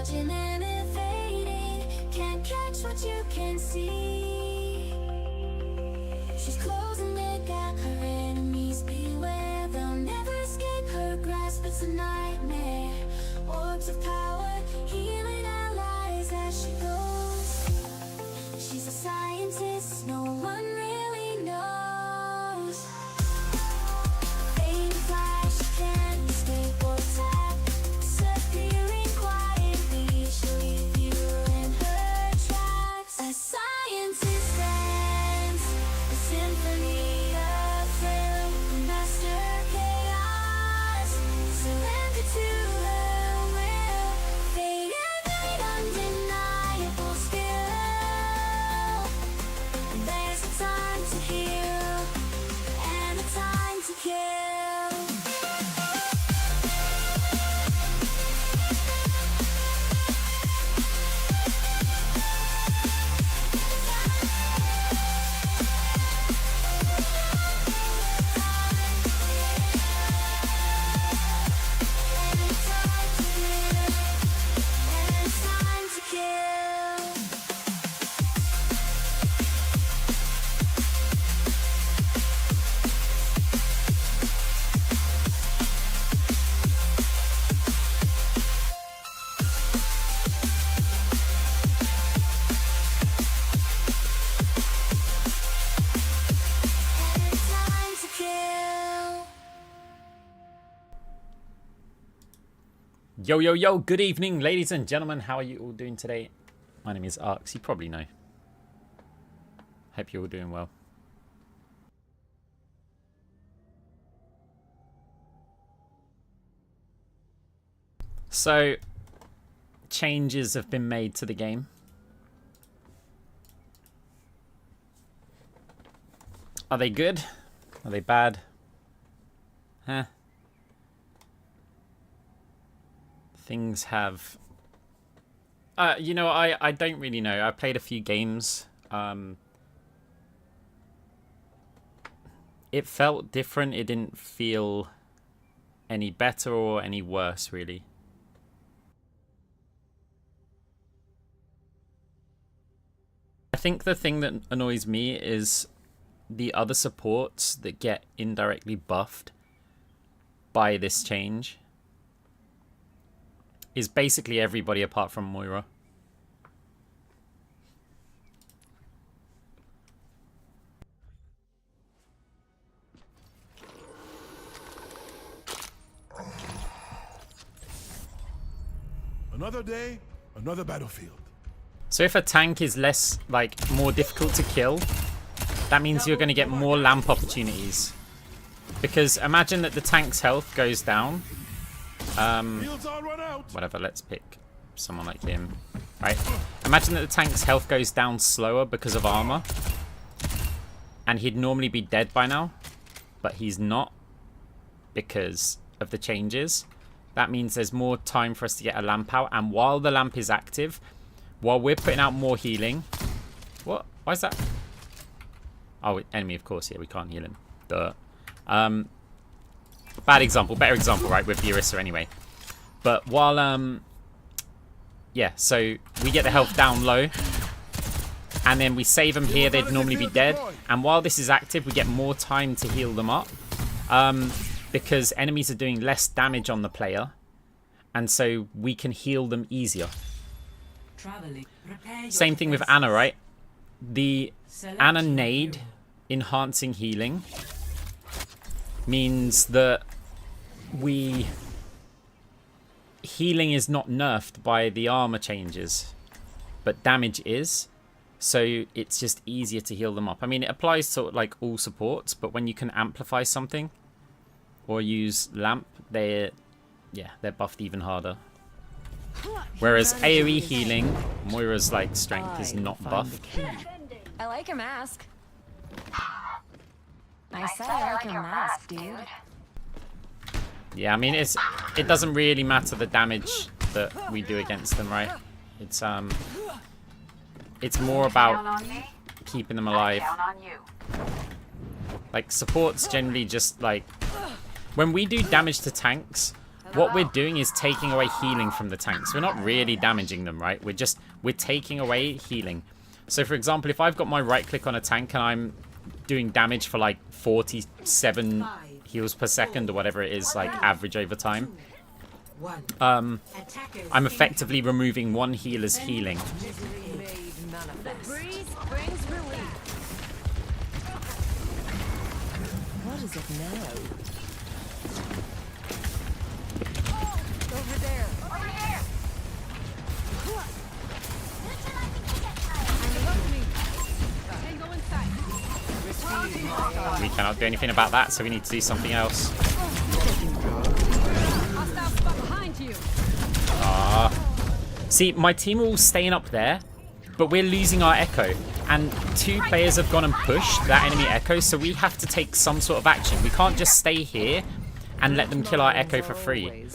dodging and evading, can't catch what you can see. She's closing the gap, her enemies beware. They'll never escape her grasp, it's a nightmare. Orbs of power, healing allies as she goes. She's a scientist, no one really knows. Fade flash, can't escape or tap. Disappearing quietly, she'll leave you in her tracks. A scientist dance, a symphony of thrill. The master chaos, surrender to her will. Fade and night, undeniable skill. There's a time to heal and a time to kill. Yo, yo, yo, good evening, ladies and gentlemen. How are you all doing today? My name is Arx. You probably know. Hope you're all doing well. So, changes have been made to the game. Are they good? Are they bad? Huh? Things have... you know, I don't really know. I played a few games. It felt different. It didn't feel any better or any worse, really. I think the thing that annoys me is the other supports that get indirectly buffed by this change. Is basically everybody apart from Moira. Another day, another battlefield. So if a tank is less, like, more difficult to kill, that means you're going to get more lamp opportunities. Because imagine that the tank's health goes down. Whatever, let's pick someone like him. Right. Imagine that the tank's health goes down slower because of armor. And he'd normally be dead by now. But he's not. Because of the changes. That means there's more time for us to get a lamp out. And while the lamp is active, while we're putting out more healing... What? Why is that? Oh, enemy, of course. Yeah, we can't heal him. Duh. Bad example. Better example, right? With the Orisa anyway. But while, yeah, so we get the health down low. And then we save them here. They'd normally be dead. And while this is active, we get more time to heal them up. Because enemies are doing less damage on the player. And so we can heal them easier. Same thing with Anna, right? The Anna nade enhancing healing means that healing is not nerfed by the armor changes, but damage is. So it's just easier to heal them up. I mean, it applies to like all supports, but when you can amplify something or use lamp, they're buffed even harder. Whereas AoE healing, Moira's like strength is not buffed. I like your mask. I said I like your mask, dude. Yeah, I mean it doesn't really matter the damage that we do against them, right? It's more about keeping them alive. Like supports generally just like when we do damage to tanks, what we're doing is taking away healing from the tanks. We're not really damaging them, right? We're taking away healing. So for example, if I've got my right click on a tank and I'm doing damage for like 47 heals per second or whatever it is, like average over time, I'm effectively removing one healer's healing. What is it now? Over there. We cannot do anything about that, so we need to do something else. See, my team are all staying up there, but we're losing our echo. And 2 players have gone and pushed that enemy echo, so we have to take some sort of action. We can't just stay here and let them kill our echo for free.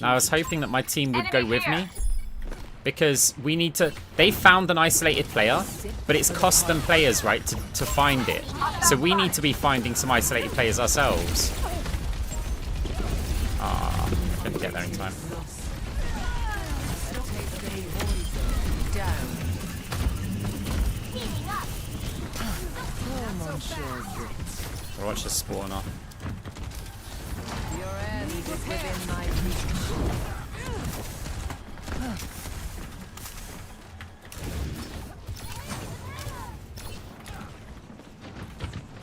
Now, I was hoping that my team would go with me, because we need to... They found an isolated player, but it's cost them players, right, to find it. So we need to be finding some isolated players ourselves. Ah, couldn't get there in time. Watch the spawner. Your end is within my reach.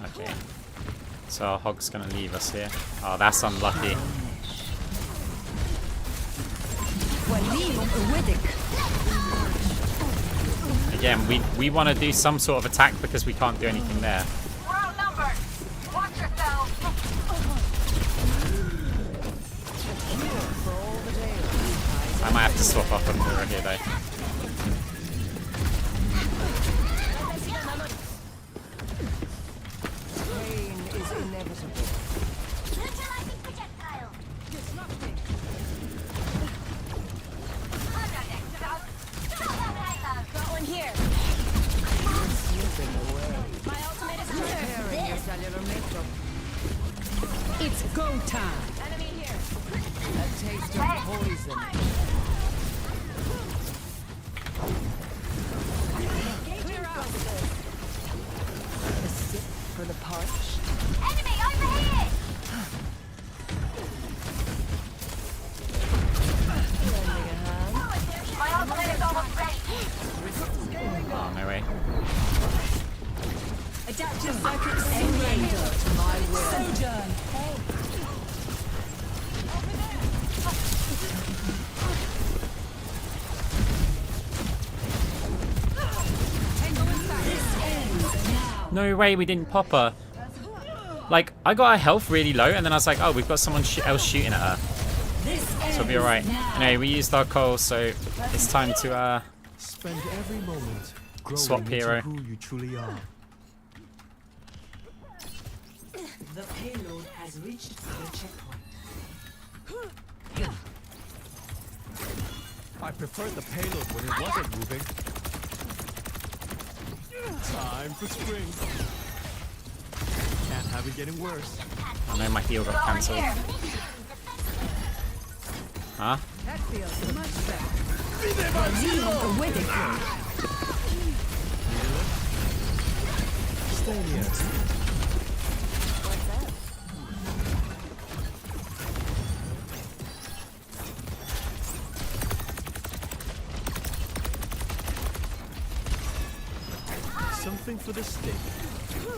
Okay. So our hog's gonna leave us here. Oh, that's unlucky. Again, we want to do some sort of attack because we can't do anything there. We're outnumbered. Watch yourself. I might have to swap up on Moira here though. Pain is inevitable. Neutralizing projectile. Got one here. Slipping away. My ultimate is Repairing your cellular makeup. It's go time. enemy here. A taste of poison. Clear out. A sip for the parched. Enemy over here. Lending a hand. My ultimate is almost ready. Oh, no way. Adaptive circuits surrender To my will. sojourn. No way, we didn't pop her. Like, I got her health really low, and then I was like, oh, we've got someone else shooting at her. So we'll be alright. Anyway, we used our coal, so it's time to Spend every moment growing swap into hero. who you truly are. The payload has reached the checkpoint. I preferred the payload when it wasn't moving. Time for spring. Can't have it getting worse. I know my heal got cancelled. Huh? That feels much better. Stay near. Something for the stick.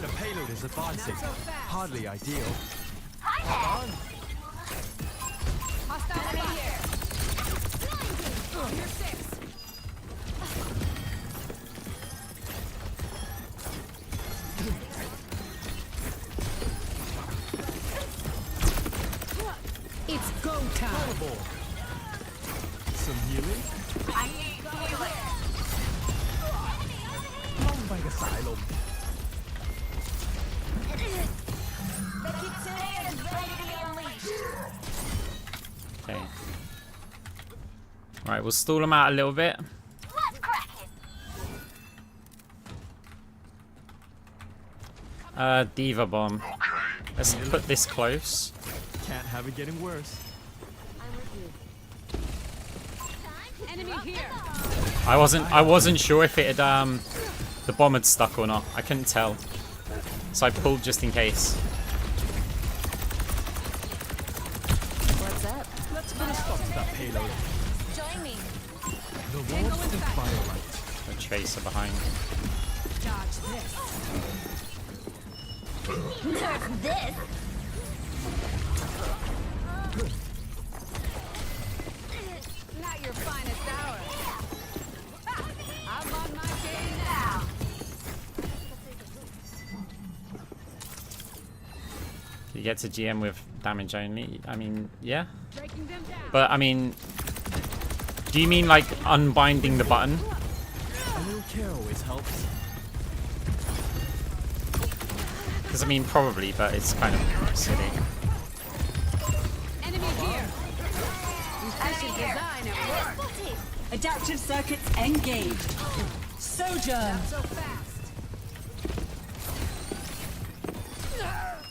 The payload is advancing. Hardly ideal. Hostile enemy here. You're six. It's go time. Some healing. I need healing. Long by asylum. The kitsune is ready to be unleashed. Okay. Right, we'll stall them out a little bit. Let's crack it. Diva bomb. Let's put this close. Can't have it getting worse. I'm Enemy here. I wasn't sure if it had the bomb had stuck or not. I couldn't tell. So I pulled just in case. What's up? Let's put a stop to that payload. Join me. The warmth of firelight. A tracer behind. Dodge this. Nerf this! Not your finest hour. I'm on my game now. You get to GM with damage only. I mean, yeah. Breaking them down. But I mean, do you mean like unbinding the button? A little care always helps. Because I mean, probably, but it's kind of silly. Enemy here. Efficient design at work. Adaptive circuits engaged. Sojourn. So fast.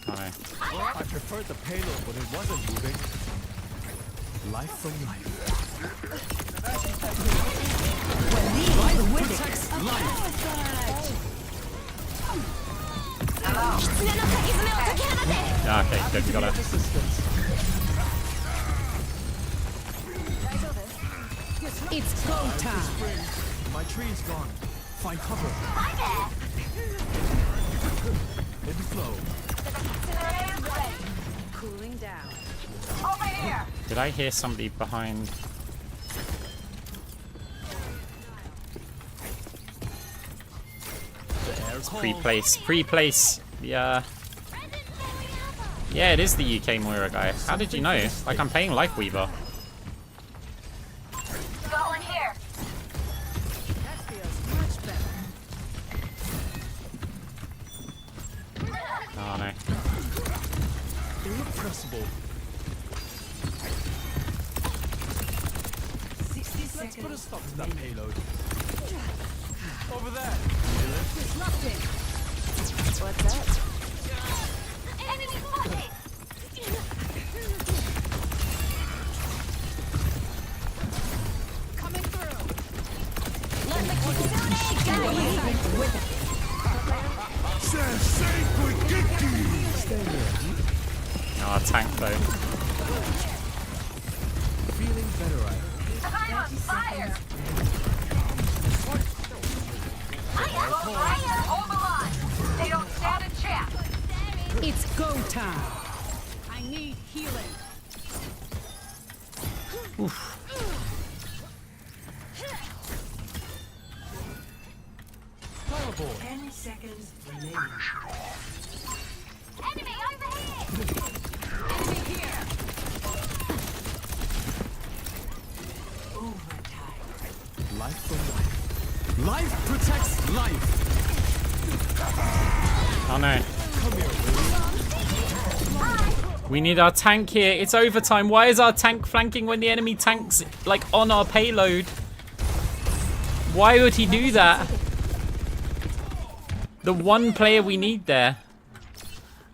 Oh no. I preferred the payload when it wasn't moving. Life from life. Yeah, okay, good, got it. Assistance. It's go time. My tree's gone. Find cover. In the flow. Cooling down. Did I hear somebody behind? Pre-place. Pre-place. Yeah. Yeah, it is the UK Moira guy. How did you know? Like, I'm playing Lifeweaver. Going here! That feels much better. Oh no. Irrepressible. 60 Let's put a seconds. stop to that payload. Over there. Disrupting. What's up? Enemy spotted! Coming through. Let the kitsune go! No, our tank though. Feeling better, I'm on fire! I have fire on the line! They don't stand a chance! It's go time. I need healing. Fireboard. 10 seconds remaining. Enemy overhead! Enemy here. Overtime. Life from life. Life protects life. Oh no. Come here, Willie. We need our tank here. It's overtime. Why is our tank flanking when the enemy tank's like on our payload? Why would he do that? The one player we need there.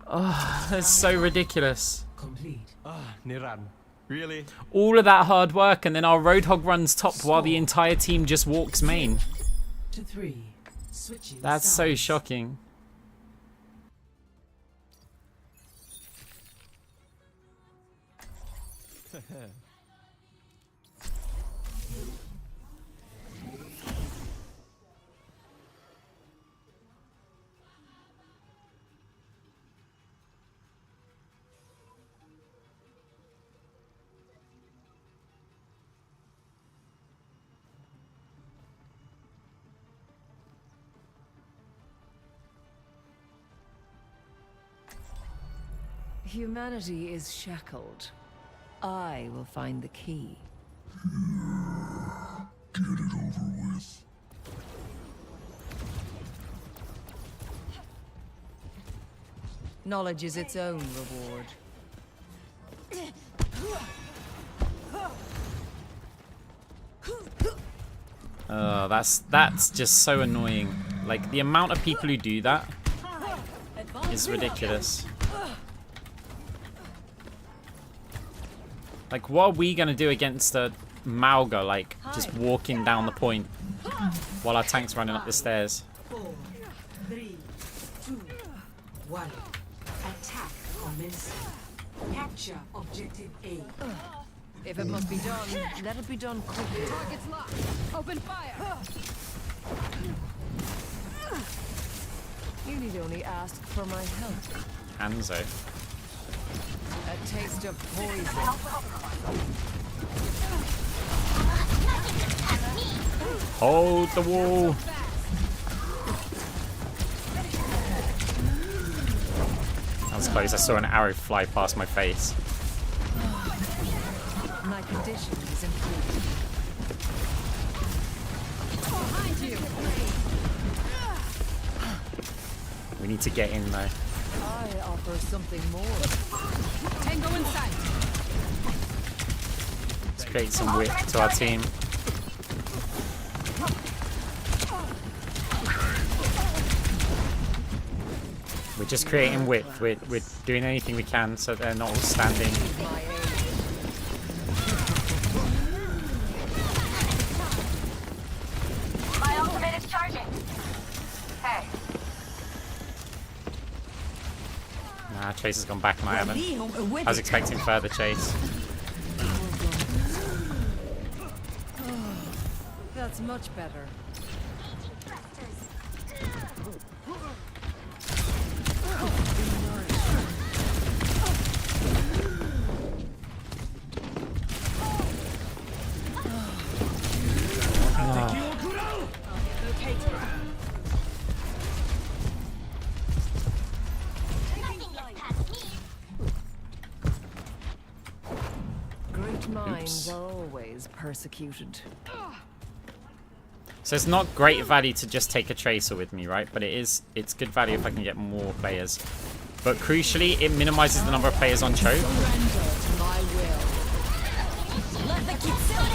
Oh, that's so ridiculous. Complete. Ah, Niran. Really? All of that hard work and then our Roadhog runs top while the entire team just walks main. To 3. Switching. That's so sides. shocking. Humanity is shackled. I will find the key. Get it over with. Knowledge is its own reward. That's just so annoying. Like the amount of people who do that is ridiculous. Like, what are we gonna do against a Mauga, like, just walking down the point while our tank's running up the stairs? 4, 3, 2, 1. Attack commencing. Capture objective A. If it must be done, let it be done quickly. Target's locked. Open fire. You need only ask for my help. Hanzo. A taste of poison. Hold the wall. That was close. I saw an arrow fly past my face. My condition is improved. Behind you. We need to get in though. I offer something more. Tango inside. Let's create some width to our team. We're just creating width. We're doing anything we can so they're not all standing. My aim. My ultimate is charging. Hey. Nah, Chase has gone back and I haven't. I was expecting further Chase. That's much better. Great minds are always persecuted. So it's not great value to just take a Tracer with me, right? But it's good value if I can get more players. But crucially, it minimizes the number of players on choke. Surrender to my will. Let the kitsune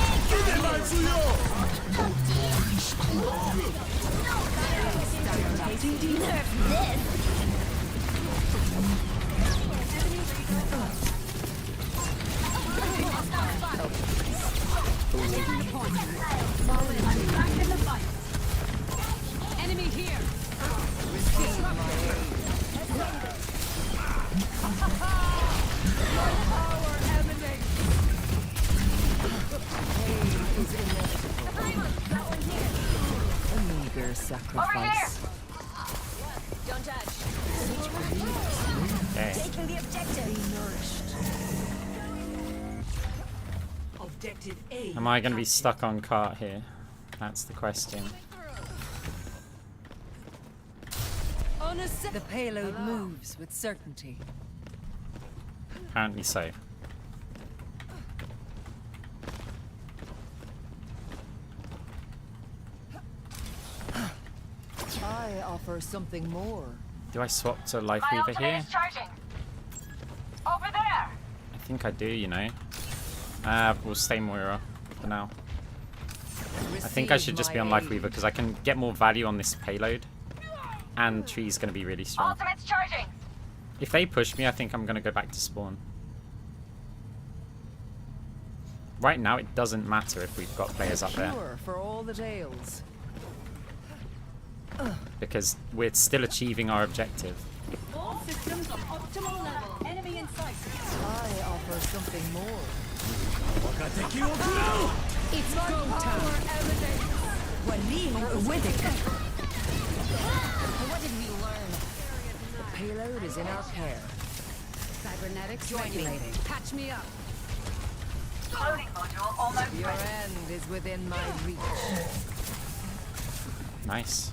you deserve this. Enemy here. Receive my aid. Power emanates. Pain is inevitable. A meager sacrifice. Don't touch. Okay. Taking the objective. Be nourished. Objective A. Am I going to be stuck on cart here? That's the question. The payload moves with certainty. Apparently so. I offer something more. Do I swap to Life My Weaver ultimate here? is charging. Over there. I think I do, you know. We'll stay Moira for now. I think I should just be on Life Weaver because I can get more value on this payload. And Tree's going to be really strong. Ultimate's charging. If they push me, I think I'm going to go back to spawn. Right now, it doesn't matter if we've got players up there. Cure for all the tales. Because we're still achieving our objective. All systems on optimal level. Enemy in sight. I offer something more. It's go time. With it. What did we learn? The payload is in our care. Cybernetics regulating. Catch me up. Loading module almost Your ready. end is within my reach. Nice.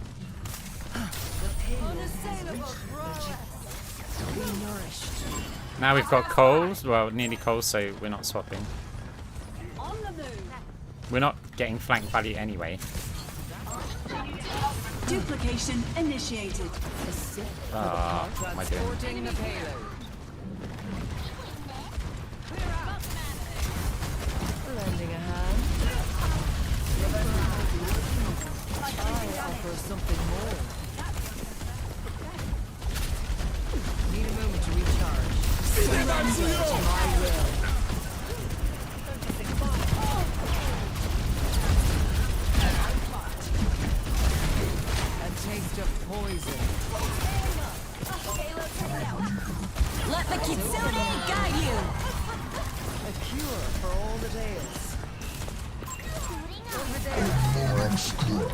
Be nourished. Now we've got Coles. Well, nearly Coles, so we're not swapping. On the move. We're not getting flank value anyway. Duplication initiated. Ah, what am I doing? Transporting the payload. Lending a hand. I offer something more. Need a moment to recharge. Surrender to my will.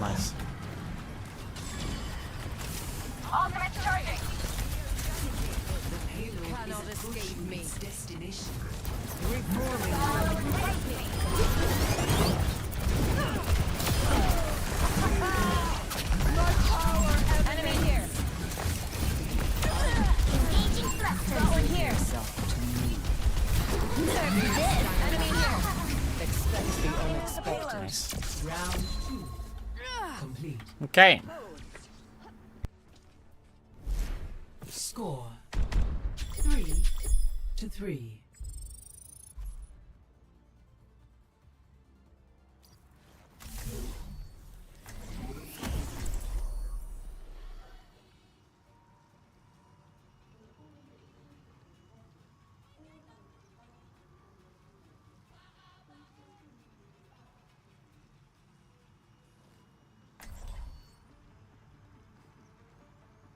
Nice. Cannot escape me. Destination. Enemy here. Got one here. Enemy here. Expect the unexpected. Nice. Round 2. Complete. Okay. Score 3-3.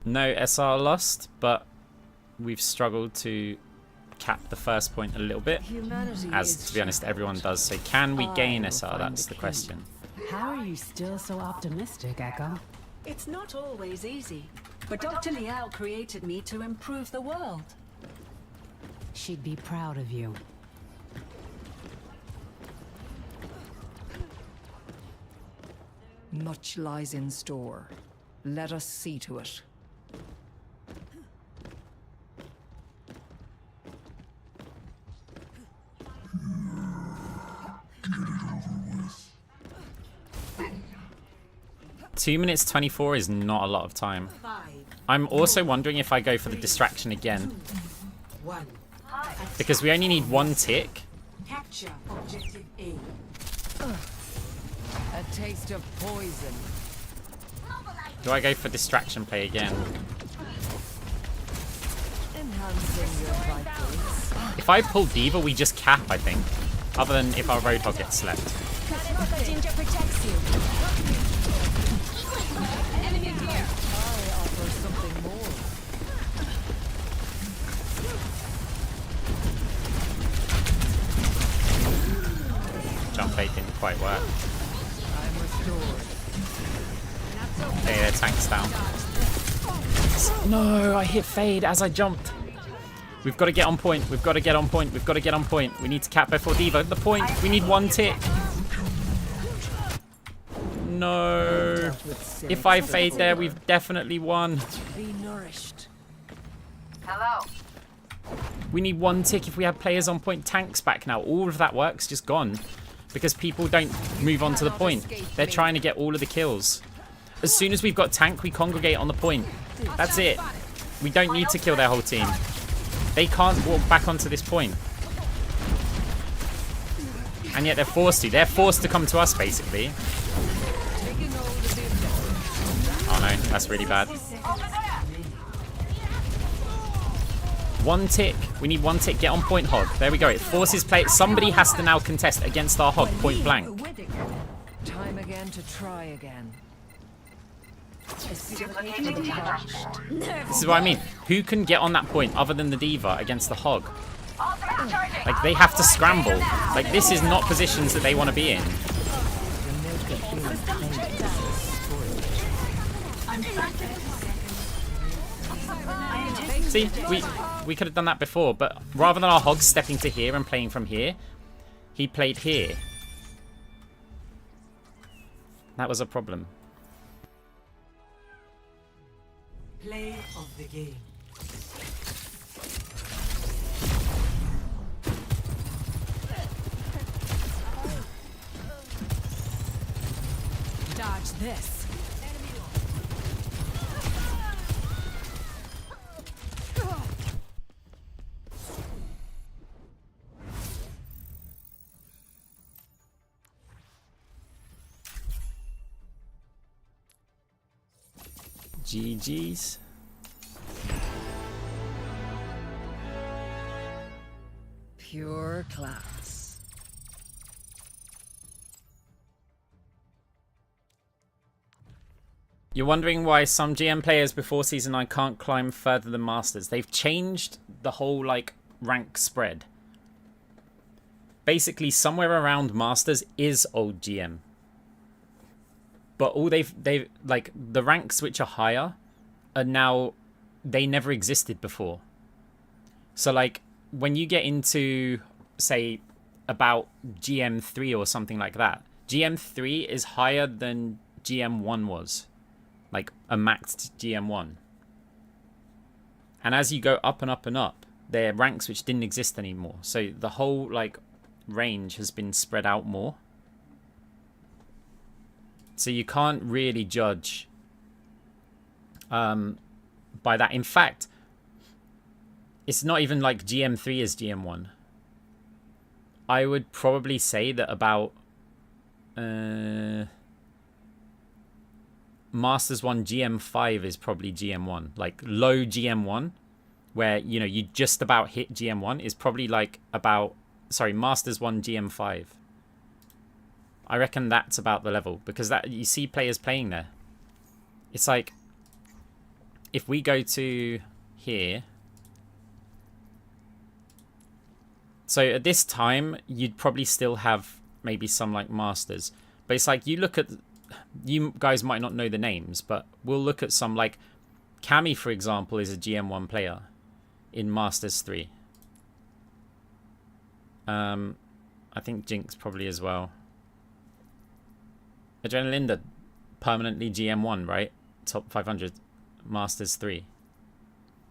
No SR lost, but we've struggled to cap the first point a little bit. Humanity As, is to be honest, everyone does. So can we gain SR? That's the question. How are you still so optimistic, Echo? It's not always easy, but Dr. Liao created me to improve the world. She'd be proud of you. Much lies in store. Let us see to it. Get it over with. 2 minutes 24 is not a lot of time. 5, I'm also wondering if I go for the distraction again, 1. because we only need one tick. Capture objective A. A taste of poison. Do I go for distraction play again? Enhancing your vitals. If I pull Diva, we just cap, I think. Other than if our Roadhog gets slept. The ginger protects you. Enemy here. I offer something more. Jump bait didn't quite work. I'm restored. Okay, their tank's down. No, I hit Fade as I jumped. We've got to get on point. We've got to get on point. We've got to get on point. We need to cap before Diva. The point. We need one tick. No. If I fade there, we've definitely won. Be nourished. We need one tick if we have players on point. Tanks back now. All of that work's just gone. Because people don't move on to the point. They're trying to get all of the kills. As soon as we've got tank, we congregate on the point. That's it. We don't need to kill their whole team. They can't walk back onto this point. And yet they're forced to. They're forced to come to us, basically. Oh no, that's really bad. One tick. We need one tick. Get on point, Hog. There we go. It forces play. Somebody has to now contest against our Hog, point blank. Time again to try again. This is what I mean. Who can get on that point other than the Diva against the Hog? Like, they have to scramble. Like, this is not positions that they want to be in. See, we could have done that before, but rather than our Hog stepping to here and playing from here, he played here. That was a problem. Play of the game. Dodge this. GG's. Pure class. You're wondering why some GM players before Season 9 can't climb further than Masters. They've changed the whole, like, rank spread. Basically, somewhere around Masters is old GM. but all they've like the ranks which are higher are now, they never existed before. So like when you get into say about GM3 or something like that, GM3 is higher than GM1 was, like a maxed GM1. And as you go up and up and up, there are ranks which didn't exist anymore. So the whole like range has been spread out more. So you can't really judge by that. In fact, it's not even like GM3 is GM1. I would probably say that about Masters 1 GM5 is probably GM1. Like low GM1, where, you know, you just about hit GM1 is probably like about, sorry, Masters 1 GM5. I reckon that's about the level, because that you see players playing there. It's like, if we go to here, so at this time you'd probably still have maybe some like Masters, but it's like you look at, you guys might not know the names, but we'll look at some like Cammy, for example, is a GM1 player in Masters 3. I think Jinx probably as well. Adrenalinda, permanently GM1, right? Top 500, Masters 3.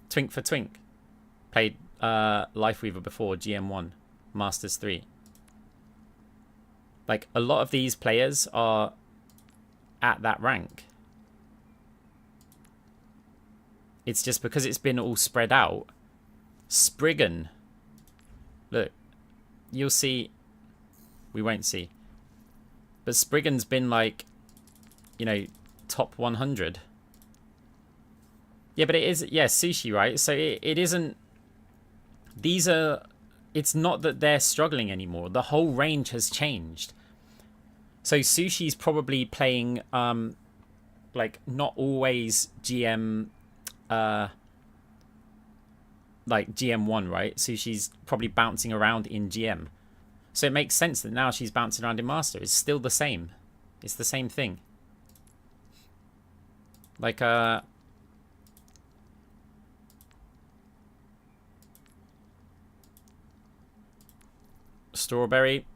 Twink for Twink, played Lifeweaver before, GM1, Masters 3. Like, a lot of these players are at that rank. It's just because it's been all spread out. Spriggan, look, you'll see, we won't see, but Spriggan's been like, you know, top 100. Yeah, but it is, yeah, Sushi, right? So it isn't, these are, it's not that they're struggling anymore. The whole range has changed. So Sushi's probably playing, like, not always GM, like GM1, right? Sushi's probably bouncing around in GM. So it makes sense that now she's bouncing around in Master. It's still the same. It's the same thing. Like, Strawberry,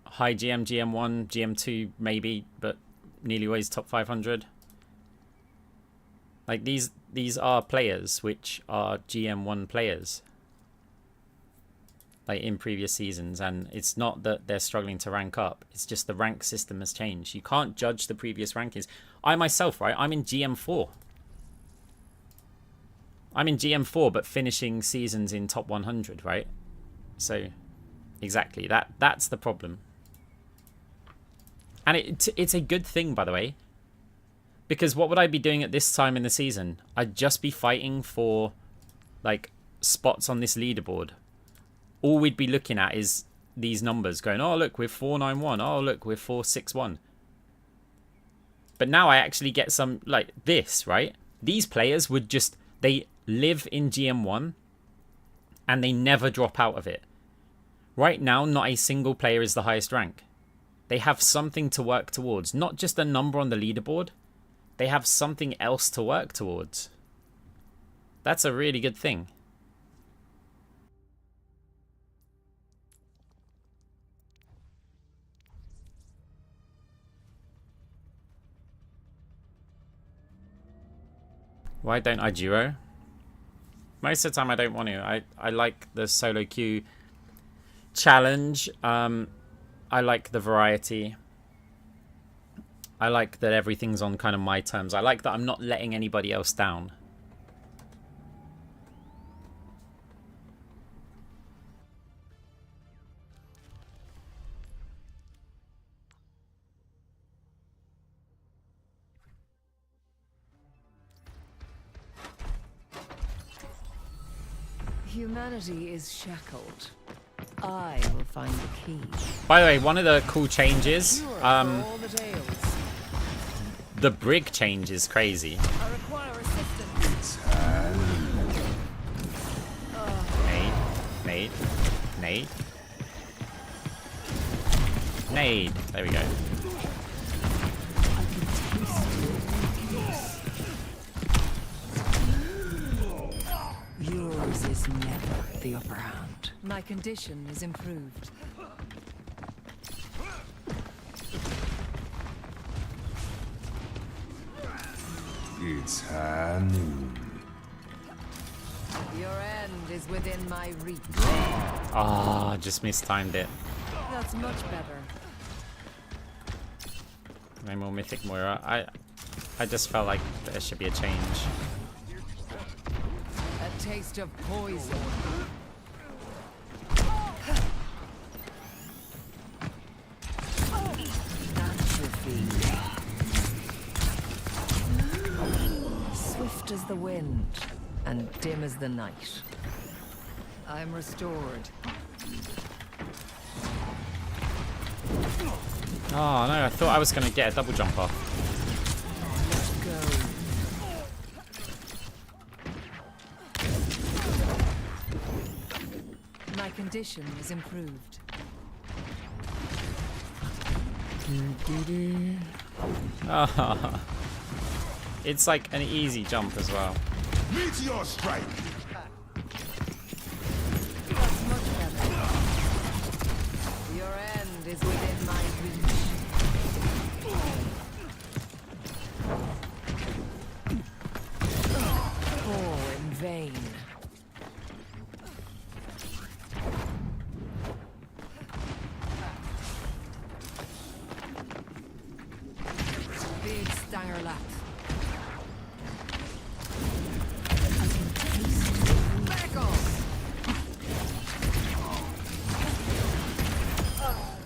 high GM, GM1, GM2 maybe, but nearly always top 500. Like these are players which are GM1 players, like in previous seasons, and it's not that they're struggling to rank up, it's just the rank system has changed. You can't judge the previous rankings. I myself, right, I'm in GM4. I'm in GM4 but finishing seasons in top 100, right? So exactly, that's the problem. And it's a good thing, by the way, because what would I be doing at this time in the season? I'd just be fighting for like spots on this leaderboard. All we'd be looking at is these numbers going, oh look, we're 491, oh look, we're 461. But now I actually get some like this, right? These players would just, they live in GM1 and they never drop out of it. Right now, not a single player is the highest rank. They have something to work towards, not just a number on the leaderboard. They have something else to work towards. That's a really good thing. Why don't I duo? Most of the time I don't want to. I like the solo queue challenge. I like the variety. I like that everything's on kind of my terms. I like that I'm not letting anybody else down. Humanity is shackled. I will find the key. By the way, one of the cool changes, Cure for all the tales. the brig change is crazy. I require assistance. Nade. Nade. Nade. There we go. the upper hand. My condition is improved. It's high noon. Your end is within my reach. Ah, just mistimed it. That's much better. No more Mythic Moira. I just felt like there should be a change. A taste of poison. Atrophy. Swift as the wind and dim as the night. I'm restored. Oh no, I thought I was going to get a double jump off. Let's go. My condition is improved. Ah, it's like an easy jump as well. Meteor strike! That's much better. Your end is within my reach. All in vain. Big stanger lap. Back off.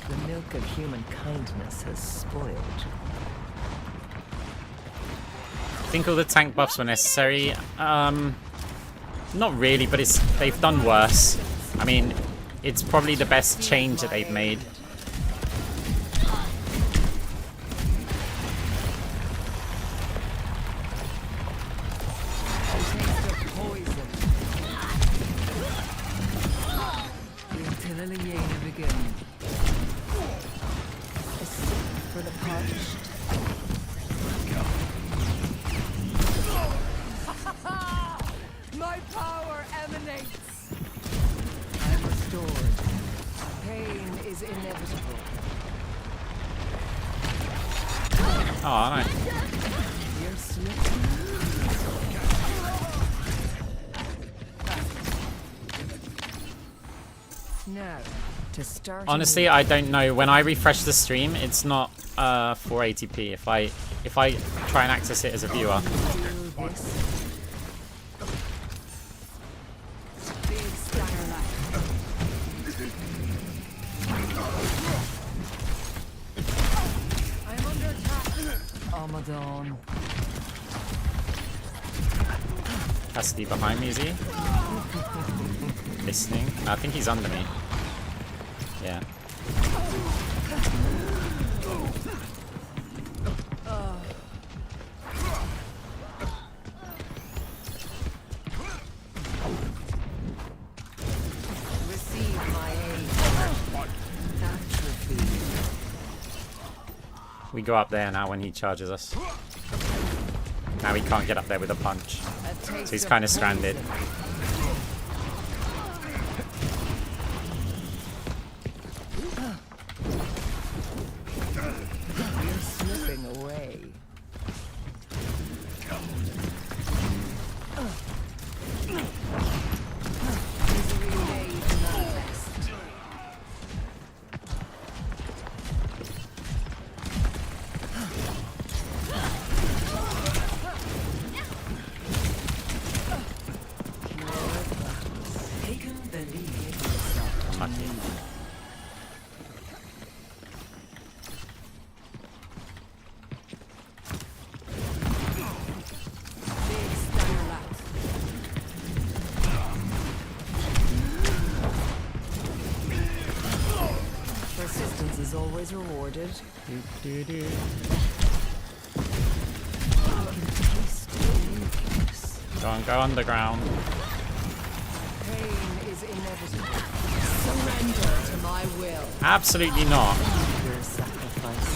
The milk of human kindness has spoiled. I think all the tank buffs were necessary. Not really, but they've done worse. I mean, it's probably the best change that they've made. My power emanates. I'm restored. Pain is inevitable. Oh no. You're slipping. Now, to start. Honestly, I don't know. When I refresh the stream, it's not 480p. If I try and access it as a viewer. I'm under attack. Armadon. Cassidy behind me, is he? Listening. No, I think he's under me. Yeah. Receive my aid. Atrophy. We go up there now when he charges us. Now he can't get up there with a punch. So he's kind of stranded. You're slipping away. Misery laid manifest. Taken the lead. Lucky. Big stunner lap. Persistence is always rewarded. I can taste weakness. Go underground. Pain is inevitable. Surrender to my will. Absolutely not. Your sacrifice.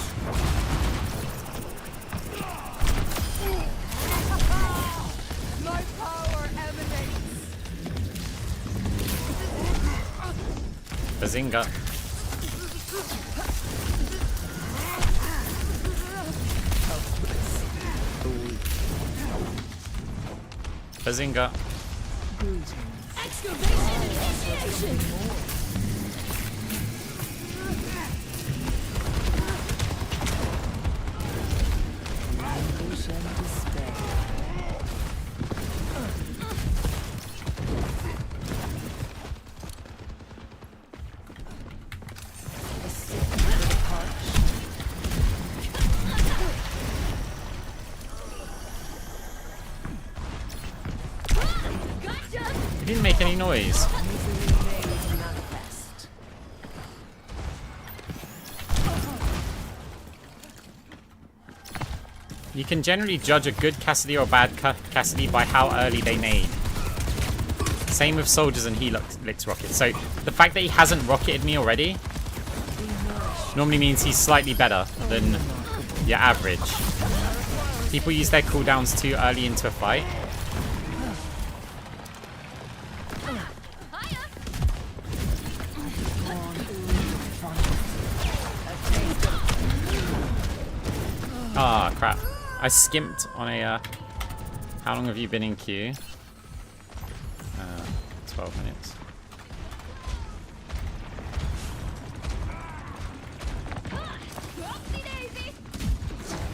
My power emanates. Bazinga. Bazinga. Excavation initiation! He didn't make any noise. You can generally judge a good Cassidy or a bad Cassidy by how early they nade. Same with soldiers and Helix rockets. So the fact that he hasn't rocketed me already normally means he's slightly better than your average. People use their cooldowns too early into a fight. Ah, crap. I skimped on a, how long have you been in queue? 12 minutes.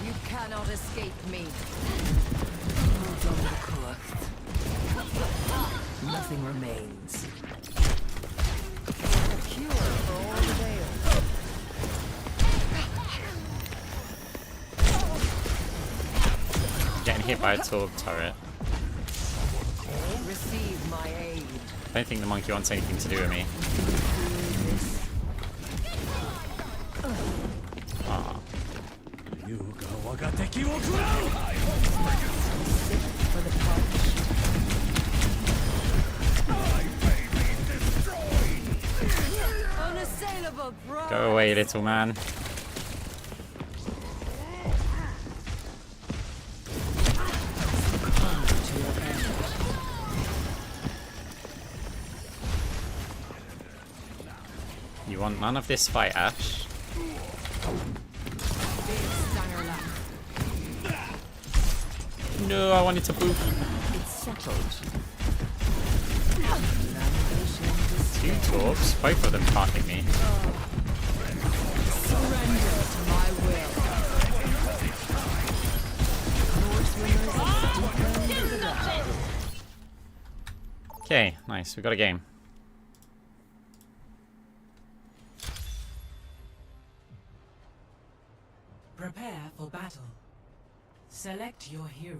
You cannot escape me. Nothing remains. A cure for all the veils. Getting hit by a Torb turret. Receive my aid. I don't think the monkey wants anything to do with me. Ah. Unassailable pride. Go away, little man. You want none of this fight, Ash? No, I wanted to boop. It's settled. Two Torbs, both of them can't hit me. Surrender to my will. Okay, nice. We got a game. Prepare for battle. Select your hero.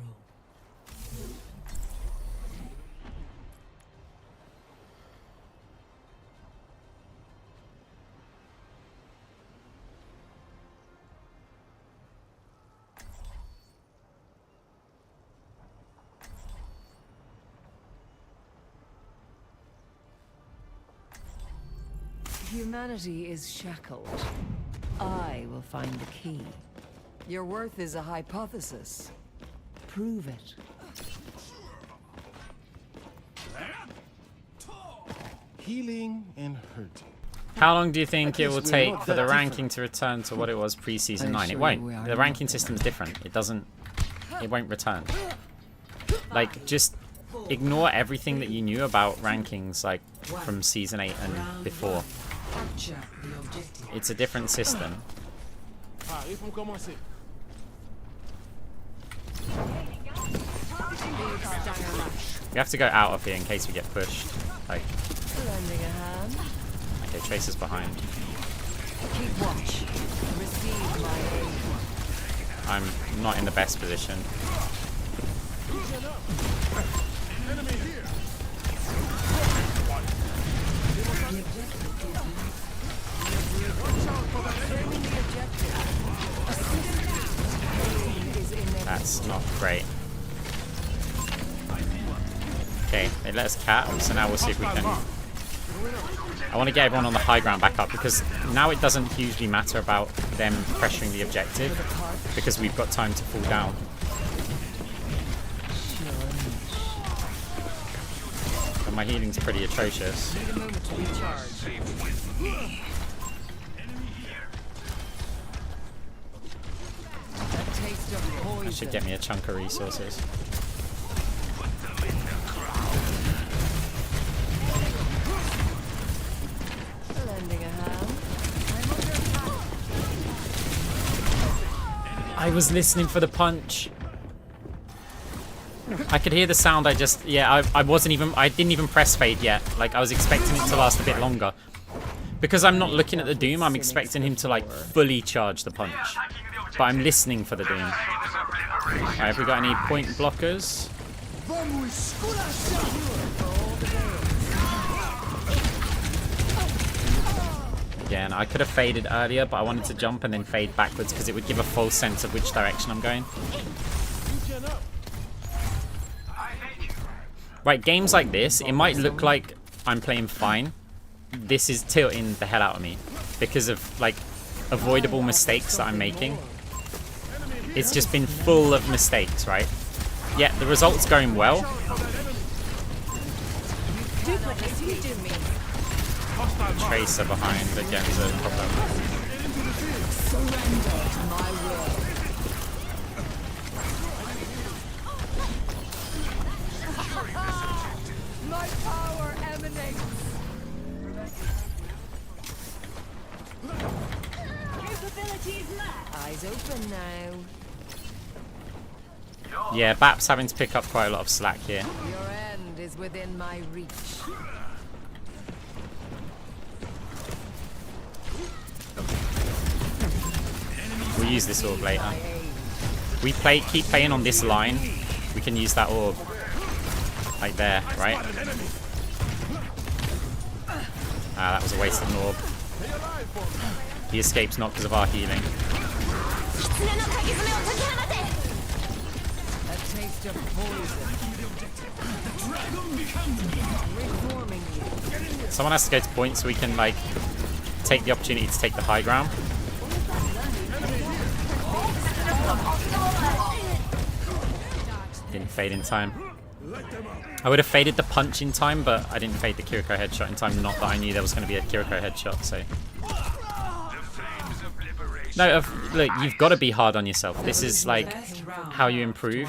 Humanity is shackled. I will find the key. Your worth is a hypothesis. Prove it. Healing and hurting. How long do you think it will take for the ranking to return to what it was pre-season 9? It won't. The ranking system's different. It won't return. Like, just ignore everything that you knew about rankings, like, from season 8 and before. Capture the objective. It's a different system. We have to go out of here in case we get pushed. Like, Lending a hand. okay, Tracer's behind. Keep watch. Receive my aid. I'm not in the best position. That's not great. Okay, they let us cap, so now we'll see if we can... I want to get everyone on the high ground back up, because now it doesn't hugely matter about them pressuring the objective, because we've got time to fall down. Come my healing's pretty atrocious. Need a moment to recharge. A taste of poison. That should get me a chunk of resources. Lending a hand. I was listening for the punch. I could hear the sound. I didn't even press fade yet. Like, I was expecting it to last a bit longer. Because I'm not looking at the Doom, I'm expecting him to like fully charge the punch. But I'm listening for the Doom. Alright, have we got any point blockers? Again, I could have faded earlier, but I wanted to jump and then fade backwards because it would give a false sense of which direction I'm going. Right, games like this, it might look like I'm playing fine. This is tilting the hell out of me because of like avoidable mistakes that I'm making. It's just been full of mistakes, right? Yeah, the result's going well. Tracer behind again's a problem. Surrender to my will. My power emanates. Capabilities left. Eyes open now. Yeah, Bap's having to pick up quite a lot of slack here. Your end is within my reach. We'll use this orb later. We keep playing on this line. We can use that orb. Like there, right? Ah, that was a waste of an orb. He escapes not because of our healing. A taste of poison. Reforming you. Someone has to go to point so we can like take the opportunity to take the high ground. Didn't fade in time. I would have faded the punch in time, but I didn't fade the Kiriko headshot in time. Not that I knew there was going to be a Kiriko headshot, so... No, look, you've got to be hard on yourself. This is, like, how you improve.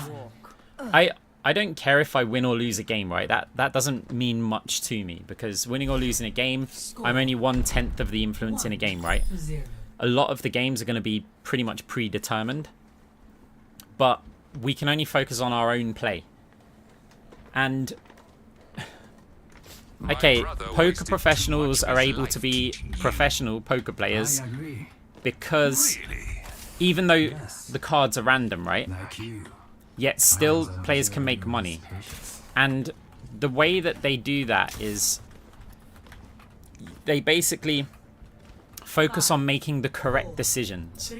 I don't care if I win or lose a game, right? That doesn't mean much to me, because winning or losing a game, I'm only 1/10 of the influence in a game, right? A lot of the games are going to be pretty much predetermined. But we can only focus on our own play. And okay, poker professionals are able to be professional poker players because even though the cards are random, right? Yet still players can make money. And the way that they do that is they basically focus on making the correct decisions.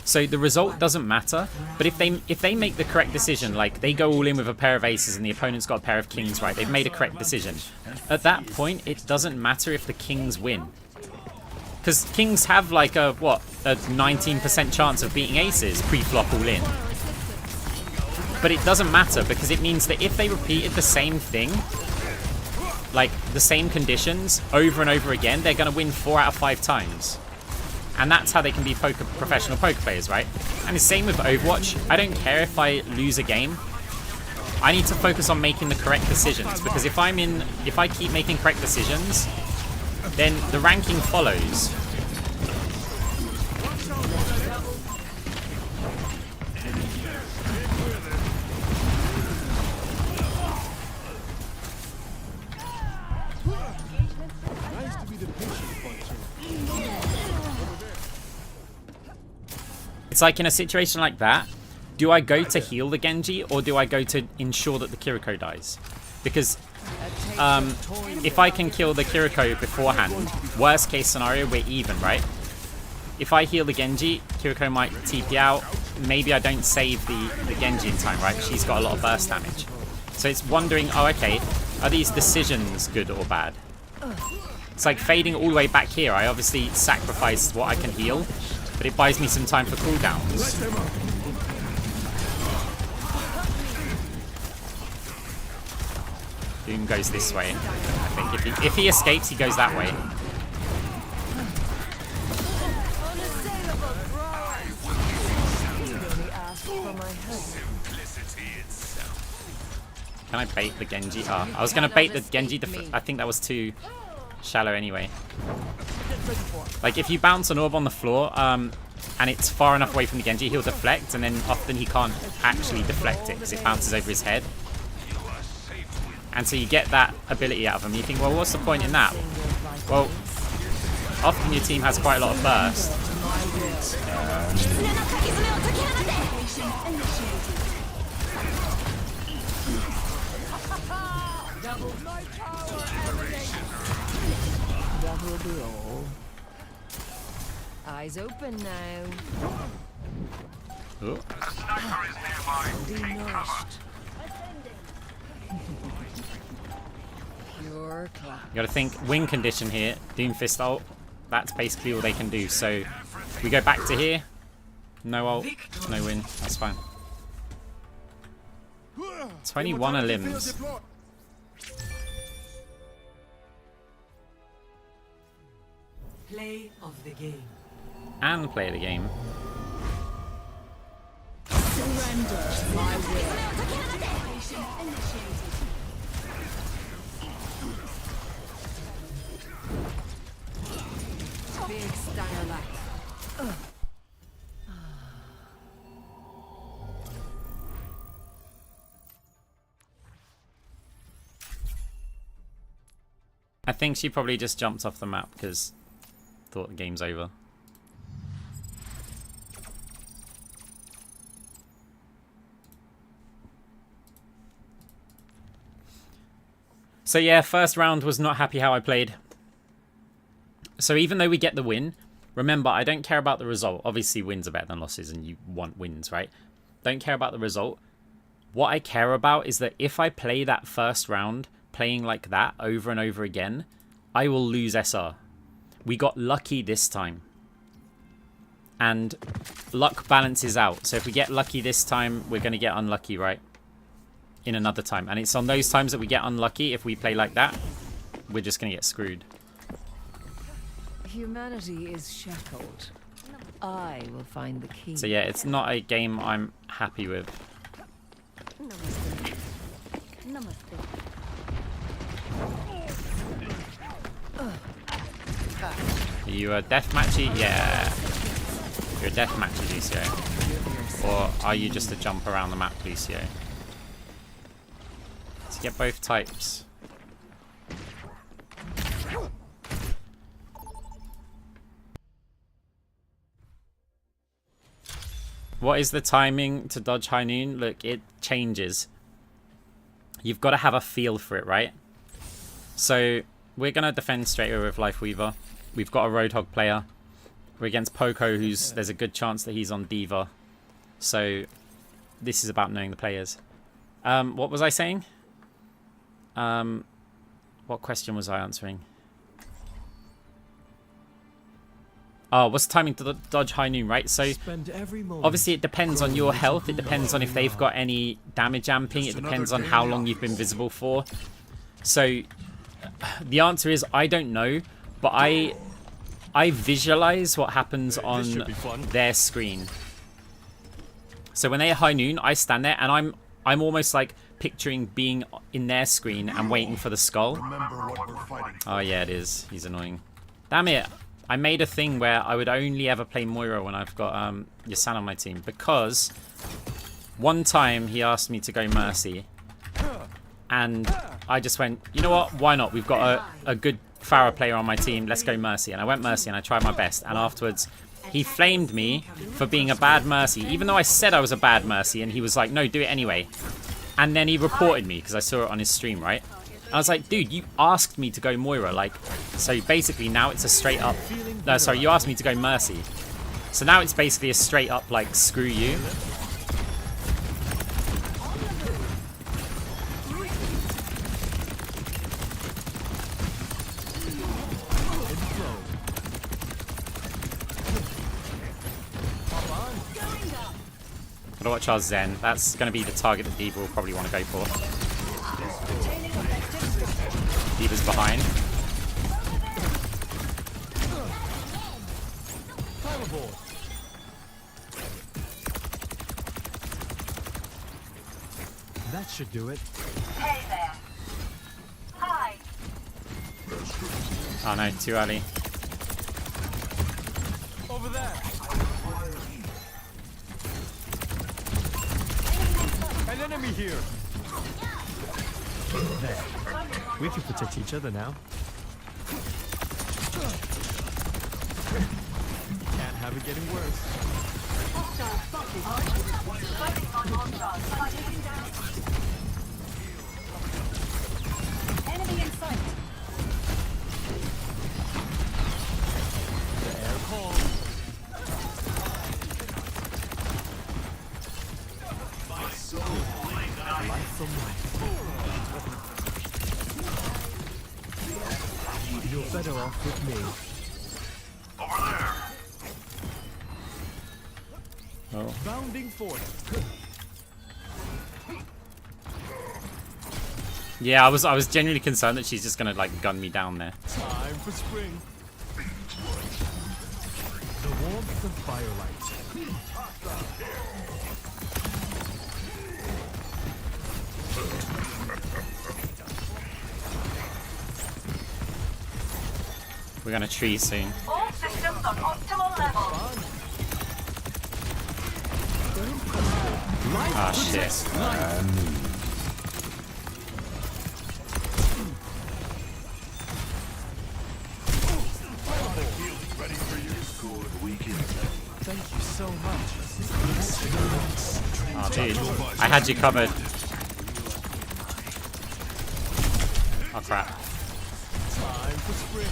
So the result doesn't matter, but if they make the correct decision, like they go all in with a pair of aces and the opponent's got a pair of kings, right? They've made a correct decision. At that point, it doesn't matter if the kings win. Because kings have like a 19% chance of beating aces pre-flop all in. But it doesn't matter because it means that if they repeated the same thing, like the same conditions over and over again, they're going to win 4 out of 5 times. And that's how they can be professional poker players, right? And the same with Overwatch. I don't care if I lose a game. I need to focus on making the correct decisions, because if I keep making correct decisions, then the ranking follows. It's like in a situation like that, do I go to heal the Genji or do I go to ensure that the Kiriko dies? Because if I can kill the Kiriko beforehand, worst case scenario, we're even, right? If I heal the Genji, Kiriko might TP out. Maybe I don't save the Genji in time, right? She's got a lot of burst damage. So it's wondering, oh, okay, are these decisions good or bad? It's like fading all the way back here. I obviously sacrificed what I can heal, but it buys me some time for cooldowns. Doom goes this way. I think if he escapes, he goes that way. Can I bait the Genji? Oh, I was going to bait the Genji. I think that was too shallow anyway. Like, if you bounce an orb on the floor, and it's far enough away from the Genji, he'll deflect, and then often he can't actually deflect it because it bounces over his head. And so you get that ability out of him. You think, well, what's the point in that? Well, often your team has quite a lot of burst. Double blow. Eyes open now. Ooh. Denourished. Pure clap. You gotta think, win condition here, Doomfist ult, that's basically all they can do. So we go back to here, no ult, no win, that's fine. 21 are limbs. Play of the game. And play the game. Surrender my will. Big Starlight. I think she probably just jumped off the map because thought the game's over. So yeah, first round was not happy how I played. So even though we get the win, remember, I don't care about the result. Obviously, wins are better than losses and you want wins, right? Don't care about the result. What I care about is that if I play that first round, playing like that over and over again, I will lose SR. We got lucky this time. And luck balances out. So if we get lucky this time, we're going to get unlucky, right? In another time. And it's on those times that we get unlucky, if we play like that, we're just going to get screwed. Humanity is shackled. I will find the key. So yeah, it's not a game I'm happy with. Namaste. Namaste. Are you a deathmatchy? Yeah. You're a deathmatchy, Lucio. Or are you just a jump around the map, Lucio? Let's get both types. What is the timing to dodge high noon? Look, it changes. You've got to have a feel for it, right? So we're going to defend straight away with Life Weaver. We've got a Roadhog player. We're against Poco, there's a good chance that he's on Diva. So this is about knowing the players. What was I saying? What question was I answering? Oh, what's the timing to dodge high noon, right? So obviously it depends on your health. It depends on if they've got any damage amping. It depends on how long you've been visible for. So the answer is I don't know, but I visualize what happens on their screen. So when they high noon, I stand there and I'm almost like picturing being in their screen and waiting for the skull. Oh yeah, it is. He's annoying. Damn it. I made a thing where I would only ever play Moira when I've got Yasan on my team, because one time he asked me to go Mercy and I just went, you know what, why not? We've got a good Pharah player on my team, let's go Mercy. And I went Mercy and I tried my best, and afterwards he flamed me for being a bad Mercy, even though I said I was a bad Mercy, and he was like, no, do it anyway. And then he reported me because I saw it on his stream, right? And I was like, dude, you asked me to go Moira, like, so basically now it's a straight up, no, sorry, you asked me to go Mercy. So now it's basically a straight up, like, screw you. Gotta watch our Zen. That's gonna be the target that people will probably want to go for. behind. Climb aboard. That should do it. Hey there. Hi. Oh no, too early. Over there. An enemy here. There. We can protect each other now. Can't have it getting worse. Enemy in sight. The air calls. Life from life. You're better off with me. Oh. Bounding forth. Yeah, I was genuinely concerned that she's just gonna like gun me down there. Time for spring. The warmth of firelight. We're gonna tree soon. All systems on optimal level. Ah shit. Thank you so much. Oh dude, I had you covered. Oh crap. Time for spring.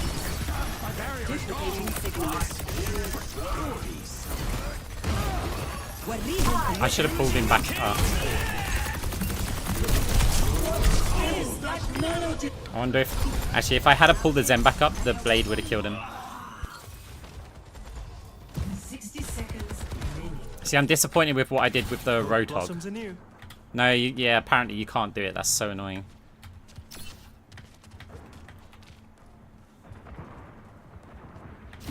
I should have pulled him back up. I wonder if... Actually, if I had pulled the Zen back up, the blade would have killed him. 60 seconds remaining. See, I'm disappointed with what I did with the Roadhog. Blossoms anew. No, yeah, apparently you can't do it. That's so annoying.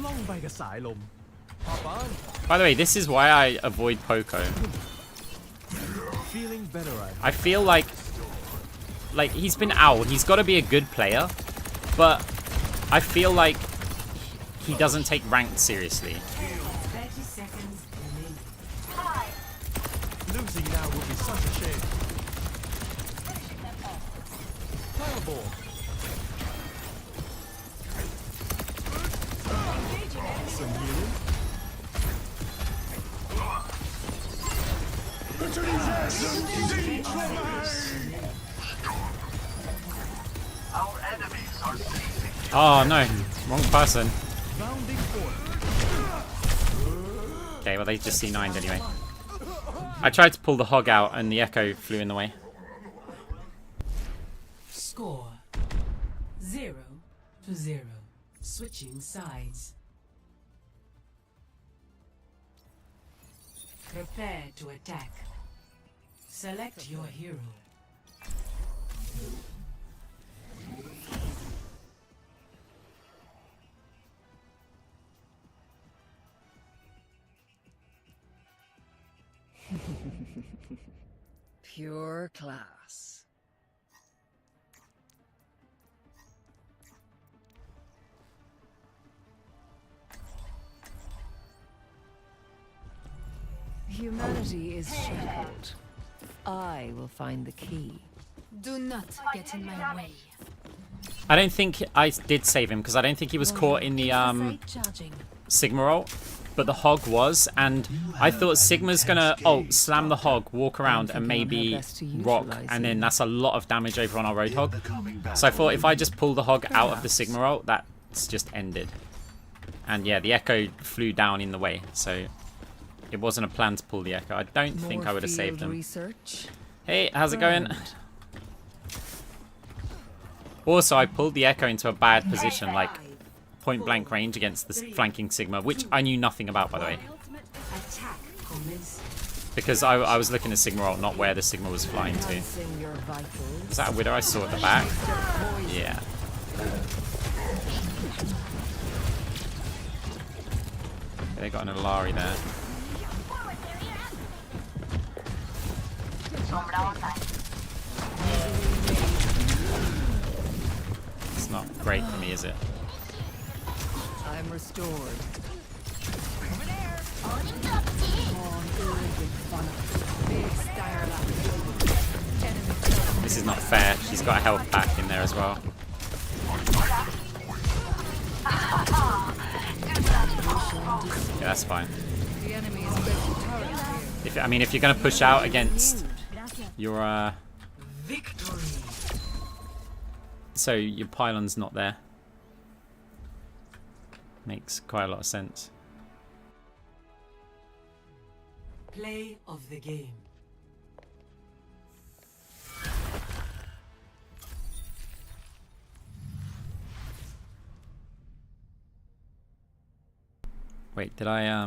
Long by the side, lom. Hop on. By the way, this is why I avoid Poco. Feeling better, I feel like he's been out. He's got to be a good player, but I feel like he doesn't take ranked seriously. 30 seconds remaining. Losing now would be such a shame. Climb aboard. Some healing. Oh no, wrong person. Bounding forth. Okay, well they just C9'd anyway. I tried to pull the hog out and the echo flew in the way. Score 0-0. Switching sides. Prepare to attack. Select your hero. Pure class. Humanity is shackled. I will find the key. Do not get in my way. I don't think I did save him because I don't think he was caught in the Sigma ult, but the hog was, and I thought Sigma's gonna slam the hog, walk around, and maybe rock, and then that's a lot of damage over on our Roadhog. So I thought if I just pull the hog out of the Sigma ult, that's just ended. And yeah, the Echo flew down in the way, so it wasn't a plan to pull the Echo. I don't think I would have saved him. Hey, how's it going? Also, I pulled the Echo into a bad position, like point blank range against the flanking Sigma, which I knew nothing about, by the way. Because I was looking at Sigma ult, not where the Sigma was flying to. Is that a Widow I saw at the back? Yeah. they got an Alari there. It's not great for me, is it? I'm restored. This is not fair. She's got a health pack in there as well. Yeah, that's fine. If you're gonna push out against your Victory. so your pylon's not there. Makes quite a lot of sense. Play of the game. Wait, did I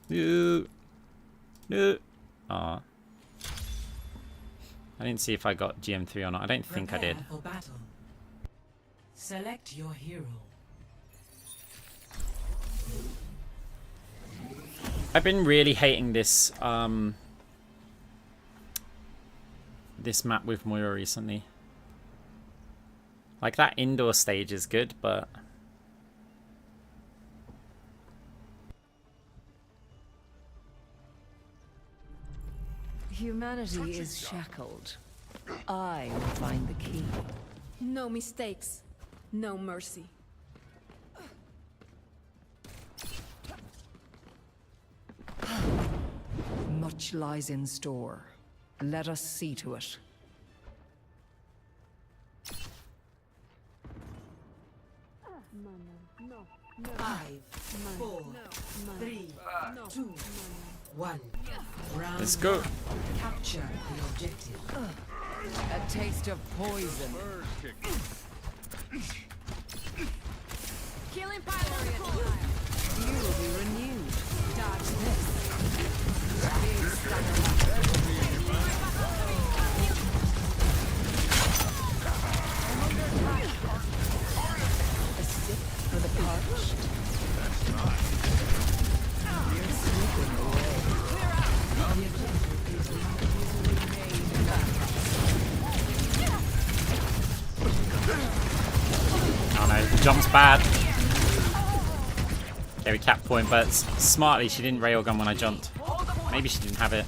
No. Ah. I didn't see if I got GM3 or not. I don't think I did. Prepare for battle. Select your hero. I've been really hating this this map with Moira recently. Like, that indoor stage is good, but Humanity is shackled. I will find the key. No mistakes, no mercy. Much lies in store. Let us see to it. Five, four, three, two, one. Round let's go. one. Capture the objective. A taste of poison. Killing pylon. You will be renewed. Dodge this. A sip for the parched. You're slipping away. Oh no, the jump's bad. Okay, we capped point, but smartly she didn't railgun when I jumped. Maybe she didn't have it.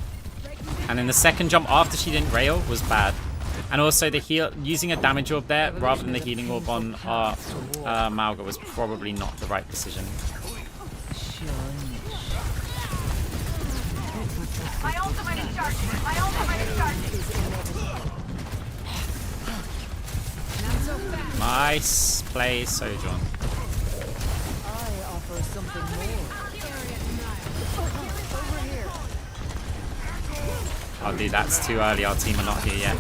And then the second jump after she didn't rail was bad. And also the heal, using a damage orb there rather than the healing orb on our Malga was probably not the right decision. My ultimate is charging. My ultimate is charging. Nice play, Sojourn. I offer something more. Over here. Oh dude, that's too early. Our team are not here yet.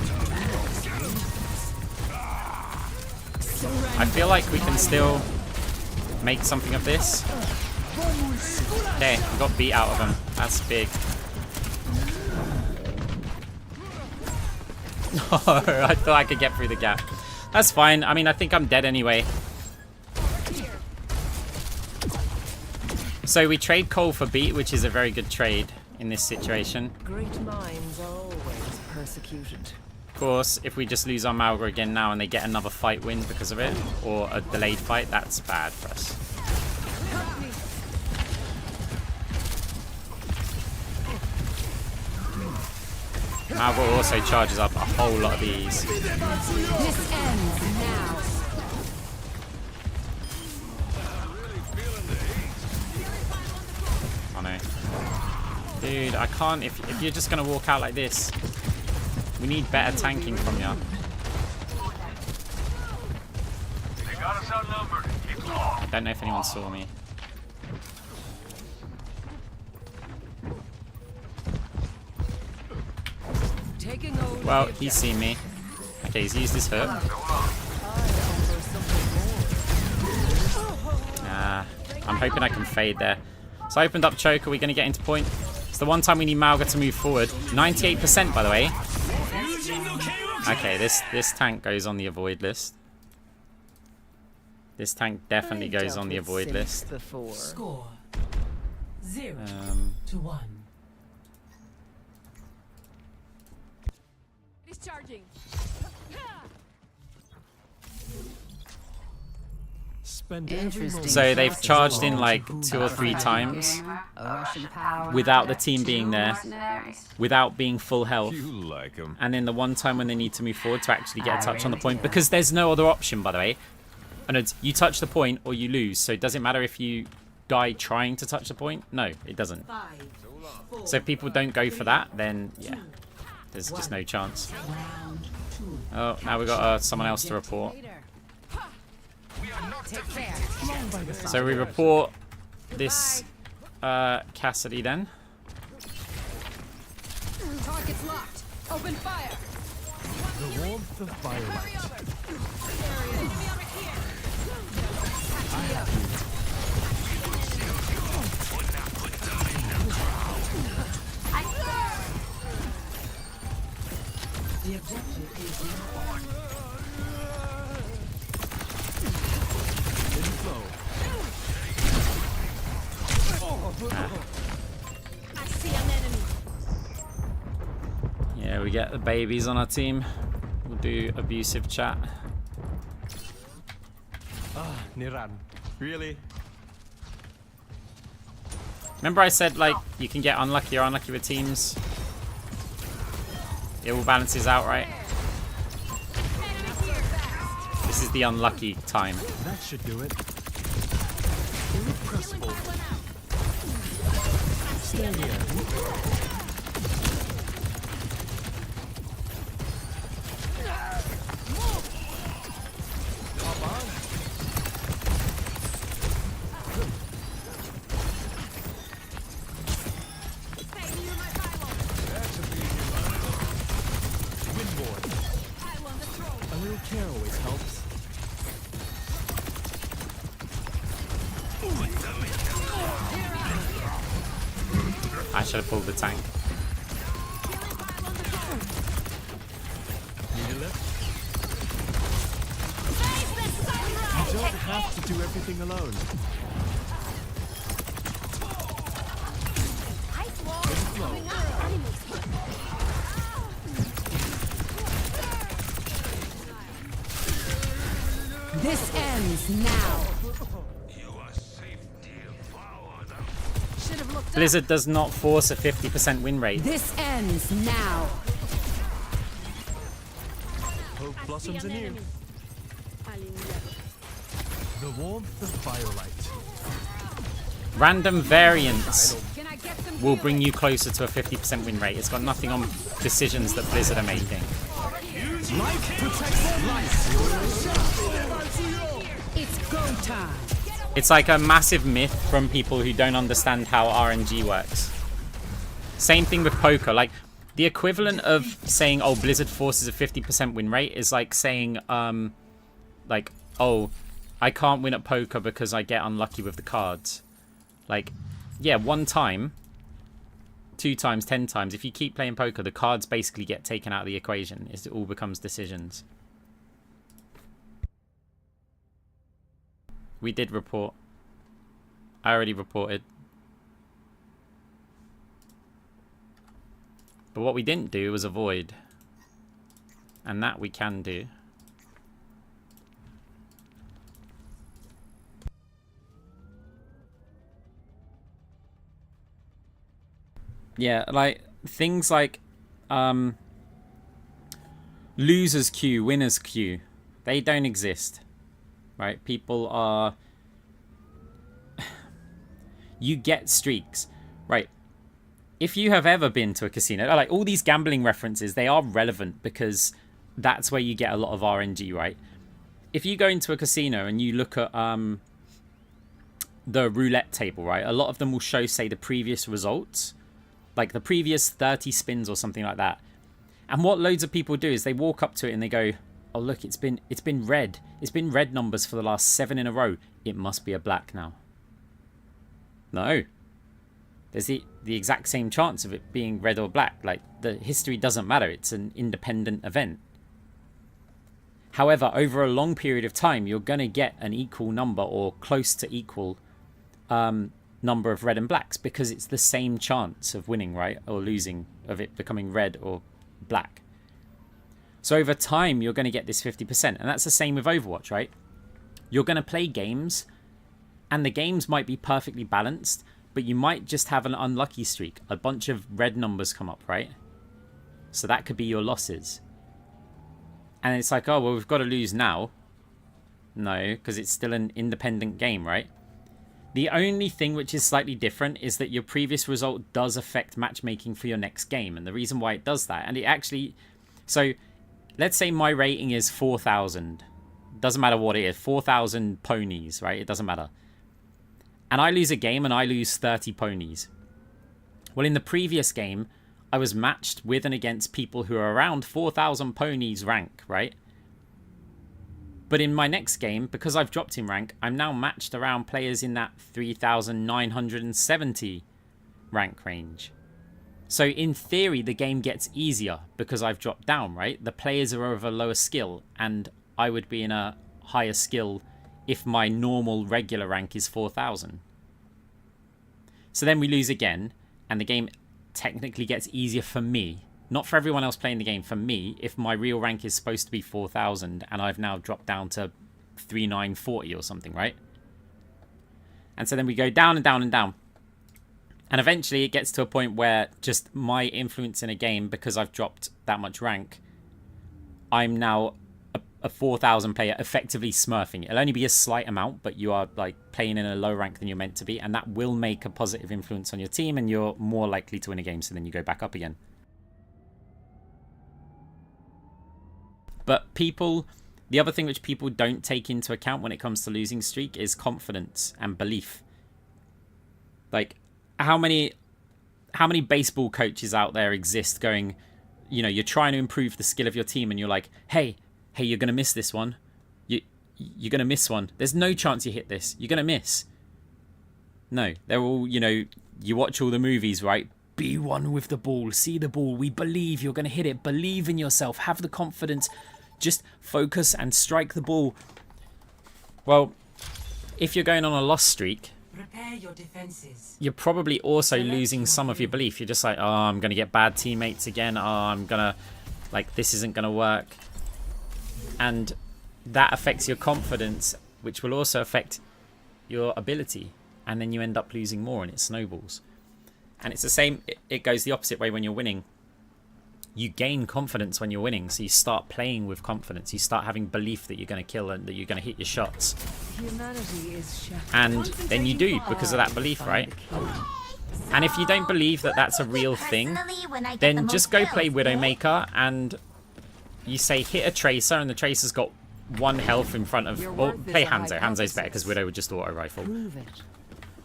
I feel like we can still make something of this. Okay, we got beat out of them. That's big. No, I thought I could get through the gap. That's fine. I mean, I think I'm dead anyway. So we trade Cole for beat, which is a very good trade in this situation. Great minds are always persecuted. Of course, if we just lose our Malga again now and they get another fight win because of it, or a delayed fight, that's bad for us. Malga also charges up a whole lot of these. This ends now. Oh no. Dude, I can't, if you're just gonna walk out like this. We need better tanking from you. I don't know if anyone saw me. Taking over. Well, he's seen me. Okay, he's used his hook. Nah, I'm hoping I can fade there. So I opened up choke. Are we going to get into point? It's the one time we need Malga to move forward. 98% by the way. Okay, this tank goes on the avoid list. This tank definitely I've goes dealt on the with avoid synths list. Before. Score 0 to 1. Discharging. Spend every Interesting. moment So they've as a charged in large like and 2 or 3 times A Russian power without the team being there, without being full health. You like him. And then the one time when they need to move forward to actually get a touch on the point, because there's no other option, by the way. And it's you touch the point or you lose. So does it matter if you die trying to touch the point? No, it doesn't. 5, 4, So if people don't go for that, then yeah, there's just no chance. round 2. Oh, now we've got someone else to report. So we report this Cassidy then. Target's locked. Open fire. The warmth of firelight. The objective is now Inflow. I see an enemy. Yeah, we get the babies on our team. We'll do abusive chat. Ah, Niran. Really? Remember I said, like, you can get unlucky or unlucky with teams? It all balances out, right? This is the unlucky time. That should do it. Irrepressible. Stand here. Windboard. A little care always helps. I should have pulled the tank. Need a lift? You don't have to do everything alone. This ends now. Blizzard does not force a 50% win rate. This ends now. Hope blossoms anew. The warmth of firelight. Random variants will bring you closer to a 50% win rate. It's got nothing on decisions that Blizzard are making. Life protects life. It's go time. It's like a massive myth from people who don't understand how RNG works. Same thing with poker. Like, the equivalent of saying, oh, Blizzard forces a 50% win rate is like saying, like, oh, I can't win at poker because I get unlucky with the cards. Like, yeah, 1 time, 2 times, 10 times. If you keep playing poker, the cards basically get taken out of the equation. It all becomes decisions. We did report. I already reported. But what we didn't do was avoid. And that we can do. Yeah, like things like losers queue, winners queue. They don't exist. Right? People are... You get streaks. Right. If you have ever been to a casino, like all these gambling references, they are relevant because that's where you get a lot of RNG, right? If you go into a casino and you look at the roulette table, right? A lot of them will show, say, the previous results. Like the previous 30 spins or something like that. And what loads of people do is they walk up to it and they go, oh, look, it's been red. It's been red numbers for the last 7 in a row. It must be a black now. No. There's the exact same chance of it being red or black. Like, the history doesn't matter. It's an independent event. However, over a long period of time, you're going to get an equal number or close to equal number of red and blacks because it's the same chance of winning, right? Or losing, of it becoming red or black. So over time, you're going to get this 50%. And that's the same with Overwatch, right? You're going to play games and the games might be perfectly balanced, but you might just have an unlucky streak. A bunch of red numbers come up, right? So that could be your losses. And it's like, oh, well, we've got to lose now. No, because it's still an independent game, right? The only thing which is slightly different is that your previous result does affect matchmaking for your next game. And the reason why it does that, and it actually... So, let's say my rating is 4,000. Doesn't matter what it is. 4,000 ponies, right? It doesn't matter. And I lose a game and I lose 30 ponies. Well, in the previous game, I was matched with and against people who are around 4,000 ponies rank, right? But in my next game, because I've dropped in rank, I'm now matched around players in that 3,970 rank range. So in theory, the game gets easier because I've dropped down, right? The players are of a lower skill and I would be in a higher skill if my normal regular rank is 4,000. So then we lose again and the game technically gets easier for me. Not for everyone else playing the game, for me, if my real rank is supposed to be 4,000 and I've now dropped down to 3,940 or something, right? And so then we go down and down and down. And eventually it gets to a point where just my influence in a game, because I've dropped that much rank, I'm now a 4,000 player effectively smurfing. It'll only be a slight amount, but you are like playing in a low rank than you're meant to be. And that will make a positive influence on your team and you're more likely to win a game. So then you go back up again. But people, the other thing which people don't take into account when it comes to losing streak is confidence and belief. Like, how many baseball coaches out there exist going, you know, you're trying to improve the skill of your team and you're like, hey, you're going to miss this one. You're going to miss one. There's no chance you hit this. You're going to miss. No, they're all, you know, you watch all the movies, right? Be one with the ball. See the ball. We believe you're going to hit it. Believe in yourself. Have the confidence. Just focus and strike the ball. Well, if you're going on a loss streak, Prepare your defenses. you're probably also losing some of your belief. You're just like, oh, I'm going to get bad teammates again. Oh, I'm going to, like, this isn't going to work. And that affects your confidence, which will also affect your ability. And then you end up losing more and it snowballs. And it's the same, it goes the opposite way when you're winning. You gain confidence when you're winning, so you start playing with confidence. You start having belief that you're going to kill and that you're going to hit your shots. Humanity is shattered. And then you do, because of that belief, right? And if you don't believe that that's a real thing, then just go play Widowmaker and you say hit a Tracer and the Tracer's got 1 health in front of... Or play Hanzo. Hanzo's better because Widow would just auto-rifle.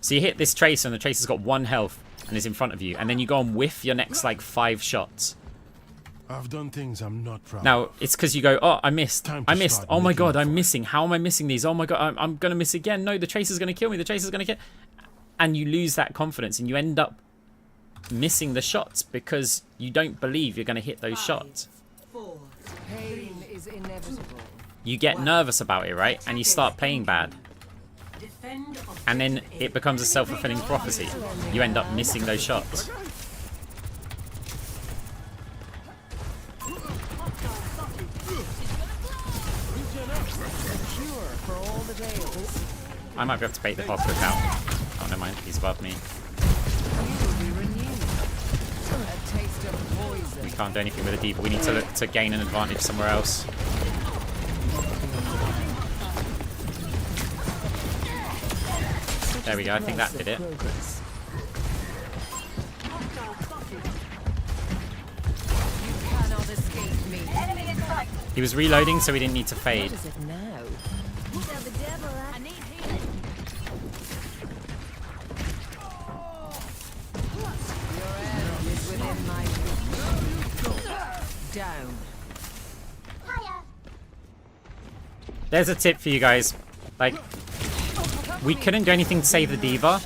So you hit this Tracer and the Tracer's got 1 health and is in front of you. And then you go and whiff your next, like, 5 shots. I've done things I'm not proud Now, of. it's because you go, oh, I missed. Time to I missed. start Oh my making god, up I'm for it. missing. How am I missing these? Oh my god, I'm going to miss again. No, the Tracer's going to kill me. The Tracer's going to kill... And you lose that confidence and you end up missing the shots because you don't believe you're going to hit those shots. 4, Pain is inevitable. You get nervous about it, right? And you start playing bad. defend And then it becomes a self-fulfilling prophecy. You end up missing those shots. I might be able to bait the Hopper out. Oh, never mind. He's above me. We can't do anything with a D.Va. We need to look to gain an advantage somewhere else. There we go. I think that did it. He was reloading, so we didn't need to fade. Down. There's a tip for you guys. Like, we couldn't do anything to save the D.Va,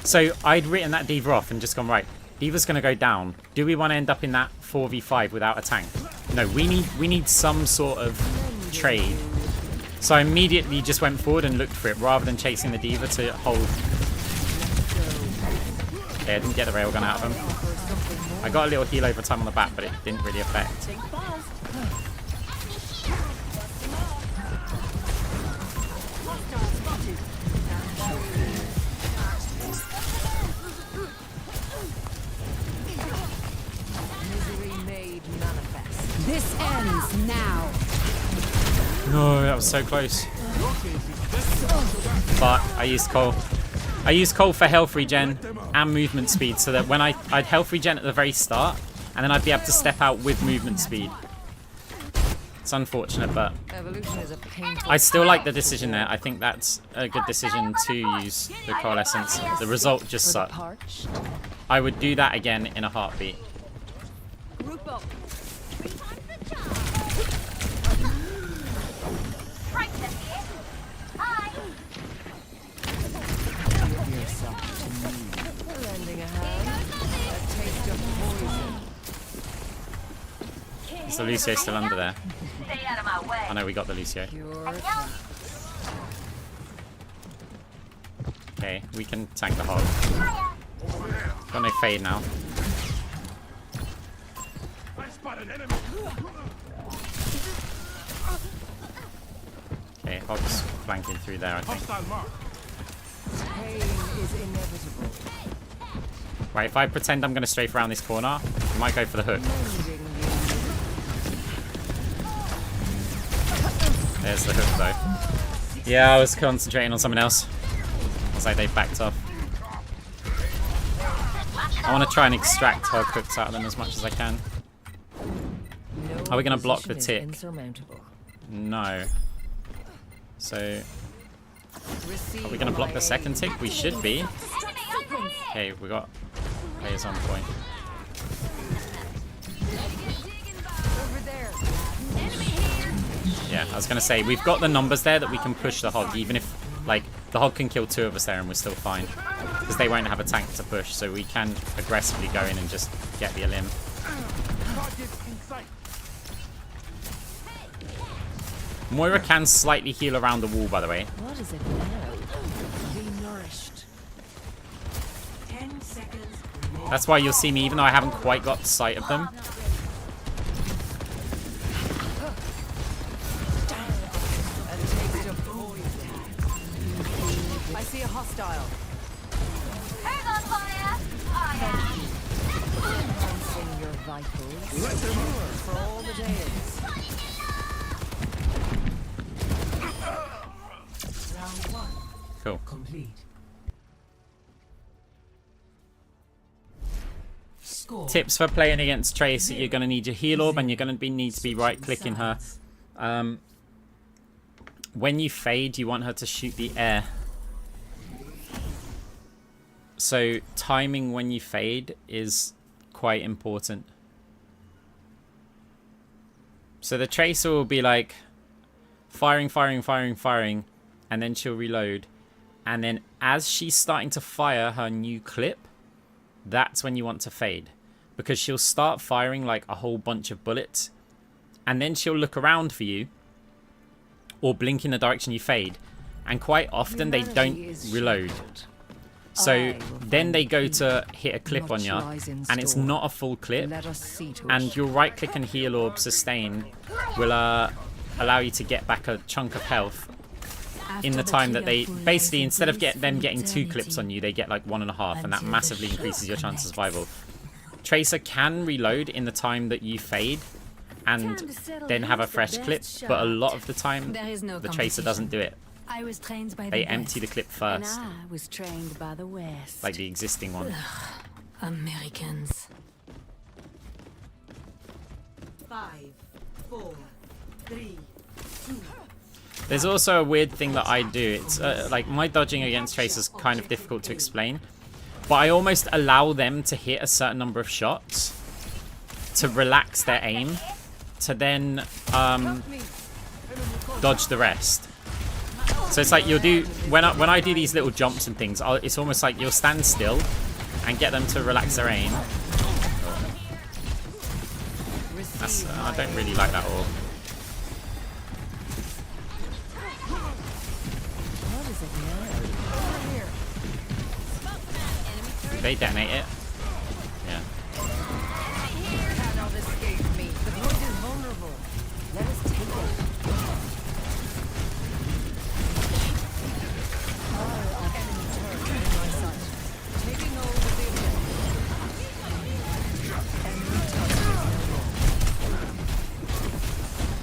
so I'd written that D.Va off and just gone, right, D.Va's going to go down. Do we want to end up in that 4v5 without a tank? No, we need some sort of trade. So I immediately just went forward and looked for it rather than chasing the D.Va to hold. Okay, I didn't get the railgun out of him. I got a little heal over time on the back, but it didn't really affect. This ends now. No, that was so close. But I used Cole. I used Cole for health regen and movement speed so that when I'd health regen at the very start and then I'd be able to step out with movement speed. It's unfortunate, but I still like the decision there. I think that's a good decision to use the coalescence. The result just sucked. I would do that again in a heartbeat. Is the Lucio still under there? I know we got the Lucio. Okay, we can tank the hog. Got no fade now. Okay, hog's flanking through there, I think. Right, if I pretend I'm going to strafe around this corner, I might go for the hook. There's the hook, though. Yeah, I was concentrating on something else. Looks like they backed off. I want to try and extract hog hooks out of them as much as I can. Are we going to block the tick? No. So... are we going to block the second tick? We should be. Okay, we got players on point. Yeah, I was going to say, we've got the numbers there that we can push the hog, even if, like, the hog can kill 2 of us there and we're still fine. Because they won't have a tank to push, so we can aggressively go in and just get the elim. Moira can slightly heal around the wall, by the way. What is it now? Be nourished. 10 seconds. That's why you'll see me, even though I haven't quite got sight of them. I see a hostile. Hang on, fire! Enhancing your vitals. Sure, for all the days. Round 1 Cool. complete. Score. Tips for playing against Trace: you're going to need your heal orb and you're going to need to be right clicking her. When you fade, you want her to shoot the air. So timing when you fade is quite important. So the Tracer will be like firing, firing, firing, firing, and then she'll reload. And then as she's starting to fire her new clip, that's when you want to fade. Because she'll start firing like a whole bunch of bullets, and then she'll look around for you or blink in the direction you fade. And quite often they don't reload. So then they go to hit a clip on you, and it's not a full clip. And your right click and heal orb sustain will allow you to get back a chunk of health in the time that they basically, instead of them getting 2 clips on you, they get like 1.5, and that massively increases your chance of survival. Tracer can reload in the time that you fade and then have a fresh clip, but a lot of the time the Tracer doesn't do it. I was trained by They the empty the West, clip first, and I was trained by the West. like the existing one. Americans. 5, 4, 3, 2. There's also a weird thing that I do. It's like my dodging against Tracer is kind of difficult to explain, but I almost allow them to hit a certain number of shots to relax their aim, to then dodge the rest. So it's like you'll do when I do these little jumps and things. It's almost like you'll stand still and get them to relax their aim. I don't really like that orb. they detonate it? Yeah. Cannot escape me. The point is vulnerable. Let us take it. Enemy turret in my sight. Taking hold of the enemy turret is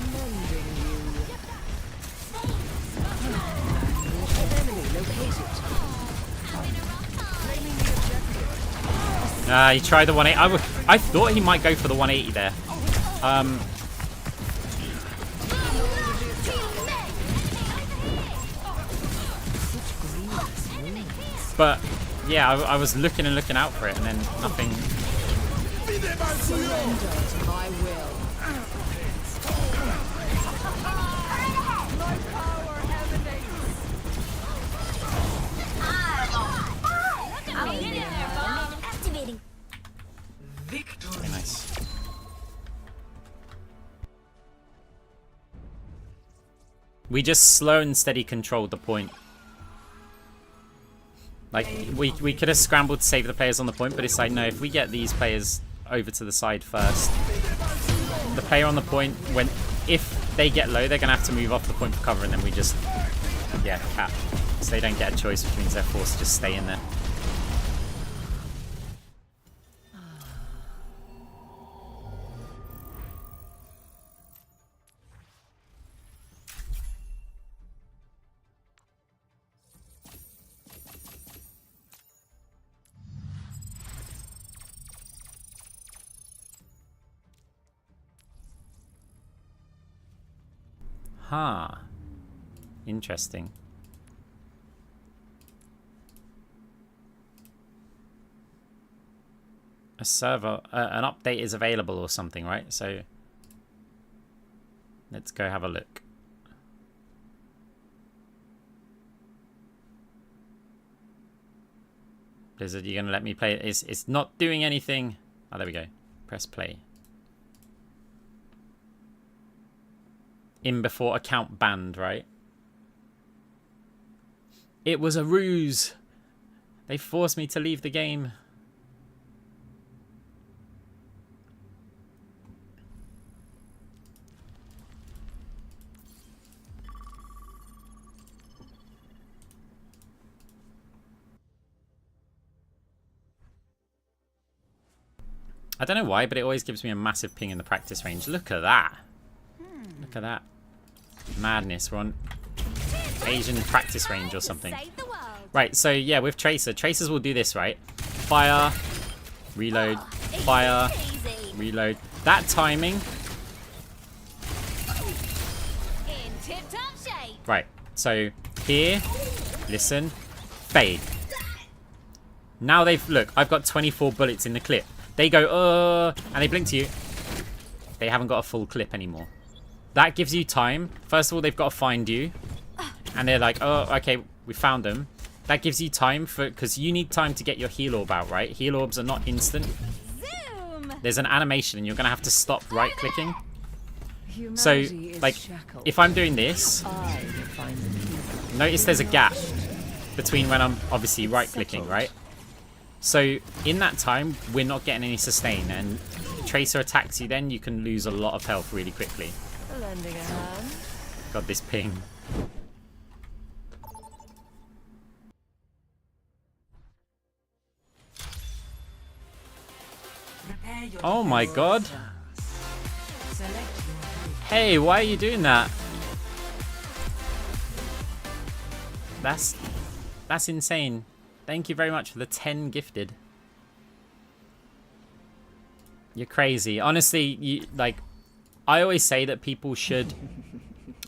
mending you. Enemy located. Claiming the objective. He tried the 180. I thought he might go for the 180 there. But yeah, I was looking and looking out for it, and then nothing. Surrender to my will. My power emanates. Activating. Very nice. We just slow and steady controlled the point. Like, we could have scrambled to save the players on the point, but it's like, no, if we get these players over to the side first, the player on the point, if they get low, they're going to have to move off the point for cover, and then we just, yeah, cap. So they don't get a choice, which means they're forced to just stay in there. Huh. Interesting. A server, an update is available or something, right? So let's go have a look. Blizzard, you're gonna let me play it? It's not doing anything. Oh, there we go. Press play. In before account banned, right? It was a ruse. They forced me to leave the game. I don't know why, but it always gives me a massive ping in the practice range. Look at that. Look at that. Madness. We're on Asian practice range or something. Right, so yeah, with Tracer. Tracers will do this, right? Fire, reload, fire, reload. That timing. Right, so here, listen, fade. Now look, I've got 24 bullets in the clip. They go, and they blink to you. They haven't got a full clip anymore. That gives you time. First of all, they've got to find you. And they're like, oh, okay, we found them. That gives you time because you need time to get your heal orb out, right? Heal orbs are not instant. There's an animation and you're going to have to stop right-clicking. So, like, if I'm doing this, notice there's a gap between when I'm obviously right-clicking, right? So, in that time, we're not getting any sustain. And Tracer attacks you then, you can lose a lot of health really quickly. Lending a hand. Got this ping. Oh my god. Hey, why are you doing that? That's insane. Thank you very much for the 10 gifted. You're crazy. Honestly, I always say that people should,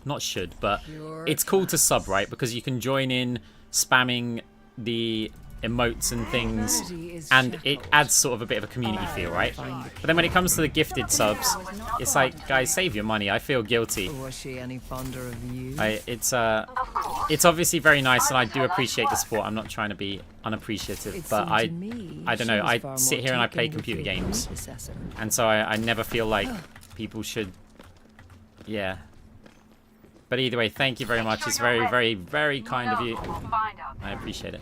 not should, but it's cool to sub, right? Because you can join in spamming the emotes and things, and it adds sort of a bit of a community feel, right? But then when it comes to the gifted subs, it's like, guys, save your money. I feel guilty. Was she any fonder of you? It's obviously very nice, and I do appreciate the support. I'm not trying to be unappreciative, but I don't know. I sit here and I play computer games, and so I never feel like people should, yeah. But either way, thank you very much. It's very, very, very kind of you. I appreciate it.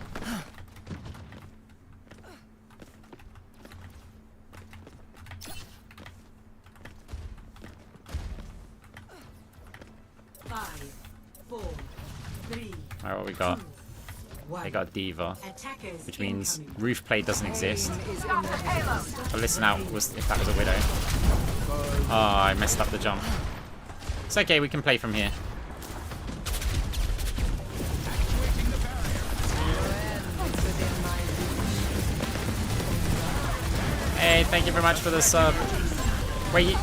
5, 4, 3, Alright, what we got? 1. They got Diva, Attackers which means incoming. roof plate doesn't exist. Is inevitable. But listen out if that was a Widow. Oh, I messed up the jump. It's okay, we can play from here. Hey, thank you very much for the sub. Wait,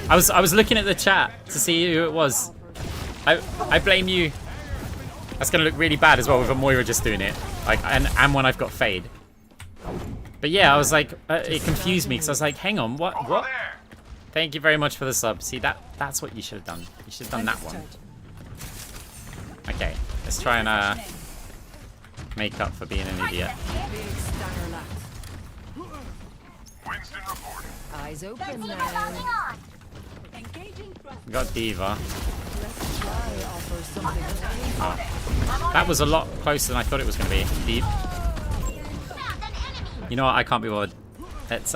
I was looking at the chat to see who it was. I blame you. That's gonna look really bad as well with a Moira just doing it. Like and when I've got Fade. But yeah, I was like, it confused me because I was like, hang on, what? Thank you very much for the sub. See, that's what you should have done. You should have done that one. Okay, let's try and make up for being an idiot. Eyes open now. We got Diva. Let's try offer something. Oh. That was a lot closer than I thought it was going to be. Deep. You know what? I can't be bothered. Let's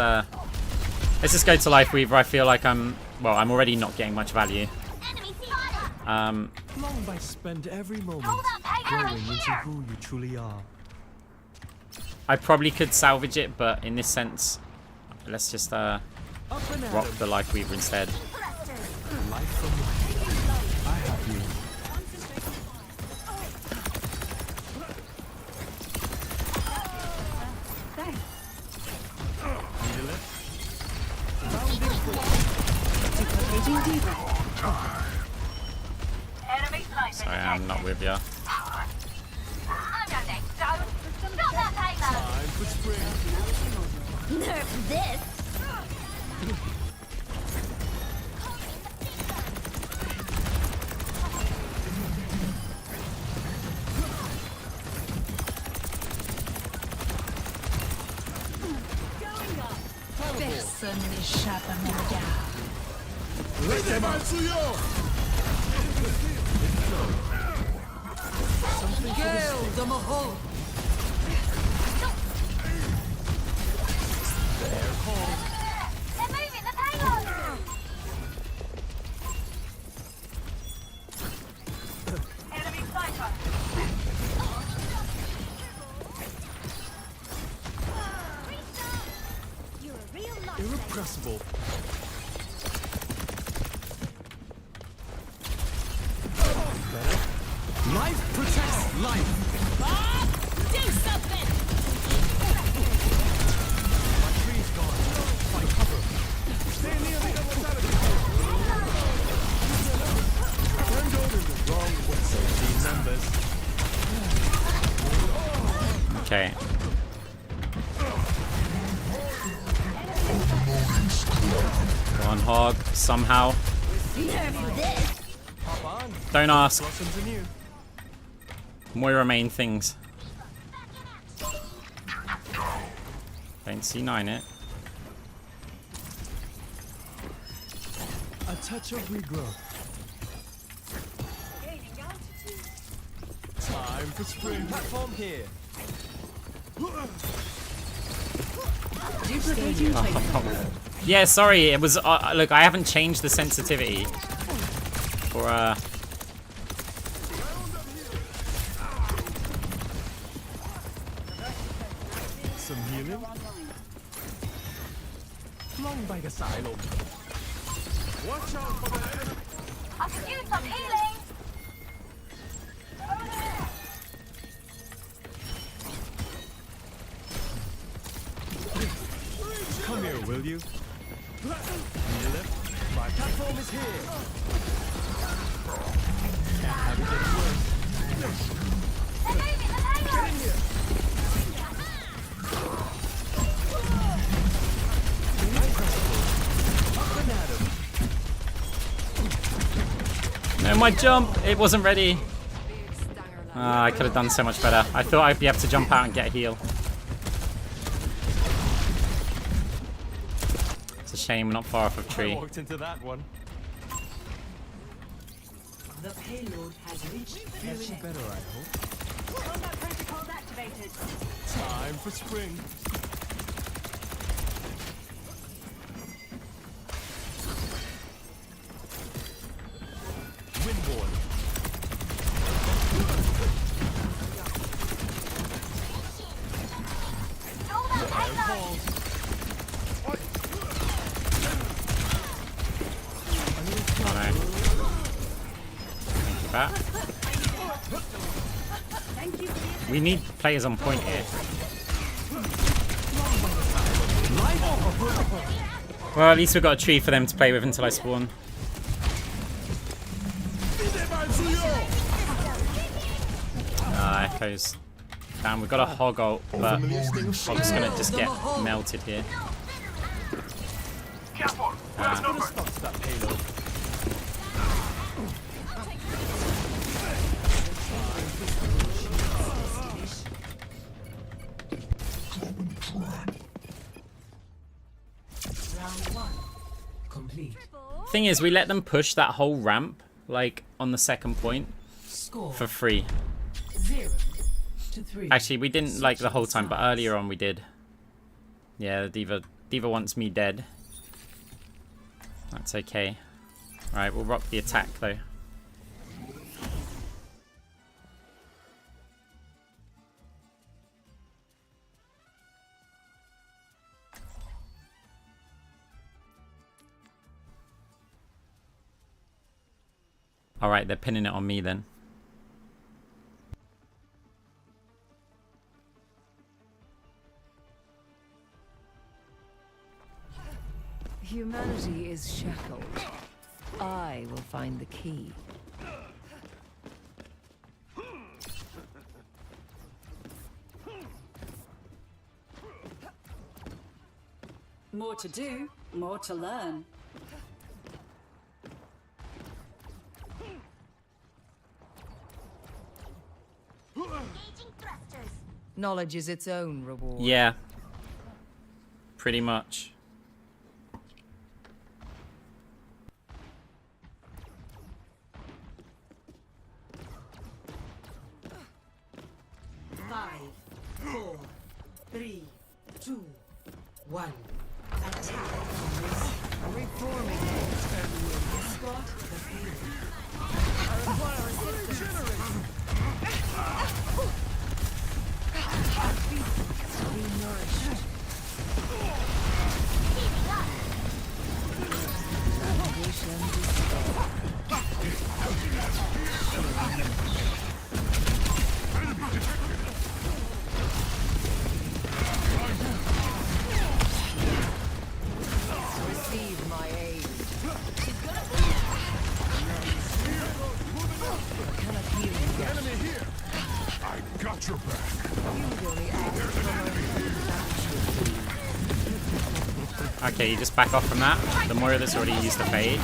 just go to Life Weaver. I feel like I'm already not getting much value. Long by spend every moment growing into who you truly are. I probably could salvage it, but in this sense, let's just rock the Life Weaver instead. Life from life. I have you. Sorry, I'm not with ya. Time for spring. Nerf this. Personne n'échappe à mon regard. Girl, the Mahal. They're moving the payload. Enemy sniper. You're a real life. Irrepressible. Life protects life. Do something. My tree's gone. Find cover. Stay near the turned over the wrong way. So these numbers. Okay. Go on, Hog. Somehow. Hop on. Don't ask. Blossoms anew. Moira main things. Don't C9 it. A touch of regrowth. Time for spring. Platform here. Yeah, sorry. It was look. I haven't changed the sensitivity for Some healing. Long by the silo. Watch out for the enemy. I could use some healing. Come here, will you? Need a lift? My platform is here. Can't have it any worse. They're moving the payload. Up and at him. no, my jump. It wasn't ready. I could have done so much better. I thought I'd be able to jump out and get a heal. It's a shame we're not far off of I tree. walked into that one. The payload has reached their Feeling check. better, I hope. Combat protocols activated. Time for spring. Windborn. Oh no. Thank you, Bat. We need players on point here. Well, at least we've got a tree for them to play with until I spawn. Echoes. Damn, we've got a hog ult, but Hog's gonna just get melted here. Thing is, we let them push that whole ramp, like, on the second point, for free. 0 to 3. Actually, we didn't, like, the whole time, but earlier on we did. Yeah, the D.Va wants me dead. That's okay. Alright, we'll rock the attack, though. Alright, they're pinning it on me then. Humanity is shackled. I will find the key. More to do, more to learn. Knowledge is its own reward. Yeah. Pretty much. Okay, you just back off from that. The Moira that's already used the fade.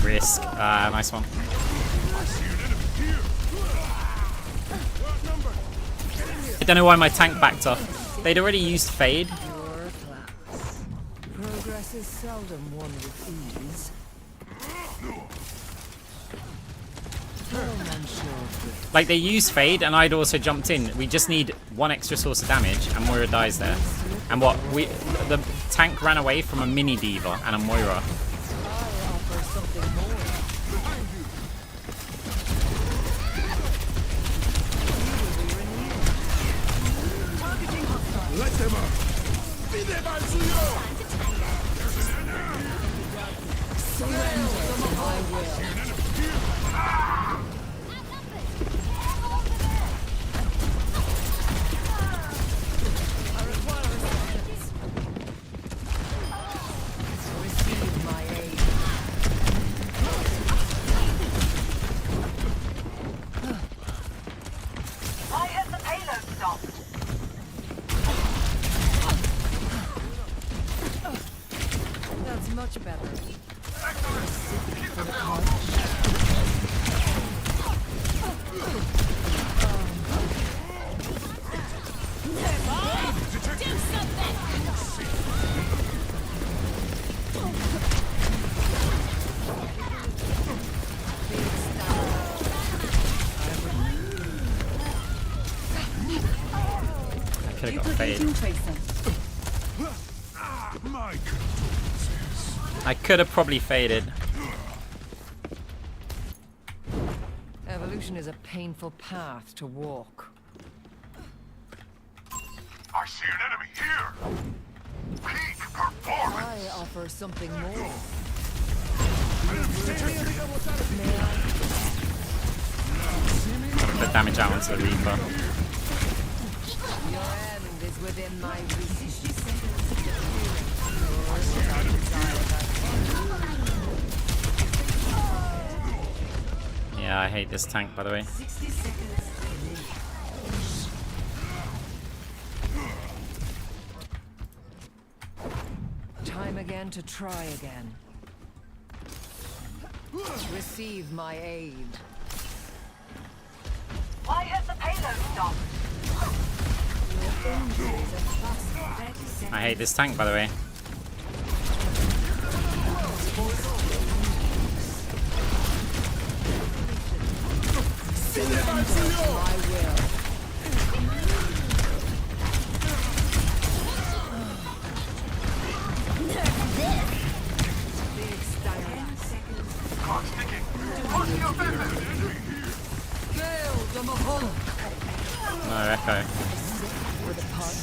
Risk. Nice one. I don't know why my tank backed off. They'd already used fade. Progress is seldom won with ease. Like, they used fade and I'd also jumped in. We just need one extra source of damage and Moira dies there. And what? The tank ran away from a mini D.Va and a Moira. Let them up. Surrender to my will. Much better. I could have got fade. I could have probably faded. Evolution is a painful path to walk. I see an enemy here. Peak performance. I offer something more. Put damage out onto the Reaper. Your end is within my reach. Yeah, I hate this tank, by the way. 60 seconds. Time again to try again. Receive my aid. Why has the payload stopped? I hate this tank, by the way. I will. No, Echo. With a punch.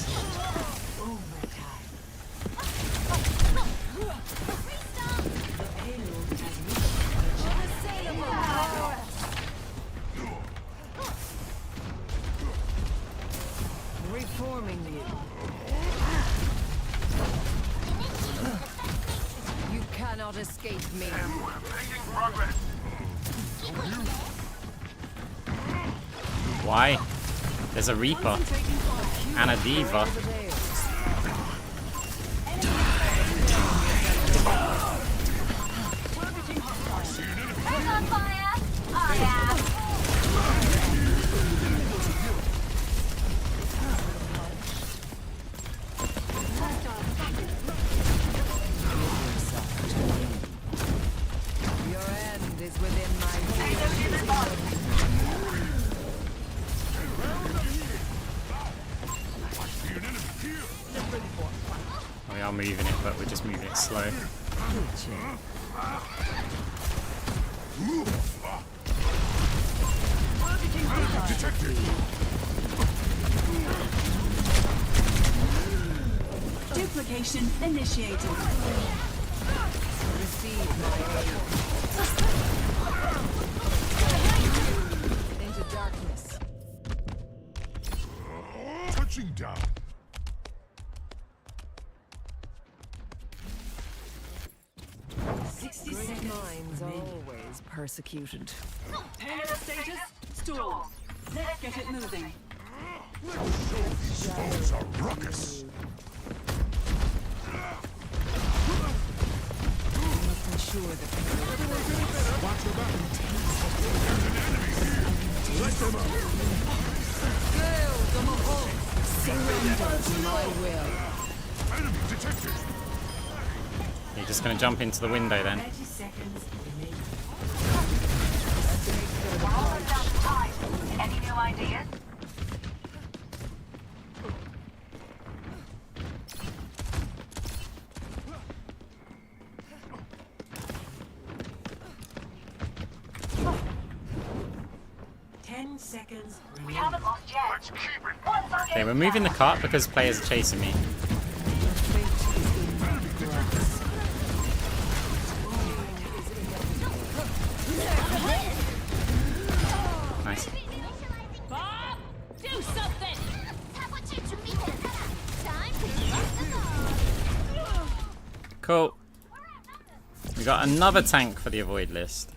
Reforming you. You cannot escape me. Making progress. Why? There's a Reaper and a Diva. Who's on fire? I am. Your end is within my reach. We are moving it, but we're just moving it slow. Duplication initiated. Receive my aid. Into darkness. Touching down. Great minds are always persecuted. Payload status, stall. Let's get it moving. Foes are ruckus. Must ensure that Watch your back. Let them out. surrender to my will. Enemy detected. You're just gonna jump into the window then. 30 seconds remaining. We're almost out of time. Any new ideas? Seconds We remaining. haven't lost yet. Let's keep it. Once our Okay, game we're moving the cart because players are chasing me. Nice. Bob, do something. Time to bust them all. Cool. We got another tank for the avoid list.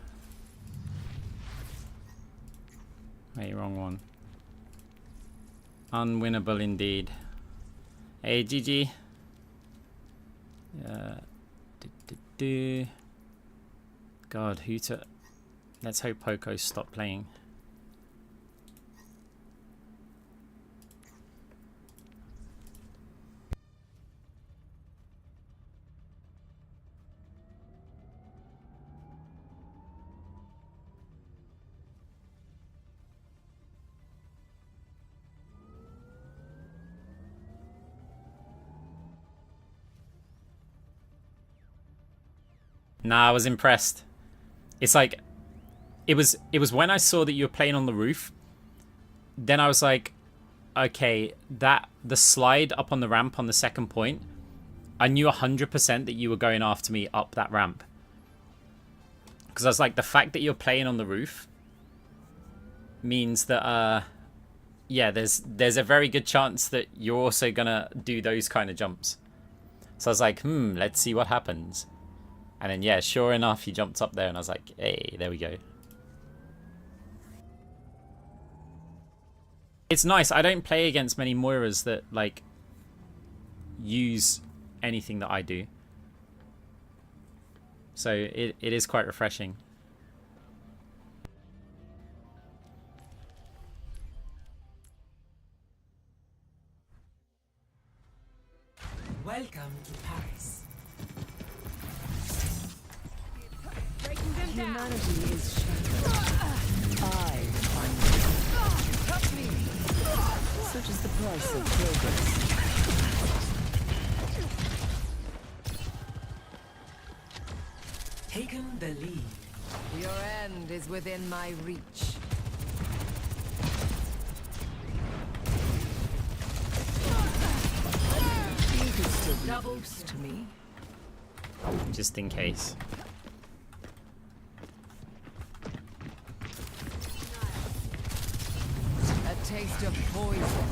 Wait, wrong one. Unwinnable indeed. Hey, GG. God, who to... Let's hope Poco stop playing. Nah, I was impressed. It's like, it was when I saw that you were playing on the roof. Then I was like, okay, the slide up on the ramp on the second point, I knew 100% that you were going after me up that ramp. Because I was like, the fact that you're playing on the roof means that, yeah, there's a very good chance that you're also gonna do those kind of jumps. So I was like, let's see what happens. And then, yeah, sure enough, he jumped up there, and I was like, hey, there we go. It's nice. I don't play against many Moiras that, like, use anything that I do. So it is quite refreshing. Welcome to Paris. Humanity is shattered. I find it. Help me! Such is the price of progress. Taken the lead. Your end is within my reach. You could still be Double close to me. Just in case. A taste of poison.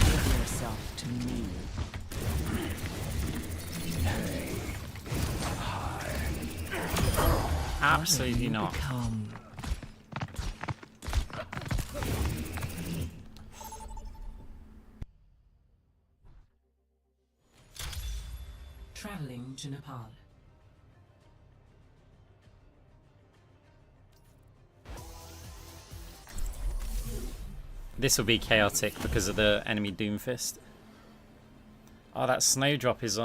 Give yourself to me. Absolutely not. Come. Traveling to Nepal. This will be chaotic because of the enemy Doomfist. Oh, that Snowdrop was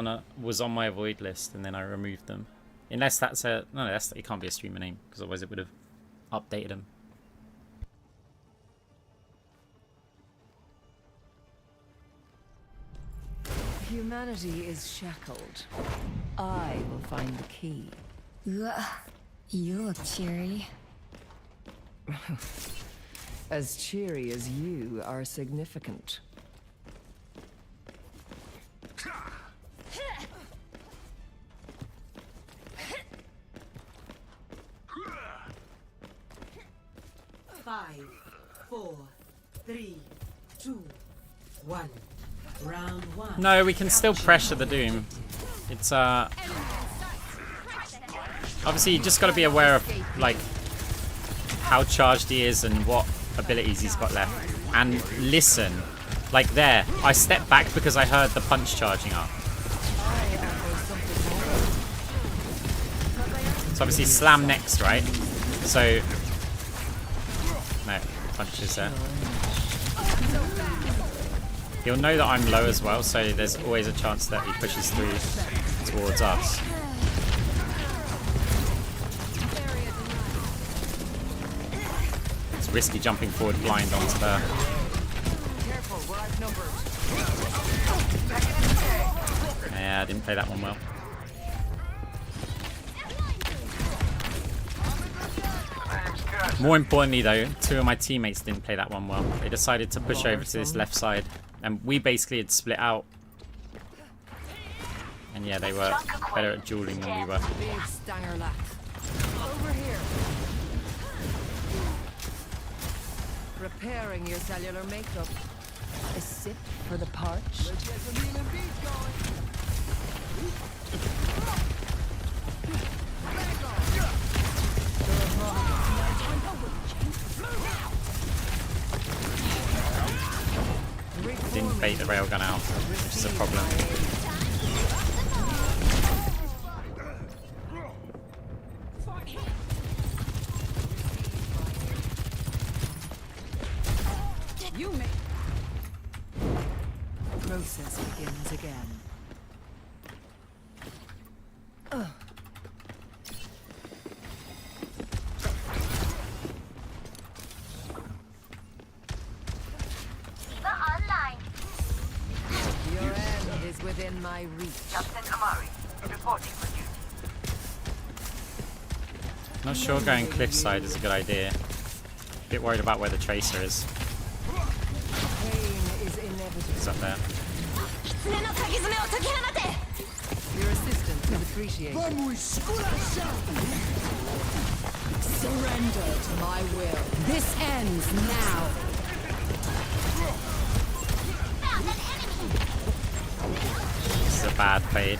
on my avoid list, and then I removed them. Unless that's a... No, it can't be a streamer name, because otherwise it would have updated them. Humanity is shackled. I will find the key. Ugh, you look cheery. As cheery as you are significant. Five, 4, 3, 2, 1. Round 1. No, we can still pressure the Doom. It's, obviously, you just got to be aware of, like, how charged he is and what abilities he's got left. And listen. Like there, I stepped back because I heard the punch charging up. So obviously slam next, right? So... No, punch is there. He'll know that I'm low as well, so there's always a chance that he pushes through towards us. It's risky jumping forward blind onto the... Yeah, I didn't play that one well. More importantly though, 2 of my teammates didn't play that one well. They decided to push over to this left side, and we basically had split out. And yeah, they were better at dueling than we were. Big stanger lack. Over here. Preparing your cellular makeup. A sip for the parch. Didn't bait the railgun out, which is a problem. You may. Process begins again. Your end is within my reach. Not sure going cliffside is a good idea. Bit worried about where the tracer is. up there. Your assistance is appreciated. Surrender to my will. This ends now. This is a bad fade.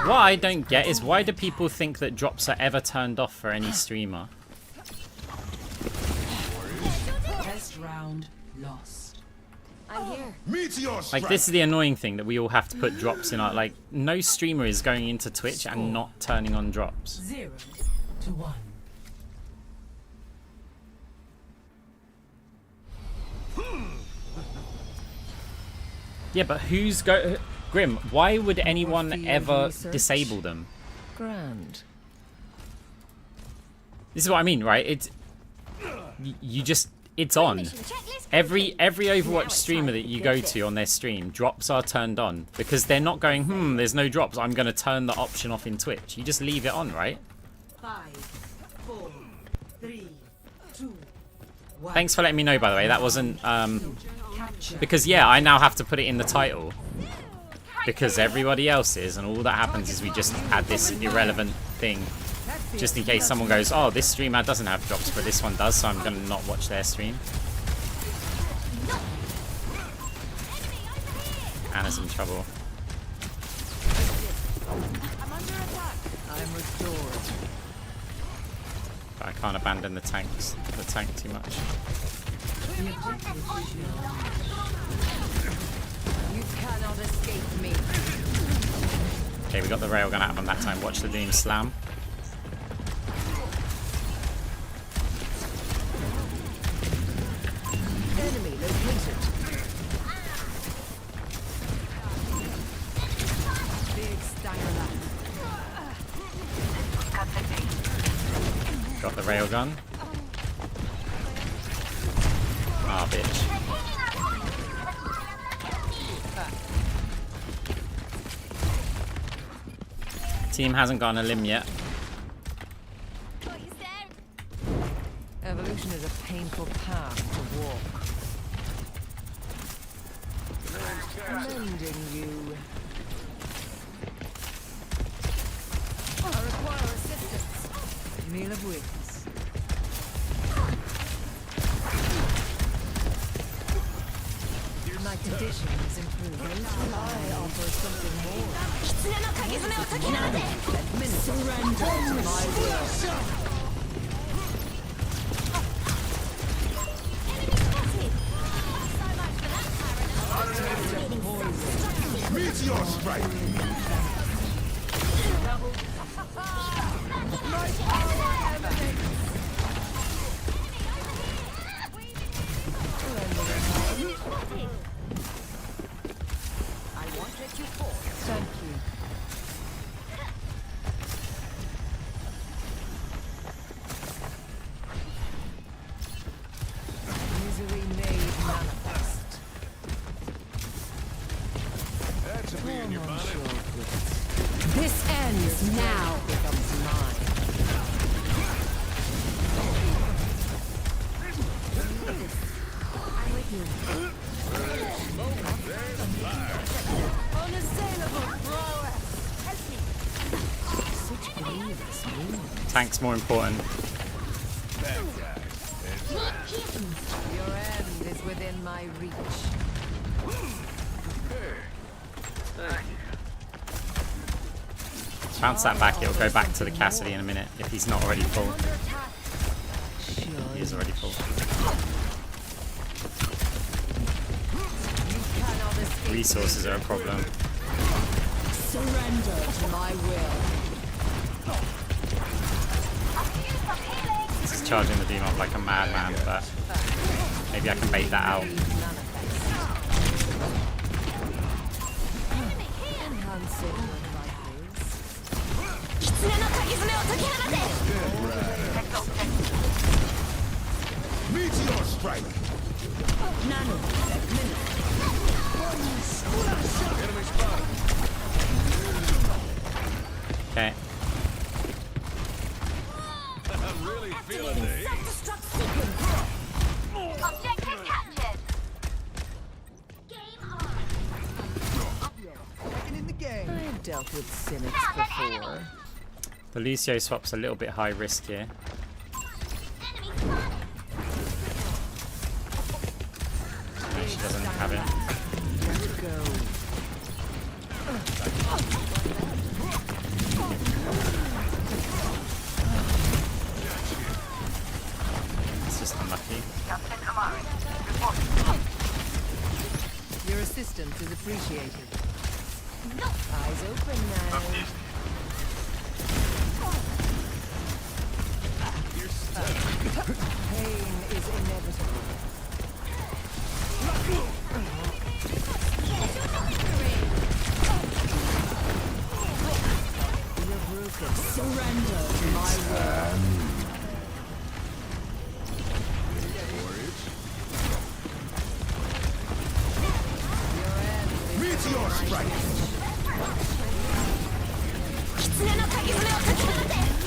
What I don't get is why do people think that drops are ever turned off for any streamer? Test round lost. I'm here. Meteor strike. Like, this is the annoying thing, that we all have to put drops in our, like, no streamer is going into Twitch and not turning on drops. 0-1. Yeah, but who's Grim, why would anyone ever disable them? Grand. This is what I mean, right? It's you just it's on. Every Overwatch streamer that you go to on their stream, drops are turned on because they're not going, there's no drops, I'm gonna turn the option off in Twitch. You just leave it on, right? 5, 4, 3, 2, 1. Thanks for letting me know, by the way. That wasn't Capture. because yeah, I now have to put it in the title. Because everybody else is, and all that happens is we just add this irrelevant thing. Just in case someone goes, oh, this streamer doesn't have drops, but this one does, so I'm going to not watch their stream. Anna's in trouble. I'm restored. But I can't abandon the tank too much. You cannot escape me. Okay, we got the railgun out of him that time. Watch the Doom slam. Enemy located. Big Stangerla. Got the railgun. Ah, bitch. Team hasn't gotten a limb yet. Evolution is a painful path to walk. Commending you. I require assistance. Meal of wits. My condition is improved. I offer something more. Surrender to my will. Meteor strike. Thank you. Misery made manifest. That's a bee in your bonnet. This ends now. Becomes mine. I'm with you. Unassailable prowess. Help me. Such grievous wounds. Tank's more important. Your end is within my reach. Bounce that back, it'll go back to the Cassidy in a minute if he's not already full. He is already full. Resources are a problem. Surrender to my will. This is charging the Doom up like a madman, but maybe I can bait that out. Enhance it with my Meteor strike. nano. Enemy spot. dealt with cynics before. The Lucio swap's a little bit high risk here. No, she doesn't have it. Let's go. It's just unlucky. Your assistance is appreciated. Eyes open now. Pain is inevitable. You're broken. Surrender to my will. Meteor strike!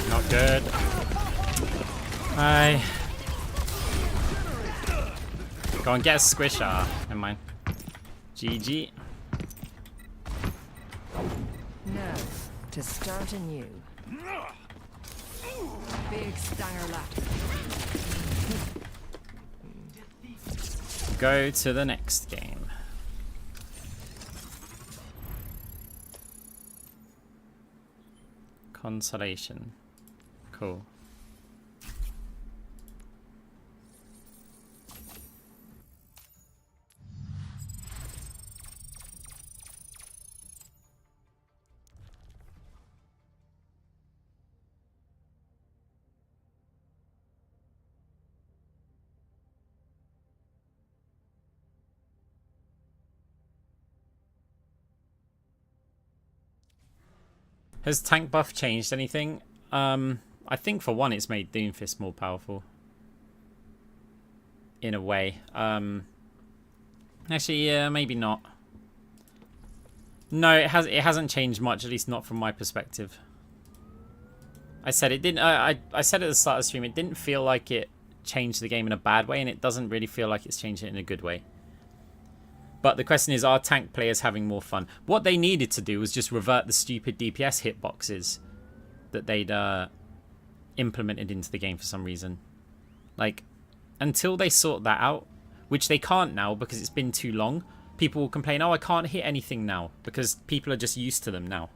Not good. Hi. Go and get a squish. Ah, never mind. GG. Now, to start anew. Big stanger lap. Go to the next game. Consolation. Cool. Has tank buff changed anything? I think for one it's made Doomfist more powerful. In a way. Actually, yeah, maybe not. No, it hasn't changed much, at least not from my perspective. I said it didn't I said at the start of the stream it didn't feel like it changed the game in a bad way, and it doesn't really feel like it's changed it in a good way. But the question is, are tank players having more fun? What they needed to do was just revert the stupid DPS hitboxes that they'd implemented into the game for some reason. Like, until they sort that out, which they can't now because it's been too long, people will complain, oh, I can't hit anything now, because people are just used to them now.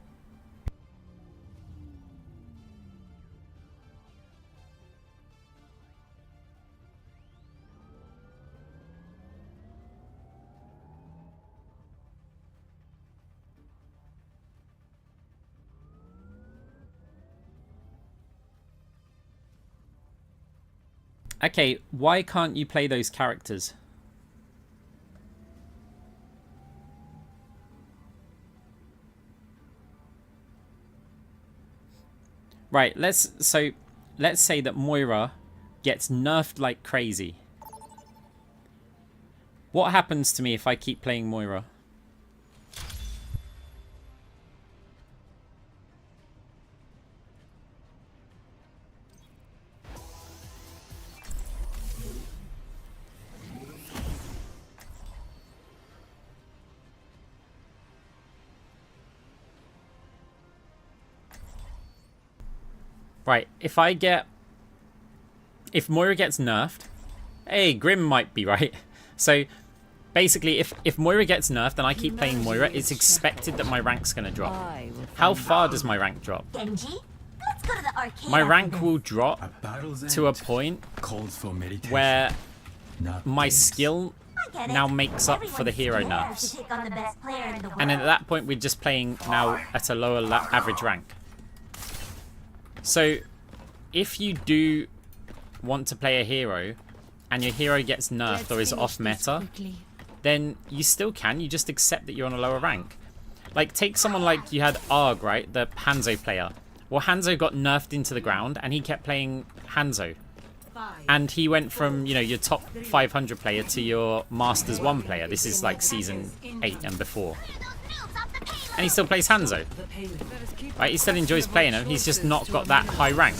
Okay, why can't you play those characters? Right, let's say that Moira gets nerfed like crazy. What happens to me if I keep playing Moira? Right, if Moira gets nerfed, hey, Grim might be right. So, basically, if Moira gets nerfed and I keep playing Moira, it's expected that my rank's gonna drop. How far does my rank drop? Genji, let's go to the arcade. My rank will drop to a point where my skill now makes up for the hero nerfs. And at that point, we're just playing now at a lower average rank. So, if you do want to play a hero, and your hero gets nerfed or is off meta, then you still can. You just accept that you're on a lower rank. Like, take someone like you had Arg, right? The Hanzo player. Well, Hanzo got nerfed into the ground, and he kept playing Hanzo. And he went from, you know, your top 500 player to your Masters 1 player. This is like Season 8 and before. And he still plays Hanzo. Right, he still enjoys playing him, he's just not got that high rank.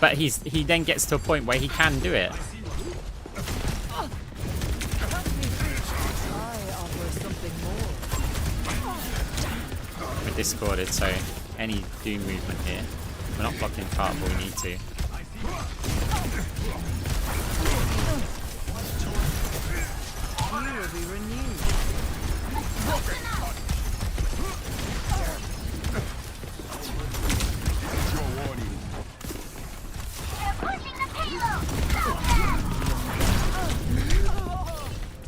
But he then gets to a point where he can do it. We're discorded, so any Doom movement here, we're not blocking cart, but we need to. You will be renewed.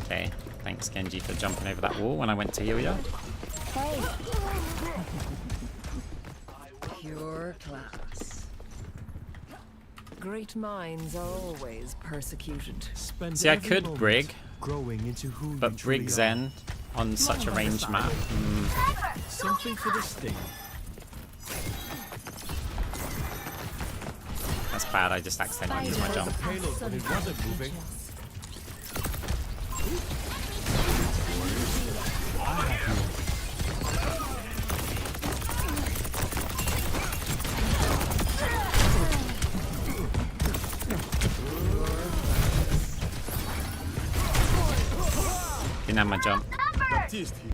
Okay, thanks Genji for jumping over that wall when I went to heal you. Pure class. Great minds are always persecuted. Spend See, I every could moment brig, growing into who but you truly brig are. Zen on such a ranged map. Something for the sting. That's bad, I just accidentally used my jump. Payload when it wasn't moving. Didn't have my jump. Baptiste here.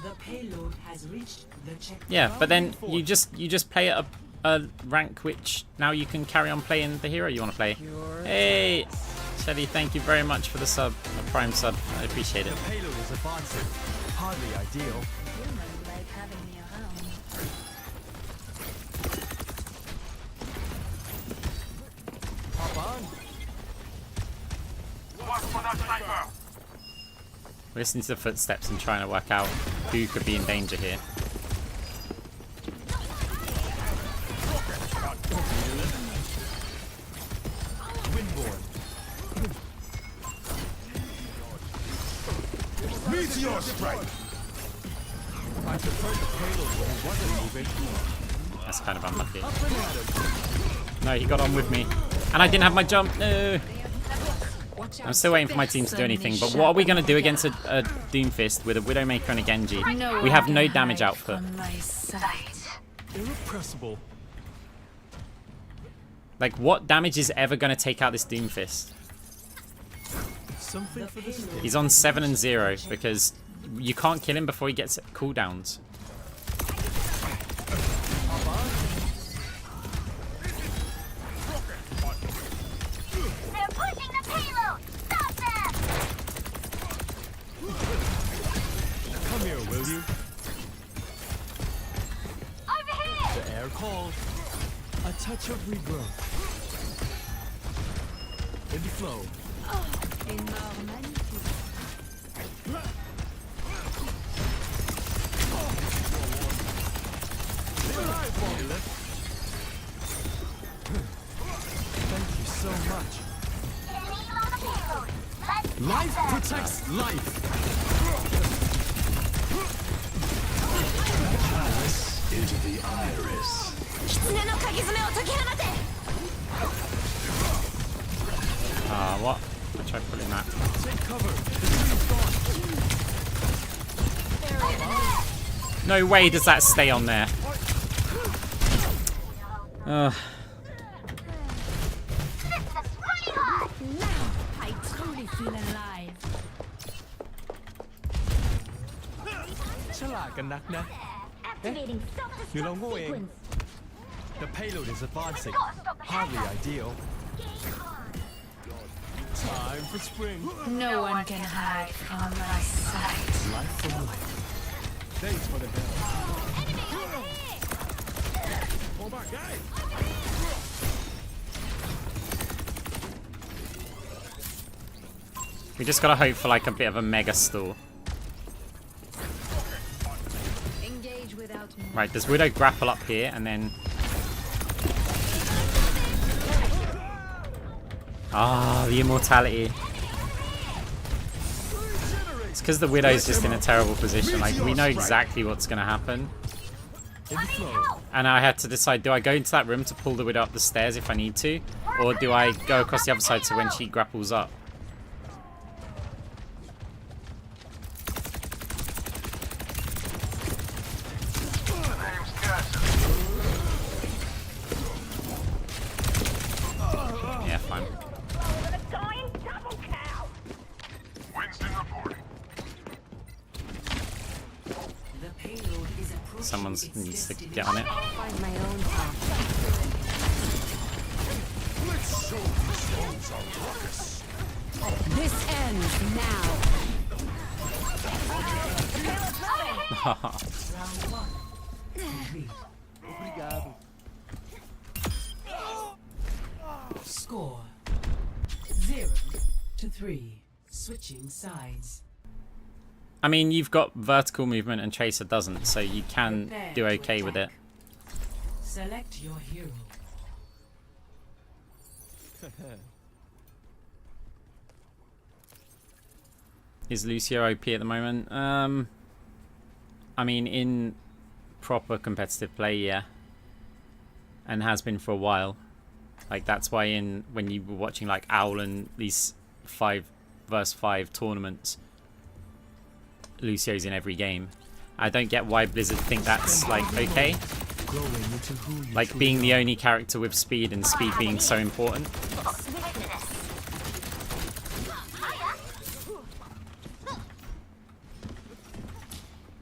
The payload has reached the checkpoint. Yeah, but then you just play at a rank which now you can carry on playing the hero you want to play. Hey, Shelly, thank you very much for the sub, a prime sub. I appreciate it. The payload is advancing. Hardly ideal. like having me around. Hop on. Watch for that sniper. Listen to the footsteps and trying to work out who could be in danger here. Windborne. Meteor strike. I prefer the payload when it wasn't moving. That's kind of unlucky. Up and at him. No, he got on with me. And I didn't have my jump. No. I'm still waiting for my team to do anything, but what are we going to do against a Doomfist with a Widowmaker and a Genji? We have no damage output. Irrepressible. Like, what damage is ever going to take out this Doomfist? Something for the sting. He's on 7 and 0 because you can't kill him before he gets cooldowns. They're pushing the payload! Stop them! Come here, will you? Over here! The air calls. A touch of regrowth. In the flow. Thank you so much. Enemies on the payload! Let's Life protects life. Into the iris. 狐の鍵爪を解き放て What? I tried pulling that. Take cover. The tree's gone. No way does that stay on there. I truly feel alive. ฉลาดกันนักนะ Activating หรือเรา self-destruct โง่เอง sequence. The payload is advancing. Hardly ideal. Time for spring. No one can hide from my sight. Life from life. Thanks for the help. Hold back, guys. We just gotta hope for like a bit of a mega stall. Engage without me. Right, does Widow grapple up here and then... the immortality. It's because the Widow's just in a terrible position. Like, we know exactly what's gonna happen. In the flow. And I had to decide, do I go into that room to pull the Widow up the stairs if I need to? Or do I go across the other side so when she grapples up? Yeah, fine. Someone needs to get on it. Find my own path. Let's show these stones are ruckus. This ends now. Round 1. Complete. Obrigado. Score 0-3. Switching sides. I mean, you've got vertical movement and Tracer doesn't, so you can Prepare do to okay with it. attack. Select your hero. Is Lucio OP at the moment? I mean, in proper competitive play, yeah. And has been for a while. Like, that's why when you were watching, like, Owl and these 5v5 tournaments, Lucio's in every game. I don't get why Blizzard think that's, like, okay. Like, being the only character with speed and speed being so important.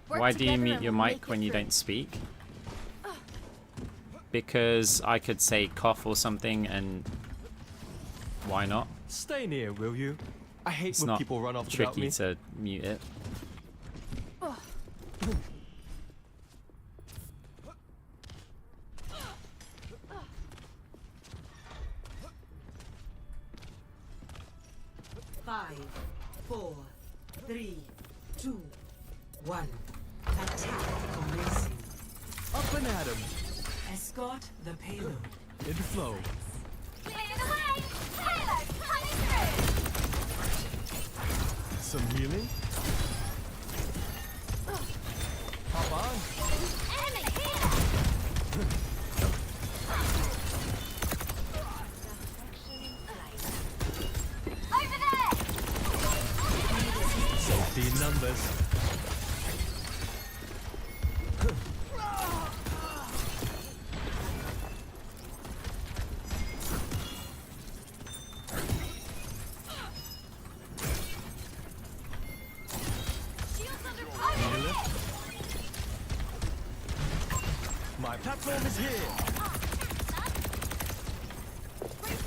Why do you mute your mic when you don't speak? Because I could say cough or something, and why not? Stay near, will you? I hate It's when not people run off without tricky me. to mute it. Five, 4, 3, 2, 1. Attack commencing. Up and at 'em. Escort the payload. In the flow. Clear the way! Payload coming through! Some healing. Hop on. Enemy here! Over there! Safety in numbers. My platform is here.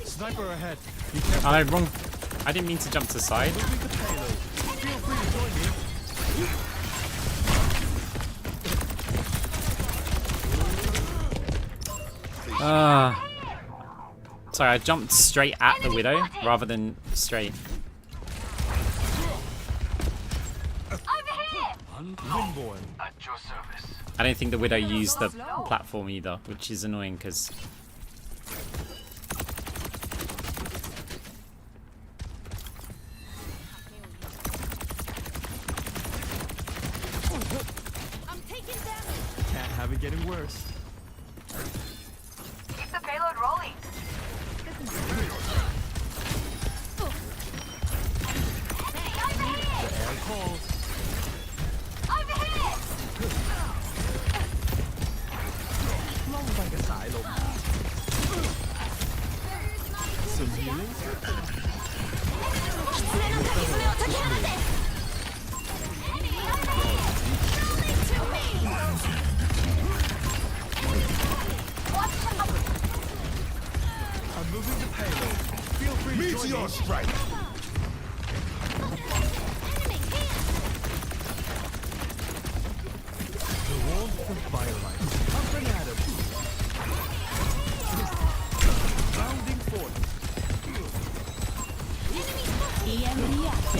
Sniper ahead. Be careful Oh, wrong. I didn't mean to jump to the side. with the payload. Feel free to join me. Sorry, I jumped straight at the Widow rather than straight. Over here! Windborn. At your service. I don't think the Widow used the platform either, which is annoying because I'm taking damage! Can't have it getting worse. Keep the payload rolling! Air calls. Over here! ล่องไปกับสายลม Some healing. 爪の敵爪を解き放て I'm moving the payload. Feel free to join Meteor me. strike. The warmth of firelight. Up and at 'em. Grounding force.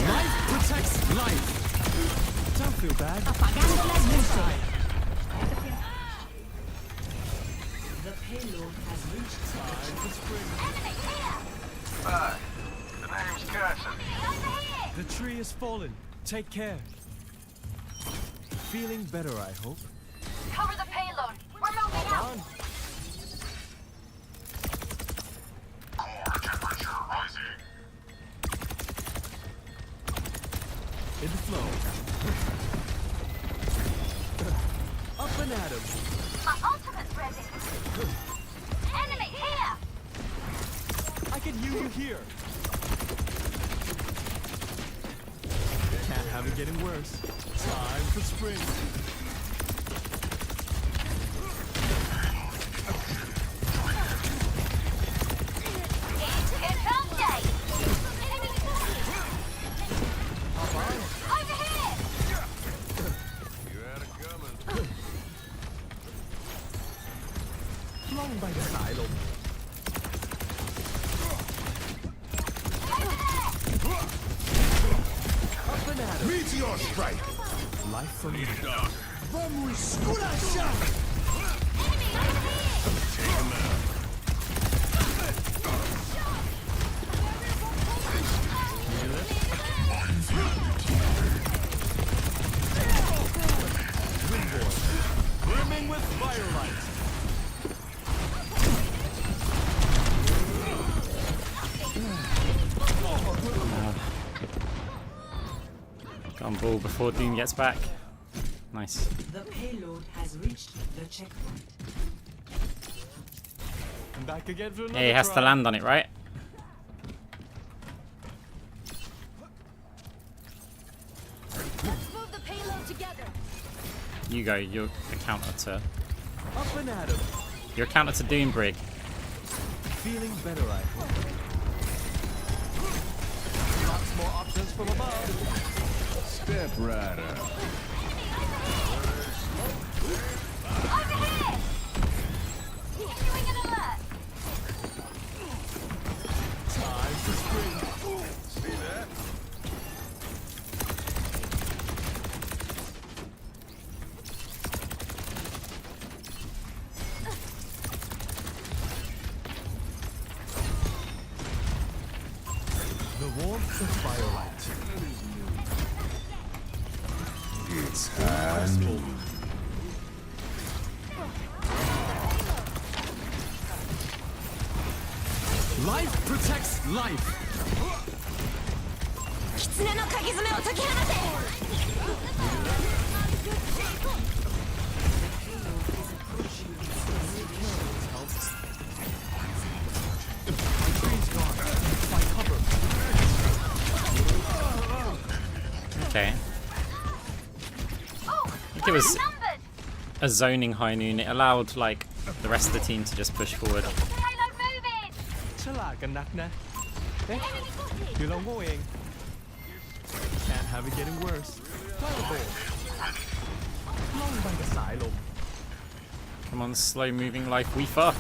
Life protects life. Don't feel bad. The payload has reached Time to spring. Hi. The name's Carson. The tree has fallen. Take care. Feeling better, I hope. Cover the payload! We're moving out! On. Core temperature rising. In the flow. Up and at 'em. My ultimate's ready! Enemy here! I can heal you here. Can't have it getting worse. Time for spring. ลม Up and at 'em. Meteor strike. Life from you. Vamos esculachar. Brimming with firelight. Get on ball before Doom gets back. Nice. The payload has reached the checkpoint. I'm back again for another Yeah, he has to try. land on it, right? Let's move the payload together. You go. You're a counter to. Up and at 'em. You're a counter to Doom Brig. Feeling better, I hope. Lots more options from above. Step right up. Overhead! Issuing an alert. Time to spring. See that? The warmth of firelight. It's time. Life protects life. 狐の鍵爪を解き放て。 Okay. I think it was a zoning high noon. It allowed like the rest of the team to just push forward. Payload moving. ฉลาดกันนักนะ เอ๊ะคือเราโง่เอง Can't have it getting worse ล่องโบล่องไปกับสายลม Come on, slow moving life weaver.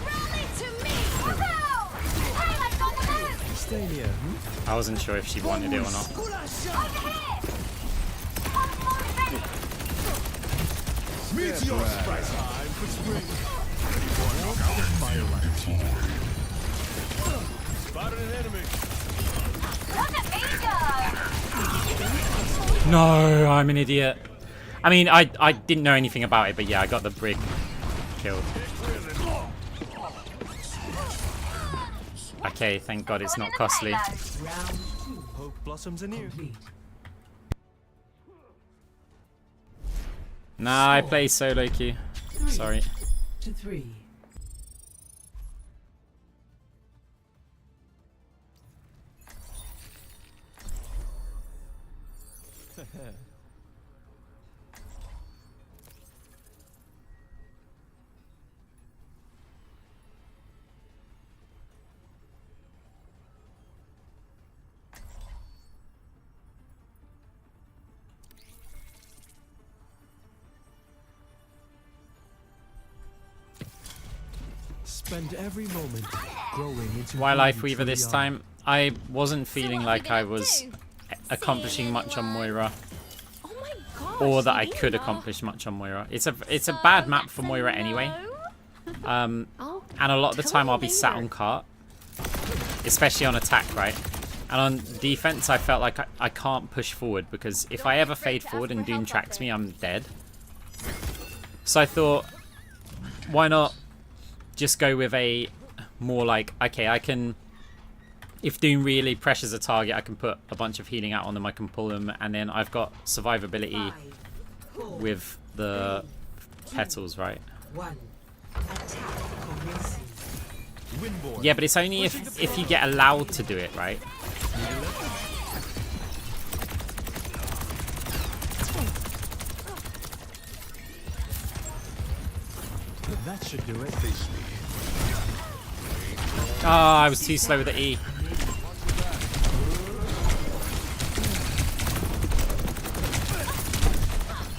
Rally to me. Woohoo! Payload's on the move. Stay near I wasn't sure if she wanted it or not. Overhead. Platform ready. Meteor strike. Time for spring Warmth of firelight Spotted an enemy Look at me go. No, I'm an idiot. I mean, I didn't know anything about it, but yeah, I got the Brig killed. Okay, thank God it's not costly. Round 2 Hope blossoms anew complete. Nah, I play solo queue. Sorry. To 3. Spend every moment growing into Why who Life you Weaver this truly are. time? I wasn't feeling what are we like I gonna was do? accomplishing much on Moira, Oh my gosh. or that I could Nina. accomplish much on Moira. It's a bad map for Moira anyway. And a lot of the time I'll be sat on cart, especially on attack, right? And on defense, I felt like I can't push forward because if I ever fade forward and Doom tracks me, I'm dead. So I thought, why not just go with a more like, okay, I can, if Doom really pressures a target, I can put a bunch of healing out on them, I can pull them, and then I've got survivability 5, 4, with the petals, right? 1. Attack commencing. Windborne. Yeah, but it's only if you get allowed to do it, right? That should do it. Ah, I was too slow with the E.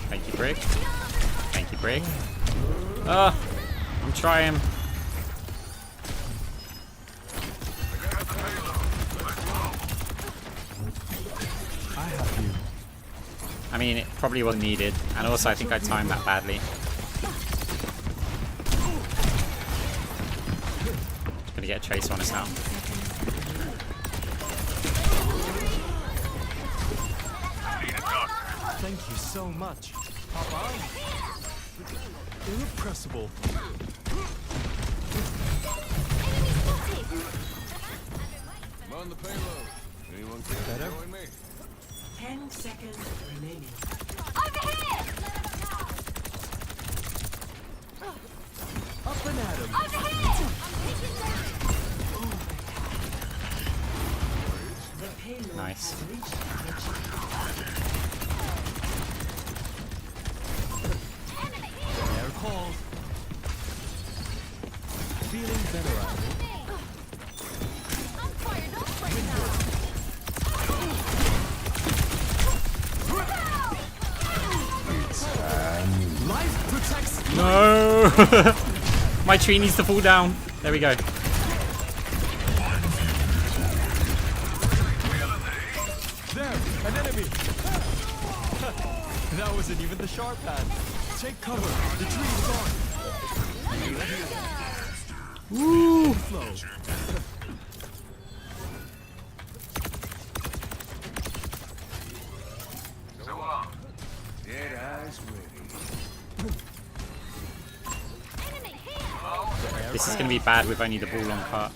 Thank you, Brig. Sneaky break. Oh, I'm trying. I have you. I mean, it probably wasn't needed, and also I think I timed that badly. Gonna get a tracer on us now. Thank you so much. Papa. Irrepressible. I'm on the payload. Anyone care to join me? 10 seconds remaining. Up and at him. The payload Nice. has reached the Air calls. Feeling better out. Life protects. No! My tree needs to fall down. There we go. There, an enemy. That wasn't even the sharp hand. Take cover. The tree's gone. Woo! Flow. So long. Dead eyes ready. This is gonna be bad with only the ball on cart.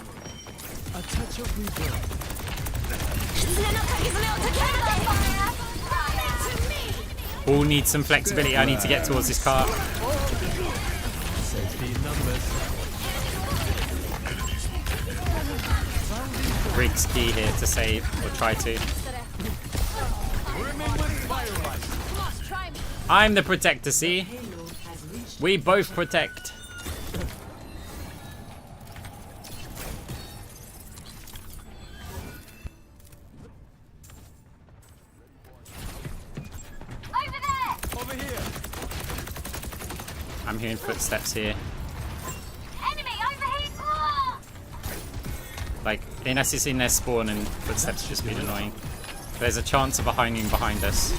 A touch of rebirth. Ball needs some flexibility. I need to get towards this cart. Safety in numbers. Rig's key here to save, or try to. I'm the protector, see? We both protect. Over here. I'm hearing footsteps here. Like, unless it's in their spawn and footsteps just been annoying. There's a chance of a high noon behind us.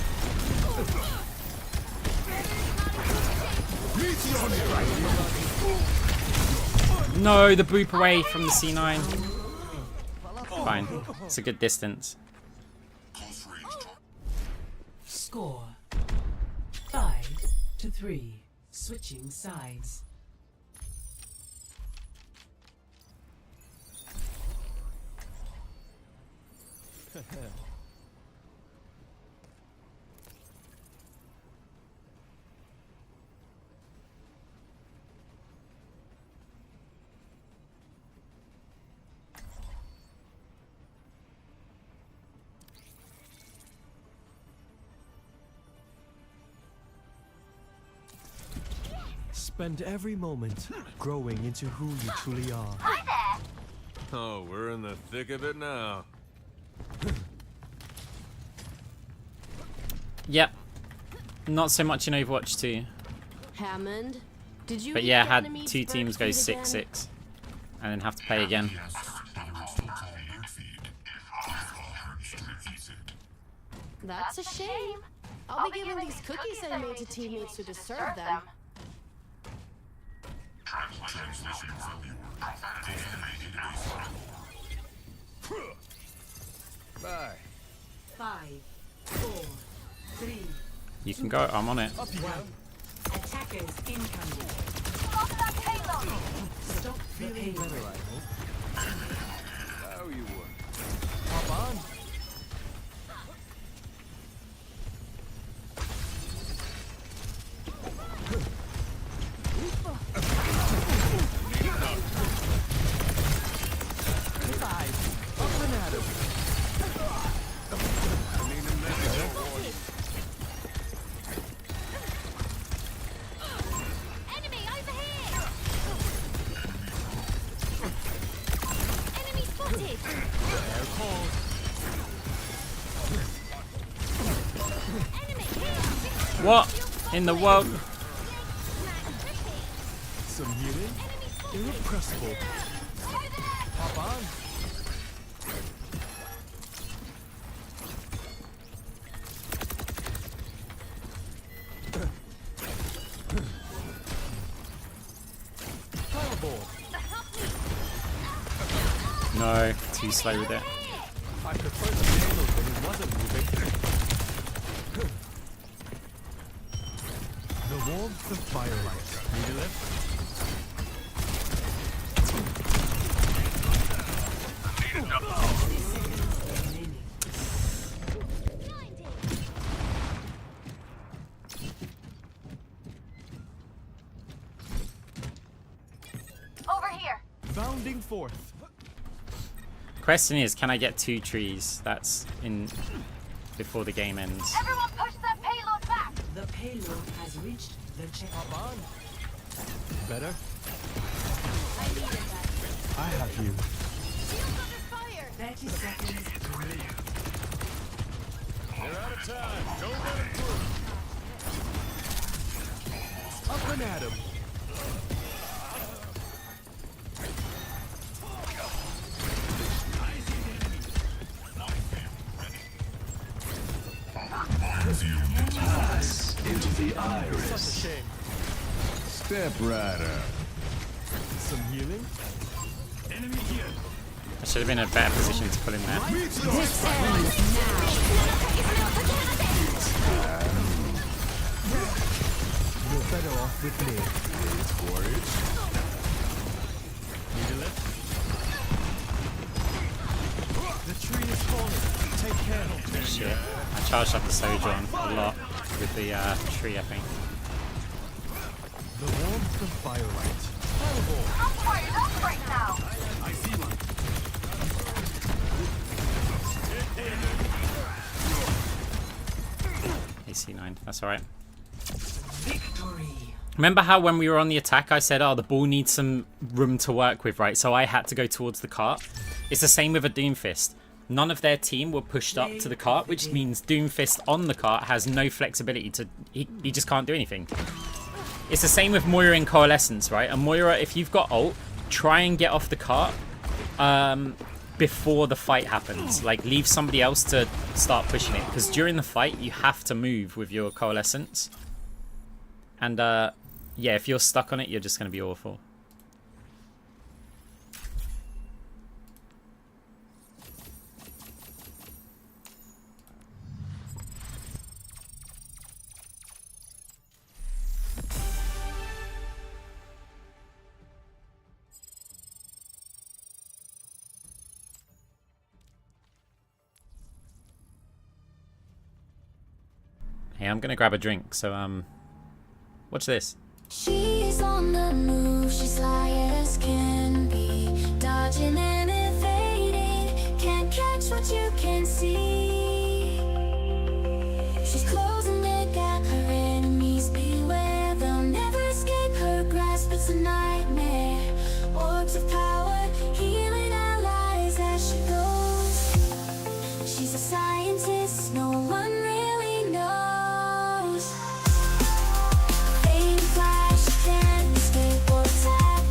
No, the boop away from the C9. Fine. It's a good distance. Score 5-3. Switching sides. Spend every moment growing into who you truly are. Oh, we're in the thick of it now. Yep. Not so much in Overwatch 2. Hammond, did you? But yeah, had two teams go 6-6 and then have to play again. That's a shame. I'll be giving these cookies I made to teammates who deserve them. Bye. 5, 4, 3. You can go, I'm on it. Attackers incoming. Stop the Feeling payload. better, I hope. How you were? Hop on. Up and at him. Air calls. What in the world? Some healing. Irrepressible. Hop on. Fireball. No, too slow with it. I prefer the payload when it wasn't moving. The warmth of firelight. Need a lift? Over here. Bounding forth. Question is, can I get 2 trees? That's in before the game ends. Everyone push that payload back. The payload has reached the checkpoint. Hop on. Better? I needed that. I have you. Shields under fire. 30 seconds remaining. They're out of time. Don't let it through. Up and at 'em. Into the Such a iris. shame. Step right up. Some healing. Enemy here. I should have been in a better position to pull him there. You're better off with me. Wait for it. Need a lift? The tree is falling. Take care. Shit. I charged up the Sojourn a lot with the tree, I think. The warmth of firelight. Fireball. I'm fired up right now. I see one. AC9, that's alright. Victory. Remember how when we were on the attack I said, oh, the ball needs some room to work with, right? So I had to go towards the cart. It's the same with a Doomfist. None of their team were pushed up to the cart, which means Doomfist on the cart has no flexibility to... He just can't do anything. It's the same with Moira in Coalescence, right? And Moira, if you've got ult, try and get off the cart before the fight happens. Like, leave somebody else to start pushing it. Because during the fight, you have to move with your Coalescence. And, yeah, if you're stuck on it, you're just going to be awful. Hey, I'm gonna grab a drink, so watch this. She's on the move, she's sly as can be, dodging and evading, can't catch what you can see. She's closing the gap, her enemies beware, they'll never escape her grasp, it's a nightmare. Orbs of power, healing allies as she goes. She's a scientist, no one really knows. Fame flash, can't escape or tap,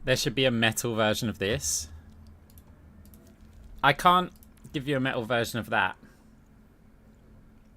There should be a metal version of this. I can't give you a metal version of that.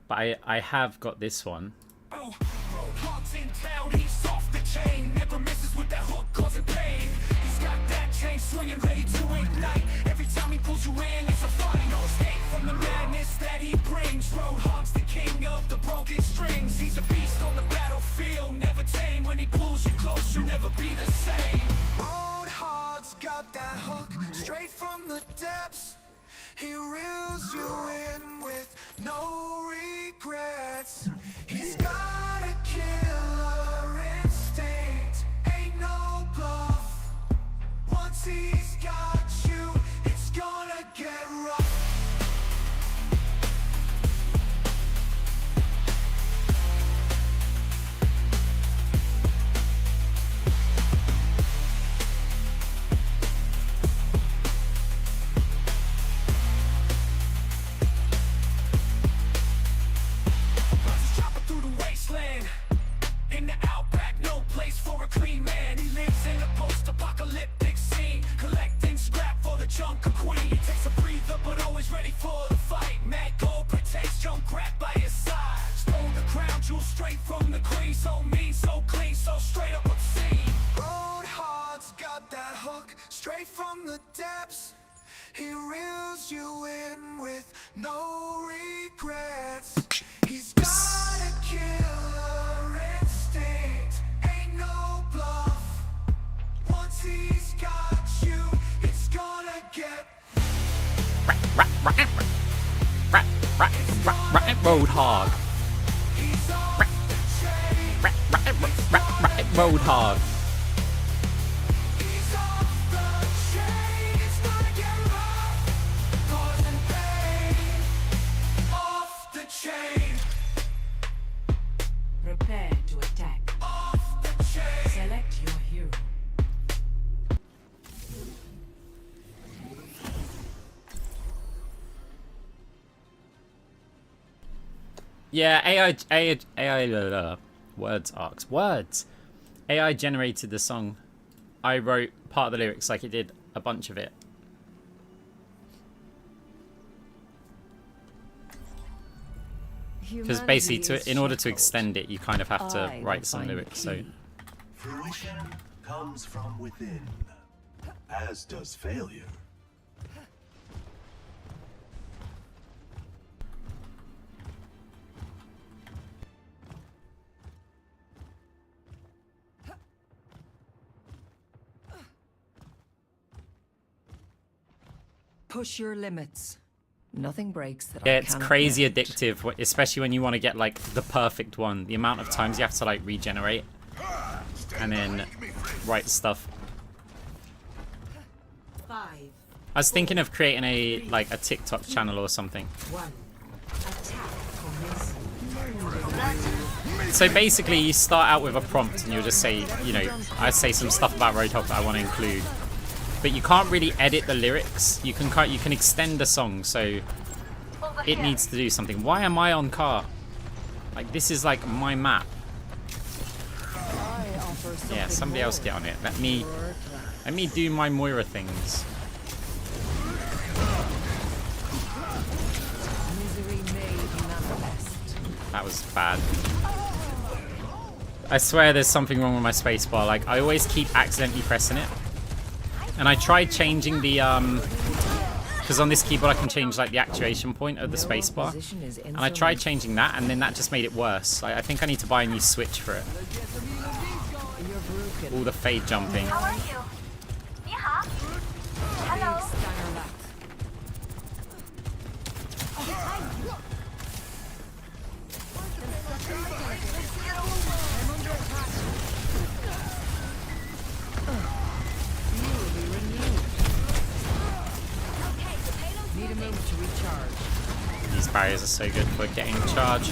But I have got this one. Oh, Roadhog's in town, he's off the chain. Never misses with that hook, causing pain. He's got that chain swinging, ready to ignite. Every time he pulls you in, it's a fight. No escape from the madness that he brings. Roadhog's the king of the broken strings. He's a beast on the battlefield, never tame. When he pulls you close, you'll never be the same. Roadhog's got that hook, straight from the depths. He reels you in with no regrets. He's got a killer instinct, ain't no bluff. Once he's got you, it's gonna get rough. In the outback, no place for a clean man. He lives in a post-apocalyptic scene, collecting scrap for the Junker Queen. He takes a breather, but always ready for the fight. Mad gold protects junk crap by his side. Stole the crown jewel straight from the queen. So mean, so clean, so straight up obscene. Roadhog's got that hook, straight from the depths. He reels you in with no regrets. He's got a killer instinct, ain't no bluff. Once he's got you, it's gonna get Roadhog. He's off the chain. Roadhog. He's off the chain. It's gonna get rough, causing pain. Off the chain. Prepare to attack. Off the chain. Select your hero. Yeah, AI words. AI generated the song. I wrote part of the lyrics, like it did a bunch of it. Because basically, in order to extend it, you kind of have to write some lyrics. So fruition comes from within, as does failure. Push your limits. Nothing breaks that yeah, I it's cannot crazy mend. addictive, especially when you want to get like the perfect one. The amount of times you have to like regenerate and then write stuff. 5, I was thinking of creating a like a TikTok channel or something. 1. Attack commencing. So basically, you start out with a prompt and you'll just say, you know, I say some stuff about Roadhog that I want to include, but you can't really edit the lyrics. You can extend a song, so it needs to do something. Why am I on car? Like this is like my map. Yeah, somebody else get on it. Let me do my Moira things. That was bad. I swear there's something wrong with my spacebar. Like I always keep accidentally pressing it. And I tried changing the because on this keyboard I can change like the actuation point of the spacebar. And I tried changing that, and then that just made it worse. I think I need to buy a new switch for it. All the fade jumping. How are you? Yeah. Hello. Need a moment to recharge. These barriers are so good for getting charge.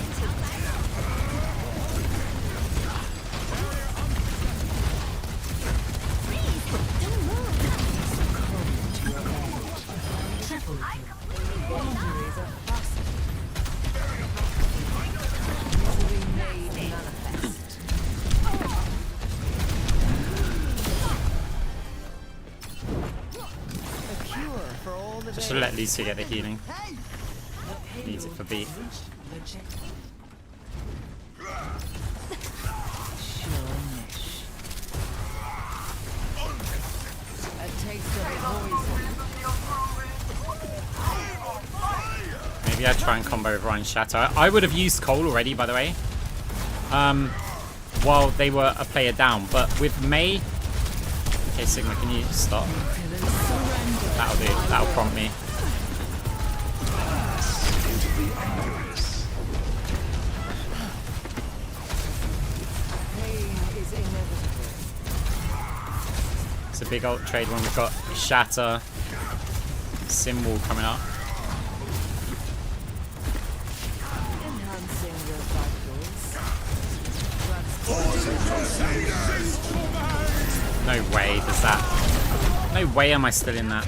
let Lucia get the healing. Needs it for B. Maybe I'd try and combo with Ryan Shatter. I would have used Cole already, by the way. While they were a player down, but with May... Okay, Sigma, can you stop? That'll do. That'll prompt me. It's a big ult trade when we've got Shatter, Symbol coming up. No way does that. No way am I still in that.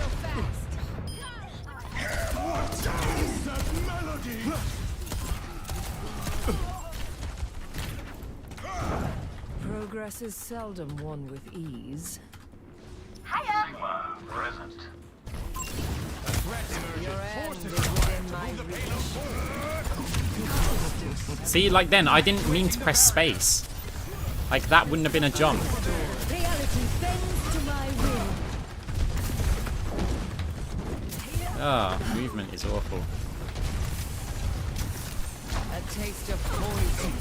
Progress is seldom won with ease. Your end is within my reach. See, like then, I didn't mean to press space. Like that wouldn't have been a jump. Reality bends to my will. Oh, movement is awful. A taste of poison.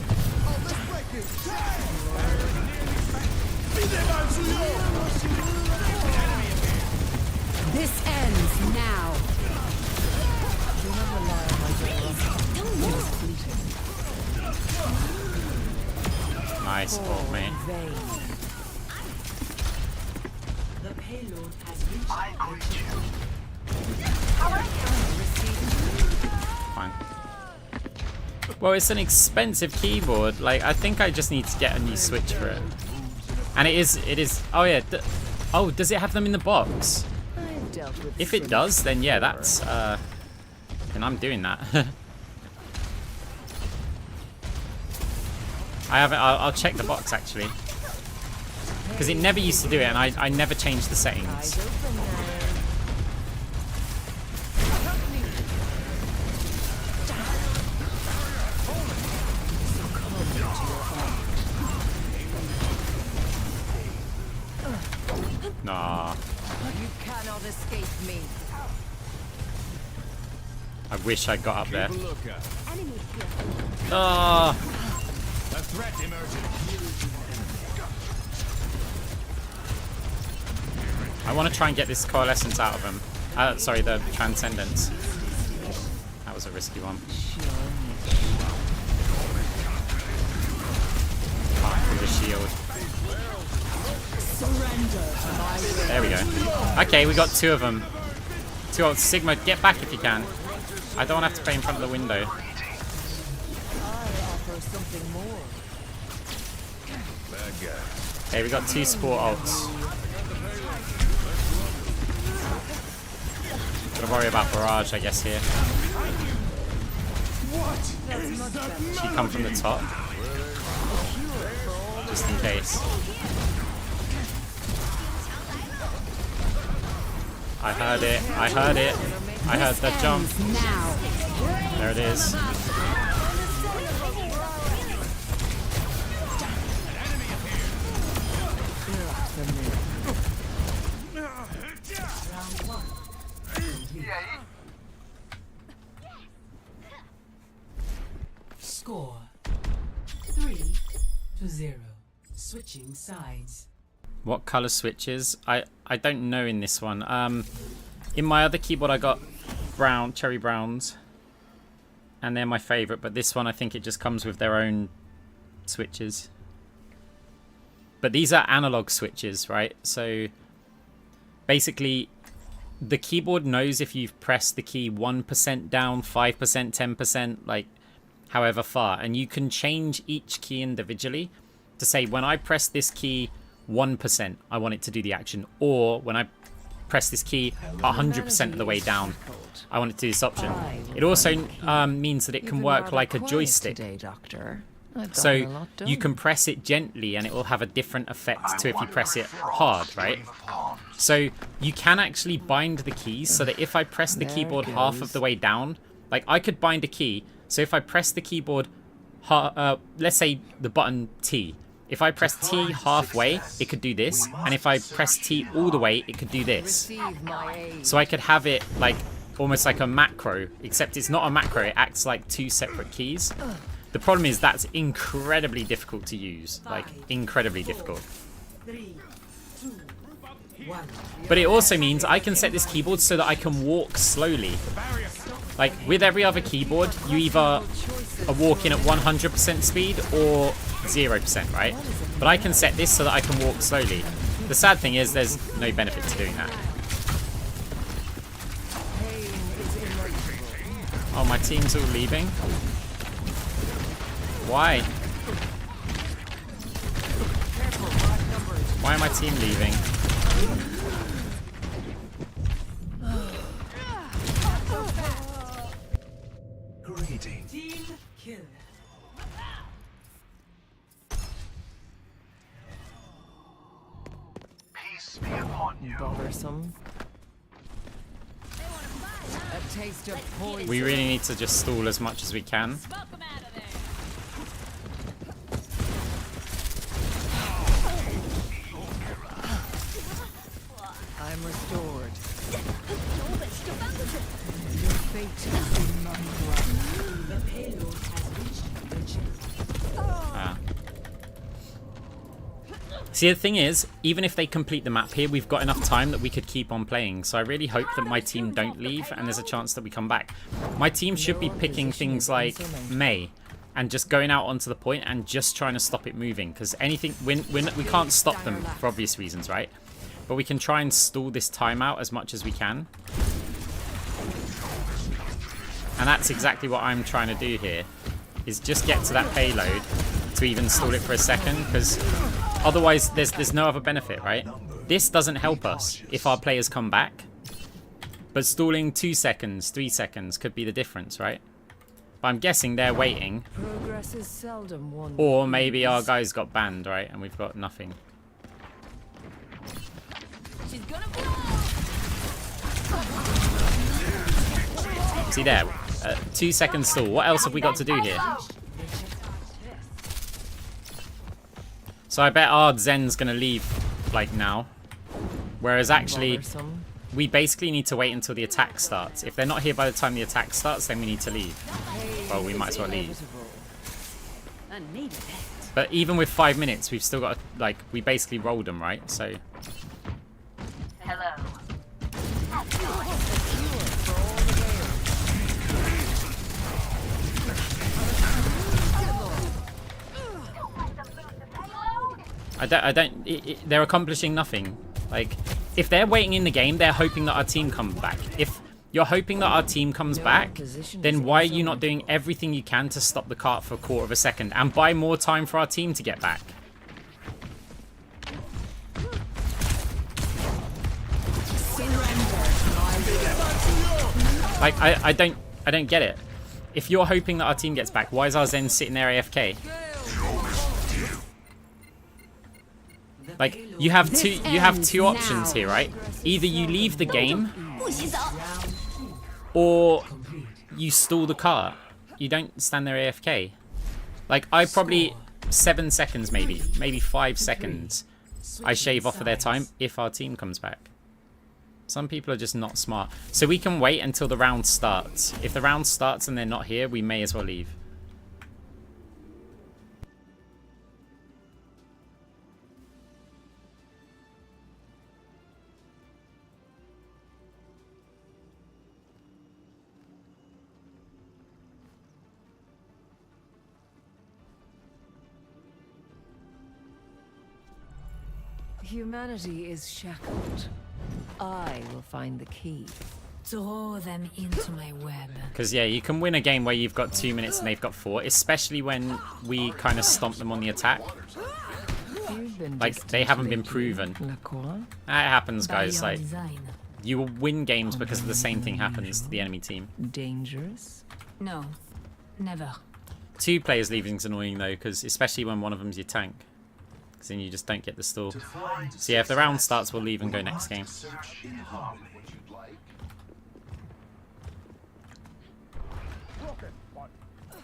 This ends now. Nice ult, mate. The payload has reached Fine. Well, it's an expensive keyboard. Like, I think I just need to get a new Switch for it. And it is. Oh yeah. Oh, does it have them in the box? If it does, then yeah, that's. Then I'm doing that. I haven't. I'll check the box actually, because it never used to do it, and I never changed the settings. Nah. You cannot escape me. I wish I got up there. Keep a lookout. Oh. A threat emerging. I want to try and get this coalescence out of him. Sorry, the transcendence. That was a risky one. Through the shield. There we go. Okay, we got two of them. Two ults. Sigma, get back if you can. I don't want to have to play in front of the window. Okay, we got two support ults. Gotta worry about barrage, I guess, here. She come from the top. Just in case. I heard it. I heard it. I heard that jump. There it is. Score 3-0. Switching sides. What color switches? I don't know in this one. In my other keyboard I got brown, cherry browns, and they're my favorite, but this one I think it just comes with their own switches. But these are analog switches, right? So basically the keyboard knows if you've pressed the key 1% down, 5%, 10%, like however far, and you can change each key individually to say when I press this key 1%, I want it to do the action, or when I press this key 100% of the way down, I want it to do this option. It also means that it can work like a joystick. So you can press it gently and it will have a different effect to if you press it hard, right? So you can actually bind the keys so that if I press the keyboard half of the way down, like I could bind a key. So if I press the keyboard, let's say the button T. If I press T halfway, it could do this. And if I press T all the way, it could do this. So I could have it like almost like a macro, except it's not a macro. It acts like two separate keys. The problem is that's incredibly difficult to use. Like, incredibly difficult. 3, 2, 1. But it also means I can set this keyboard so that I can walk slowly. Like, with every other keyboard, you either are walking at 100% speed or 0%, right? But I can set this so that I can walk slowly. The sad thing is there's no benefit to doing that. Oh, my team's all leaving. Why? Why am my team leaving? Greetings. Team kill. Peace be upon you. Bothersome. A taste of poison. We really need to just stall as much as we can. I'm restored. Your fate is in my grasp. The payload has reached the chest. Ah. See, the thing is, even if they complete the map here, we've got enough time that we could keep on playing. So I really hope that my team don't leave and there's a chance that we come back. My team should be picking things like May and just going out onto the point and just trying to stop it moving. Because anything, we can't stop them for obvious reasons, right? But we can try and stall this timeout as much as we can. And that's exactly what I'm trying to do here, is just get to that payload to even stall it for a second, because otherwise there's no other benefit, right? This doesn't help us if our players come back, but stalling 2 seconds, 3 seconds could be the difference, right? But I'm guessing they're waiting, Progress is seldom won. or maybe our guys got banned, right? And we've got nothing. See there, 2 seconds stall. What else have we got to do here? So I bet our Zen's gonna leave like now. Whereas actually, we basically need to wait until the attack starts. If they're not here by the time the attack starts, then we need to leave. Well, we might as well leave. But even with 5 minutes, we've still got, like, we basically rolled them, right? So. Hello. They're accomplishing nothing. Like, if they're waiting in the game, they're hoping that our team comes back. If you're hoping that our team comes back, then why are you not doing everything you can to stop the cart for a quarter of a second and buy more time for our team to get back? Like, I don't get it. If you're hoping that our team gets back, why is our Zen sitting there AFK? Like, you have two options here, right? Either you leave the game, or you stall the cart. You don't stand there AFK. Like, I probably 7 seconds, maybe 5 seconds, I shave off of their time if our team comes back. Some people are just not smart. So we can wait until the round starts. If the round starts and they're not here, we may as well leave. Humanity is shackled. I will find the key. Draw them into my web. Because, yeah, you can win a game where you've got 2 minutes and they've got 4, especially when we kind of stomp them on the attack. Like, they haven't been proven. That happens, guys. Like, you will win games because the same thing happens to the enemy team. Dangerous? No, never. 2 players leaving is annoying, though, because especially when one of them's your tank. Because then you just don't get the stall. To find So yeah, if the round starts, we'll leave and go we next must game. search in harmony.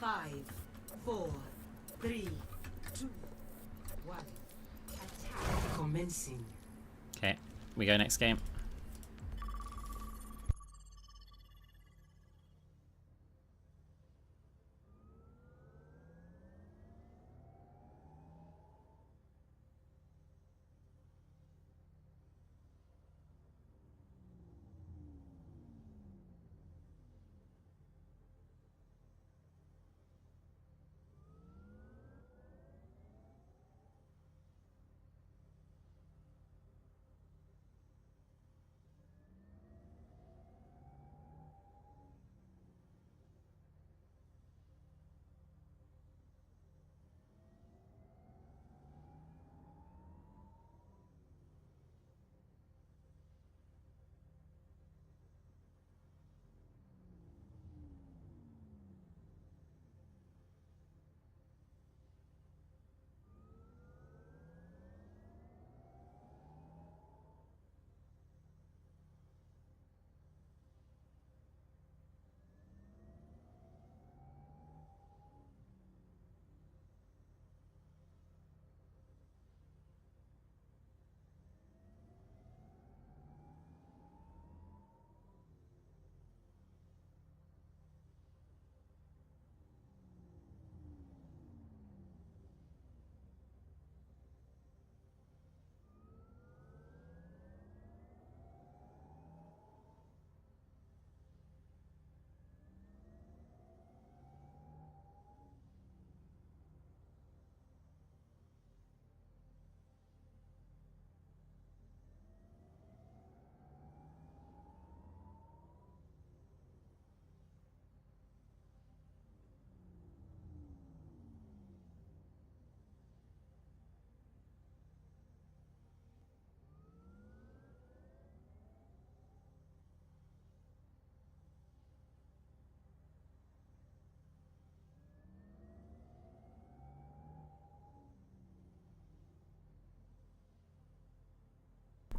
Five, 4, 3, 2, 1. Attack commencing. Okay, we go next game.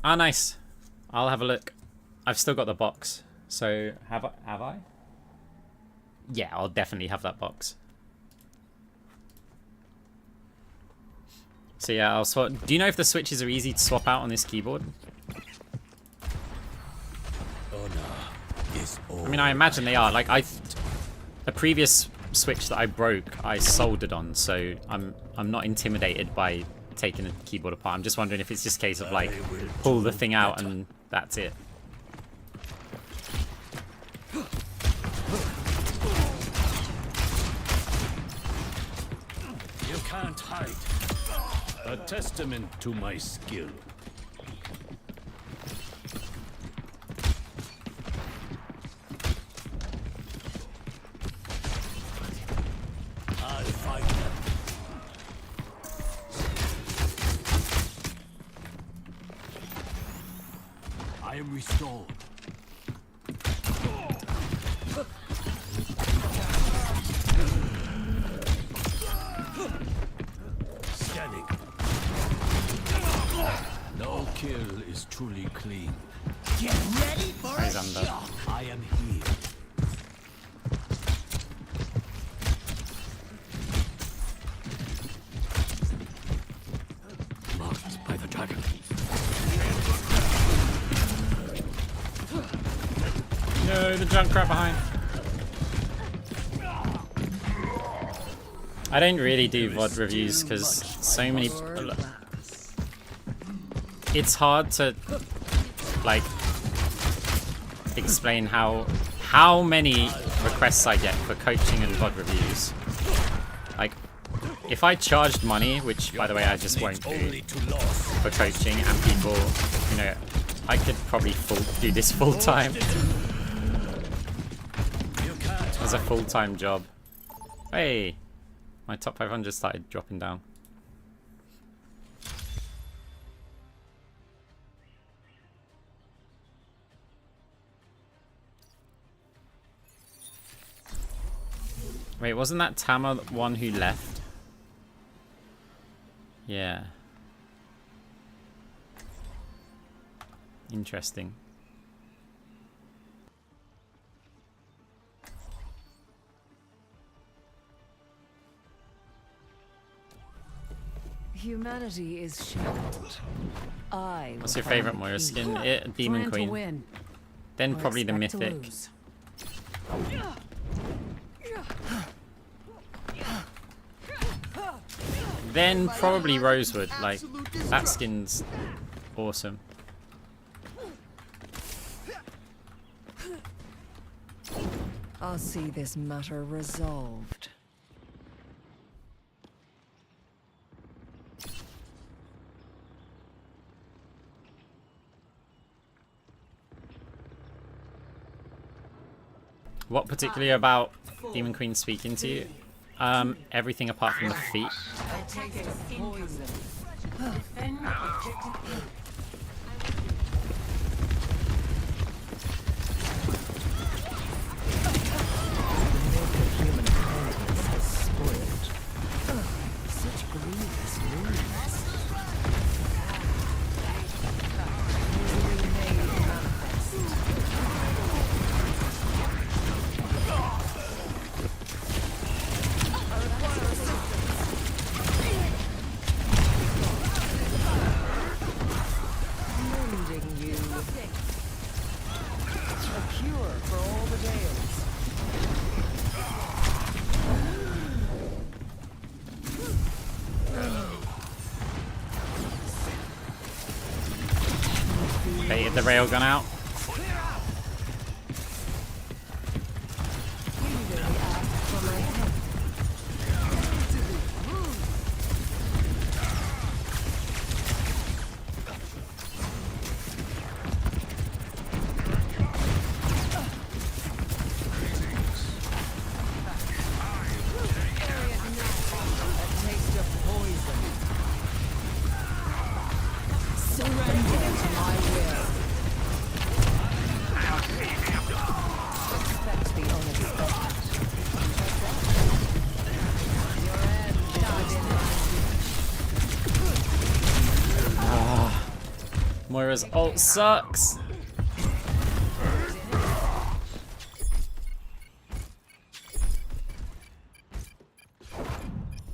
Ah, nice. I'll have a look. I've still got the box. So have I? Yeah, I'll definitely have that box. So yeah, I'll swap. Do you know if the switches are easy to swap out on this keyboard? I mean, I imagine they are. Like the previous switch that I broke, I soldered on, so I'm not intimidated by taking the keyboard apart. I'm just wondering if it's just a case of like pull the thing out and that's it. You can't hide. A testament to my skill. I'll fight them. I am restored. Scanning. No kill is truly clean. Get ready for He's under. I am here. Marked by the dragon. No, the junk crab behind. I don't really do VOD reviews because so many. It's hard to like explain how many requests I get for coaching and VOD reviews. Like, if I charged money, which by the way I just won't do, for coaching, and people, you know, I could probably do this full time as a full-time job. Hey, my top 500 started dropping down. Wait, wasn't that Tama the one who left? Yeah. Interesting. Humanity is shackled. What's your favorite Moira skin? Demon Queen. Then probably the Mythic. Then probably Rosewood. Like, that skin's awesome. I'll see this matter resolved. What particularly about Demon Queen speaking to you? Everything apart from the feet. Such grievous wounds. Baited the railgun out. Moira's ult sucks.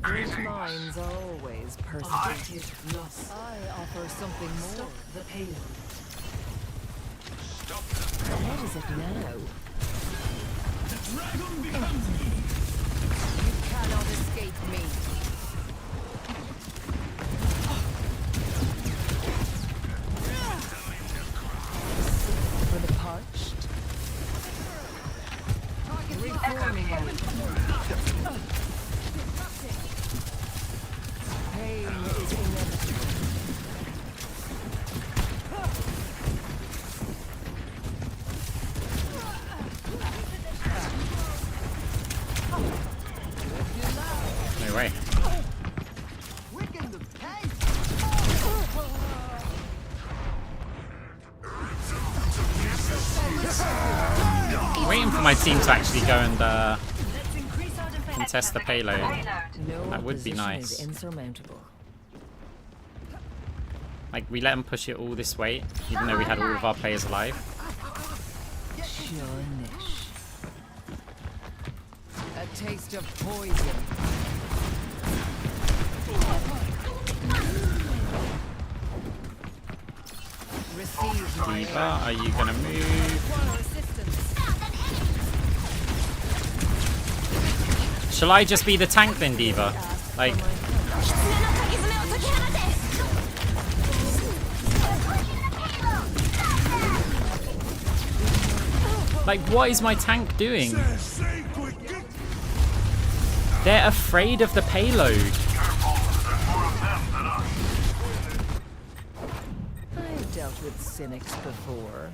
Great minds are always persecuted. I offer something more. Stop the payload. What is it now? The dragon becomes me. You cannot escape me. For the parched. Reforming it. Pain is inevitable. No way. Waiting for my team to actually go and contest the payload. That would be nice. Insurmountable. Like, we let them push it all this way, even though we had all of our players alive. Shornish. A taste of poison. Receive my Diva, are you gonna move? Shall I just be the tank then, Diva? Like, what is my tank doing? They're afraid of the payload. I've dealt with cynics before.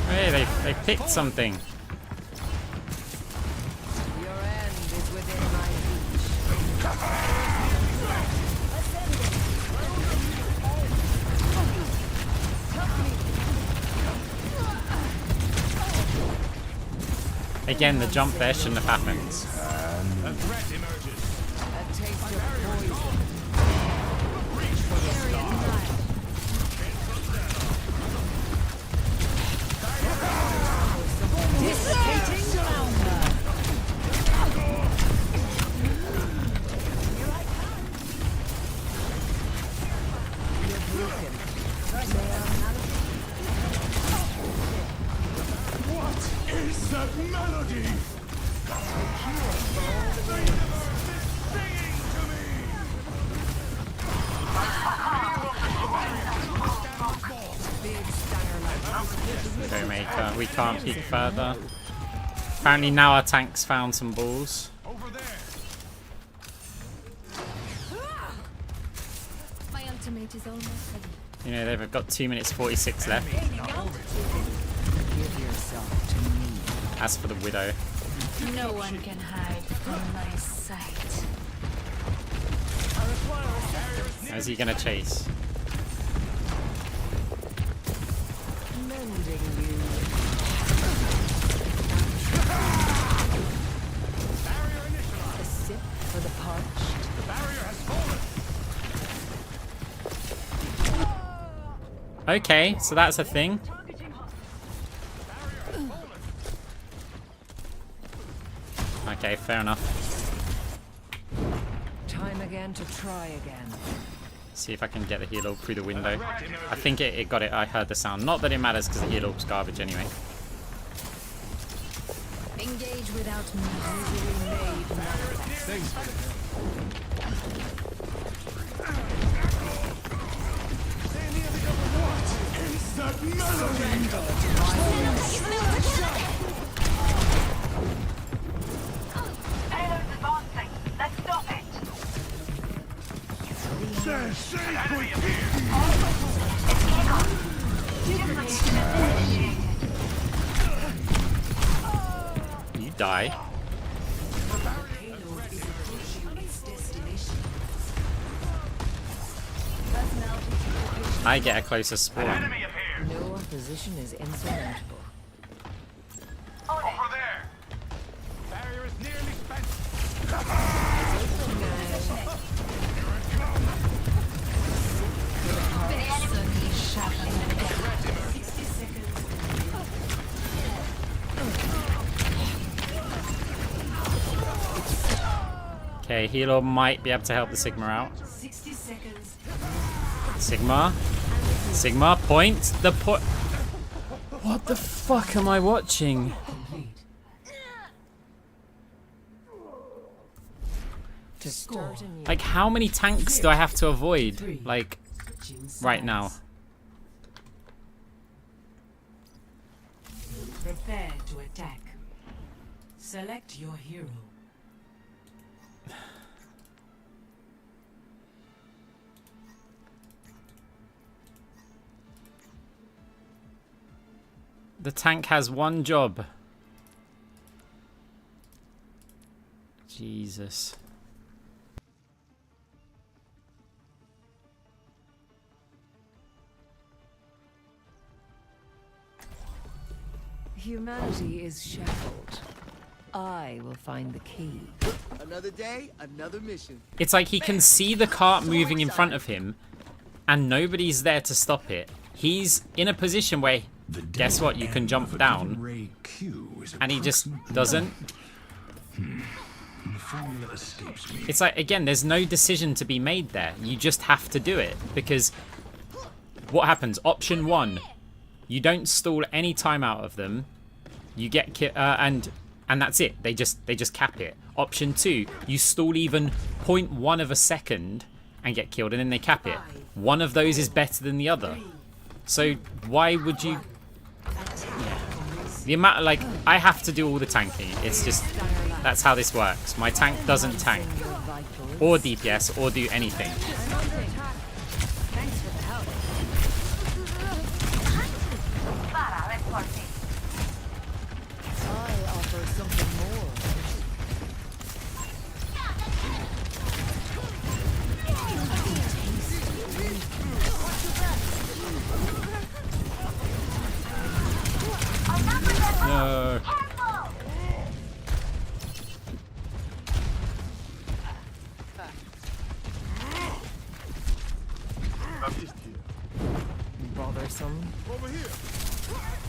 Hey, they picked something. Again, the jump there shouldn't have happened. A threat emerges. A taste of poison. Reach for the stars. Dissipating flounder. You're broken. What is that melody? Go Maker. We can't peek further. Apparently now our tank's found some balls. Over there. My ultimate is almost ready. You know, they've got 2 minutes 46 left. Give yourself to me. As for the Widow. No one can hide from my sight. How's he gonna chase? Mending you. A sip for the parched. The barrier has fallen. Okay, so that's a thing. Okay, fair enough. Time again to try again. See if I can get the heal orb through the window. I think it got it. I heard the sound. Not that it matters because the heal orb's garbage anyway. Engage without me. Thanks for the What is that melody? Payload's advancing. Let's stop it. They're safe with You die. I get a closer spawn. Enemy up here. No opposition is insurmountable. Over there. barrier is nearly spent. Okay, heal orb might be able to help the Sigma out. 60 seconds. Sigma? Sigma, point the point. What the fuck am I watching? To start anew. Like, how many tanks do I have to avoid? Like, right now. Prepare to attack. Select your hero. The tank has one job. Jesus. Humanity is shackled. I will find the key. Another day, another mission. It's like he can see the cart moving in front of him and nobody's there to stop it. He's in a position where, guess what, you can jump down and he just doesn't. It's like, again, there's no decision to be made there. You just have to do it because what happens? Option 1, you don't stall any time out of them. You get and that's it. They just cap it. Option 2, you stall even 0.1 of a second and get killed, and then they cap it. One of those is better than the other. So why would you? Yeah. The amount, like, I have to do all the tanking. It's just that's how this works. My tank doesn't tank or DPS or do anything. I offer something more. No. bothersome. Over here.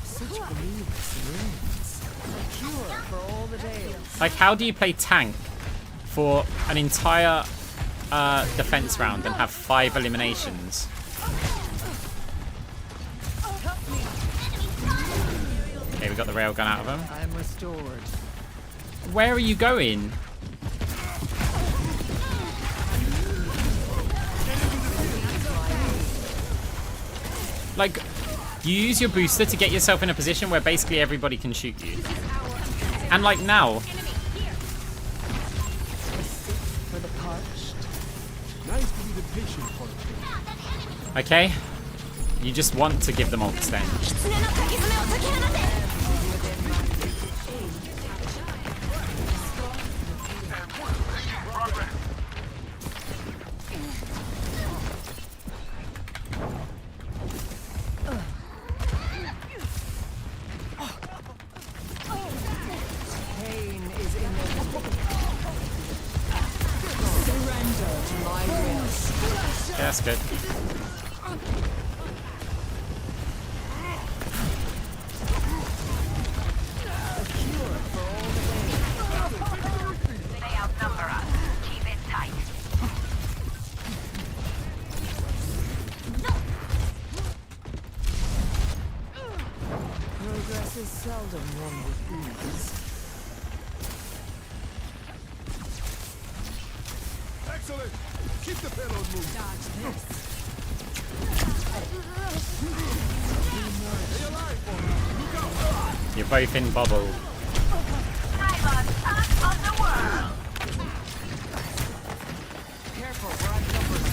Such grievous wounds. A cure for all the tales. Like, how do you play tank for an entire defense round and have 5 eliminations? Okay, we got the railgun out of him. I'm restored. Where are you going? Like, you use your booster to get yourself in a position where basically everybody can shoot you. And like now. For the parched. Nice to be the patient part. Okay. You just want to give them ults then. Pain is inevitable. Surrender to my will. Yeah, that's good. They outnumber us. Keep it tight. Progress is seldom won with ease. Excellent. Keep the payload moving. Stay alive, boy. Look out. You're both in bubble. I'm on top of the world. Careful, we're outnumbered.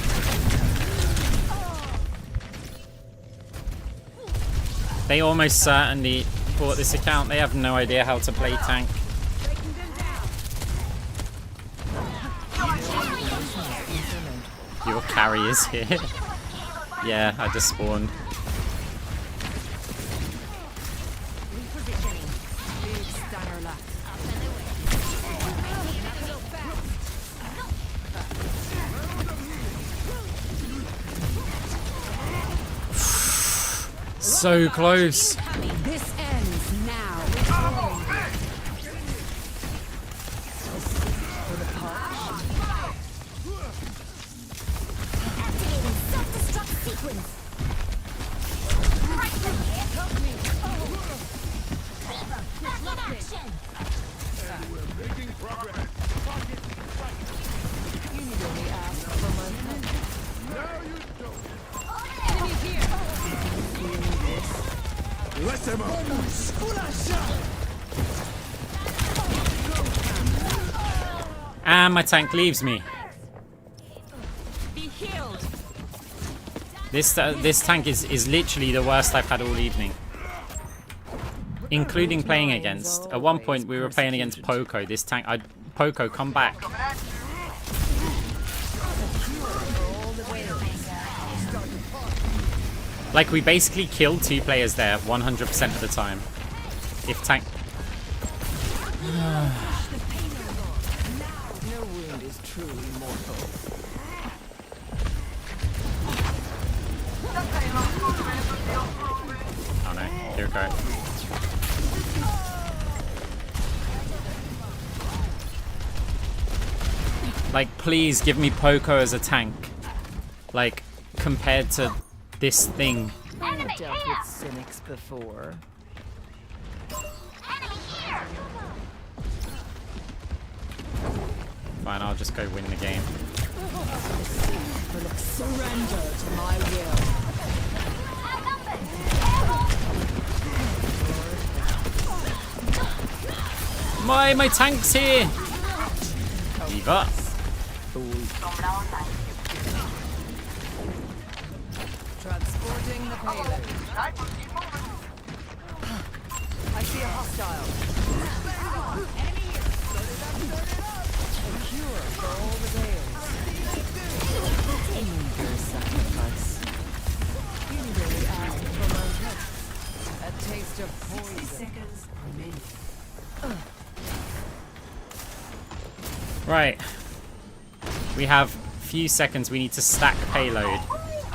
They almost certainly bought this account. They have no idea how to play tank. Your carry is here. Yeah, I just spawned. Big stunner left. So close. This ends now. For the parched. Activating self-destruct sequence. Back in action. We're making progress. You need only ask for my help. Now you don't. Enemy here. Let them out. And my tank leaves me. Be healed. This tank is literally the worst I've had all evening. Including playing against. At one point we were playing against Poco. This tank, Poco, come back. Like, we basically killed 2 players there 100% of the time. If tank... No wound is truly mortal. Oh no, here we go. Like, please give me Poco as a tank. Like, compared to this thing. I've dealt with cynics before. Fine, I'll just go win the game. Surrender to my will. My tank's here! Diva. Transporting the payload. I see a hostile. A cure for all the tales. Eager sacrifice. You really asked for my help. A taste of 60 poison. seconds remaining. Right. We have few seconds. We need to stack payload.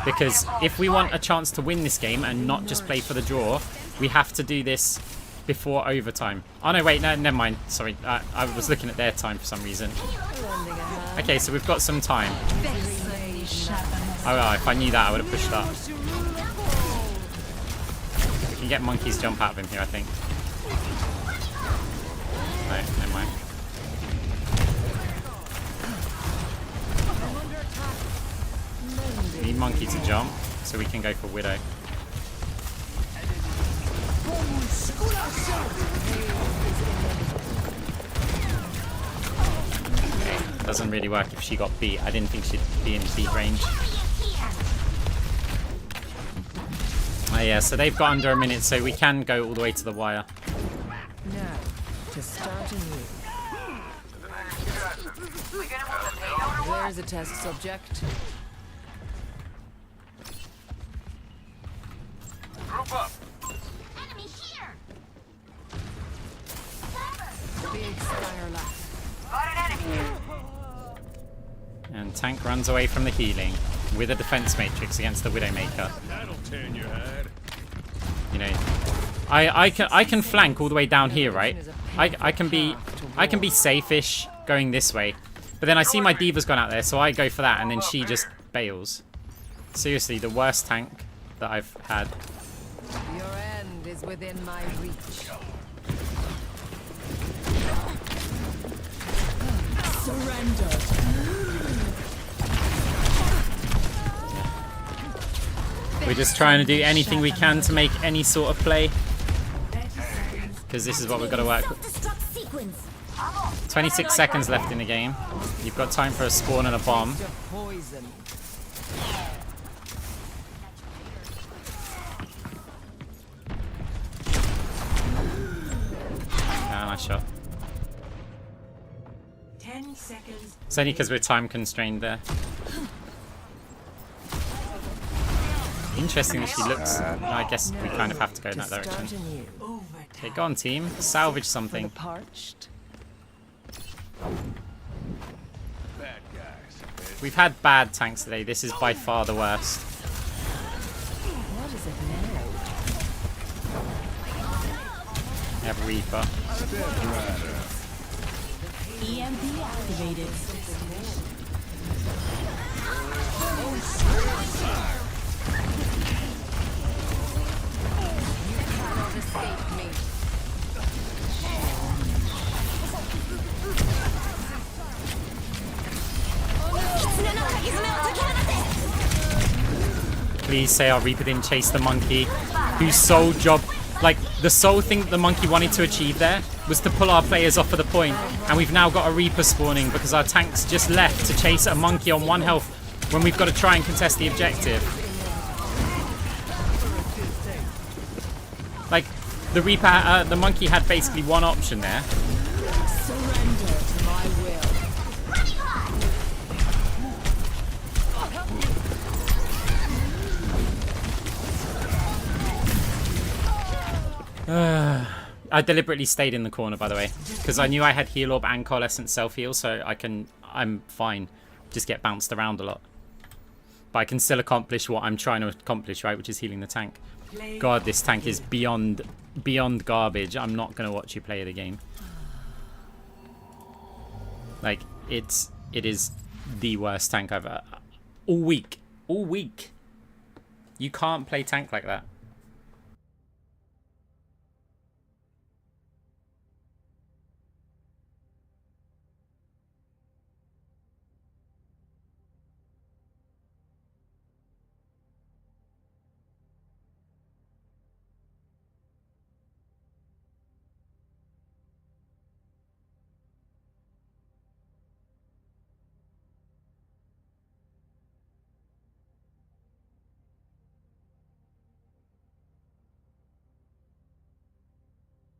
Because if we want a chance to win this game and not just play for the draw, we have to do this before overtime. Oh no, wait, no, never mind. Sorry, I was looking at their time for some reason. Okay, so we've got some time. Oh, well, if I knew that, I would have pushed up. We can get Monkey's jump out of him here, I think. No, never mind. We need Monkey to jump, so we can go for Widow. Okay, doesn't really work if she got beat. I didn't think she'd be in beat range. Oh yeah, so they've got under a minute, so we can go all the way to the wire. Now, to start anew. There's a test subject. Group up. Enemy here. Big spire left. Got an enemy. And Tank runs away from the healing with a defense matrix against the Widowmaker. That'll turn your head. You know, I can flank all the way down here, right? I can be safe-ish going this way, but then I see my Diva's gone out there, so I go for that, and then she just bails. Seriously, the worst tank that I've had. Your end is within my reach. Surrender. We're just trying to do anything we can to make any sort of play, because this is what we've got to work with. 26 seconds left in the game. You've got time for a spawn and a bomb. Poison. Ah, nice shot. 10 seconds. It's only because we're time constrained there. Interesting that she looks. I guess we kind of have to go in that direction. Okay, go on, team. Salvage something. Parched. Bad guys. We've had bad tanks today. This is by far the worst. What is it now? We have Reaper. EMP activated. Escape me. Please say our Reaper didn't chase the monkey, whose sole job, like the sole thing the monkey wanted to achieve there was to pull our players off of the point, and we've now got a Reaper spawning because our tanks just left to chase a monkey on 1 health when we've got to try and contest the objective. Like, the Reaper, the monkey had basically one option there. Surrender to my will. I deliberately stayed in the corner, by the way, because I knew I had Heal Orb and Coalescent self-heal, so I'm fine. Just get bounced around a lot. But I can still accomplish what I'm trying to accomplish, right, which is healing the tank. God, this tank is beyond garbage. I'm not going to watch you play the game. Like, it is the worst tank I've all week. All week. You can't play tank like that.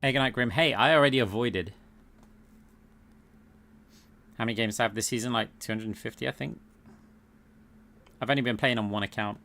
Eggonite Grim, hey, I already avoided. How many games do I have this season? Like 250, I think. I've only been playing on one account.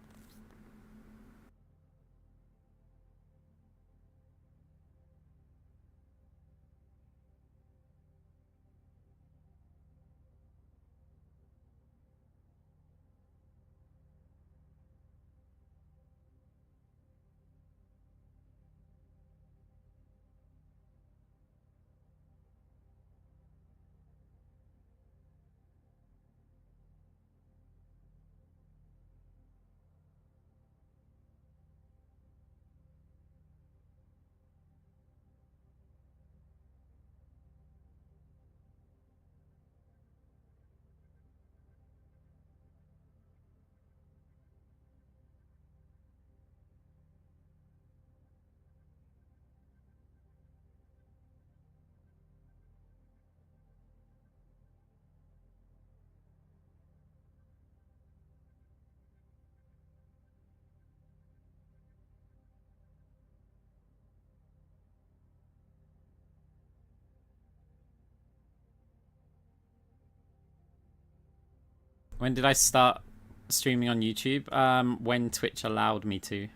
When did I start streaming on YouTube? When Twitch allowed me to.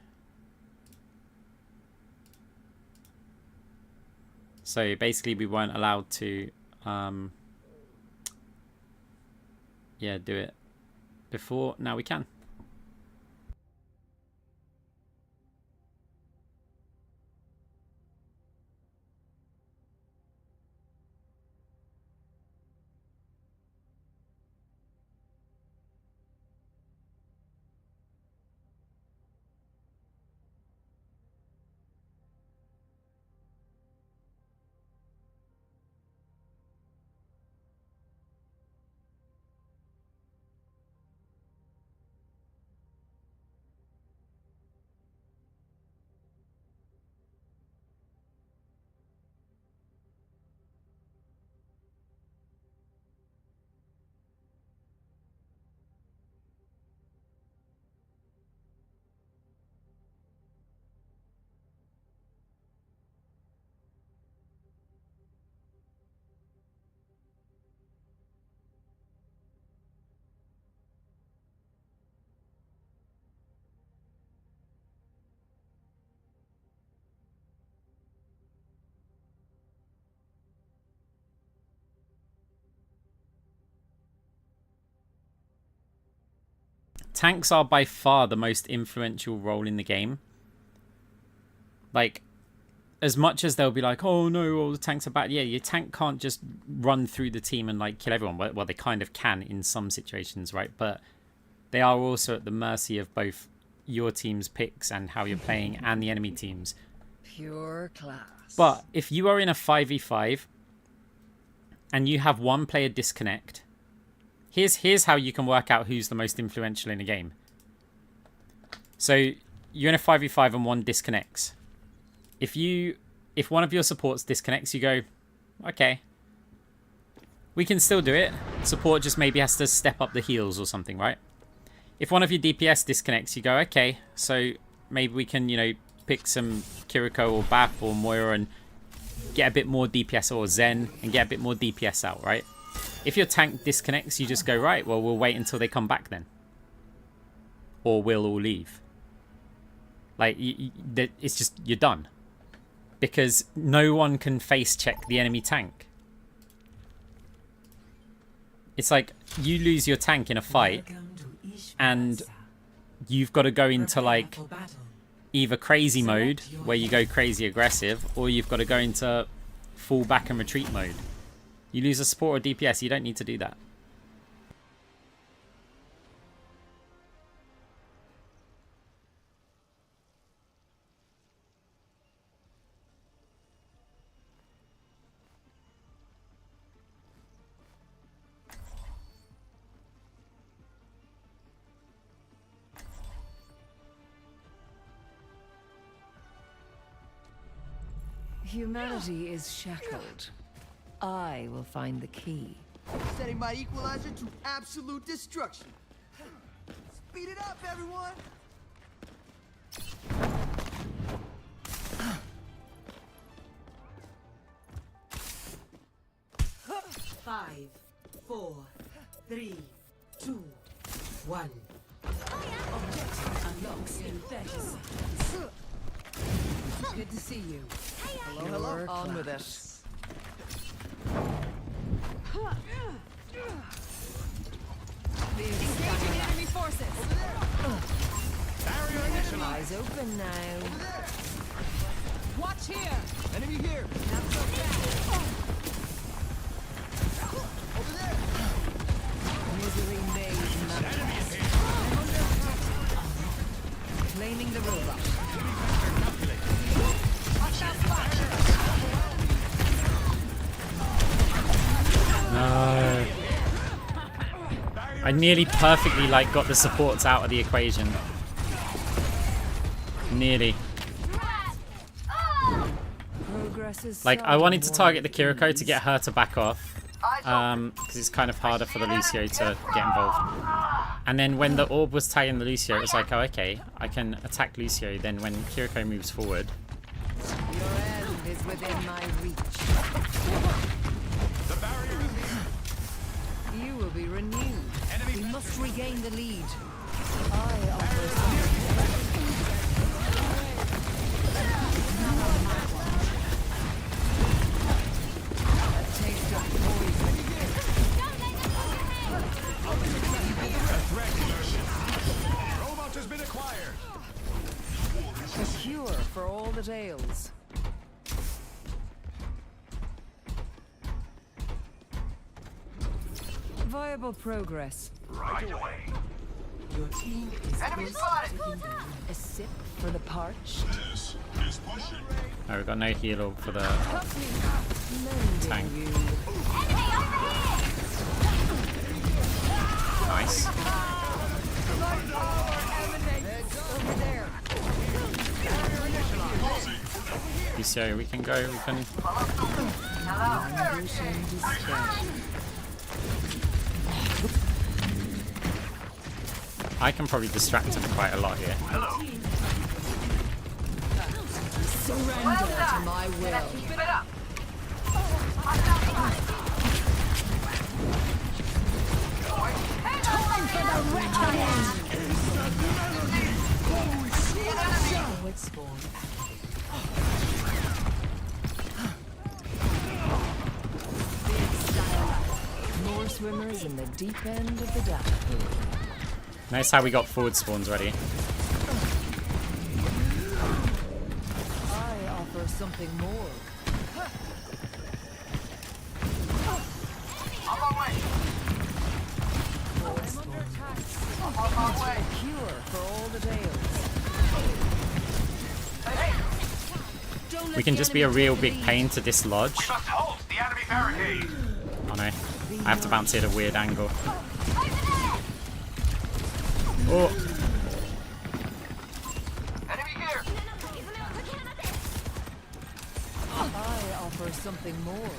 So basically we weren't allowed to yeah, do it before. Now we can. Tanks are by far the most influential role in the game. Like, as much as they'll be like, oh no, all the tanks are bad. Yeah, your tank can't just run through the team and like kill everyone. Well, they kind of can in some situations, right? But they are also at the mercy of both your team's picks and how you're playing and the enemy teams. Pure class. But if you are in a 5v5 and you have one player disconnect, here's how you can work out who's the most influential in a game. So you're in a 5v5 and one disconnects. If one of your supports disconnects, you go, okay, we can still do it. Support just maybe has to step up the heals or something, right? If one of your DPS disconnects, you go, okay, so maybe we can, you know, pick some Kiriko or Bap or Moira and get a bit more DPS, or Zen and get a bit more DPS out, right? If your tank disconnects, you just go, right, well, we'll wait until they come back then. Or we'll all leave. Like, it's just, you're done. Because no one can face check the enemy tank. It's like, you lose your tank in a fight, and you've got to go into, like, either crazy mode, where you go crazy aggressive, or you've got to go into fall back and retreat mode. You lose a support or DPS, you don't need to do that. Humanity is shackled. I will find the key. Setting my equalizer to absolute destruction. Speed it up, everyone! Five, 4, 3, 2, 1. Objective unlocks in 30 seconds. Good to see you. Hello, hello. On with it. Engaging enemy forces. Barrier initialized. Eyes open now. Watch here. Enemy here. Over there. Misery made manifest. Claiming the robot. Watch out, flash. No. I nearly perfectly like got the supports out of the equation. Nearly. Like, I wanted to target the Kiriko to get her to back off. Because it's kind of harder for the Lucio to get involved. And then when the orb was tagging the Lucio, it was like, oh, okay, I can attack Lucio. Then when Kiriko moves forward... Your end is within my reach. The barrier is You will be renewed. We must regain the lead. I offer a taste of poison. A threat emerges. Robot has been acquired. A cure for all that ails. Viable progress. Right away. Your team is Enemy close spotted. to victory. A sip for the parched. Oh, we've got no heal for the Mending tank. you. Nice. Over there. So we can go, we can... I can probably distract him quite a lot here. Surrender to my will. Keep it up. Time for the reckoning! Forward spawn More swimmers in the deep end of the data pool. Nice how we got forward spawns ready. I offer something more. On my way. I'm under attack. On my way. A cure for all the ails. We can just be a real big pain to dislodge. Must halt the enemy barricade. Oh no. I have to bounce it at a weird angle. Oh! Enemy here. I offer something more.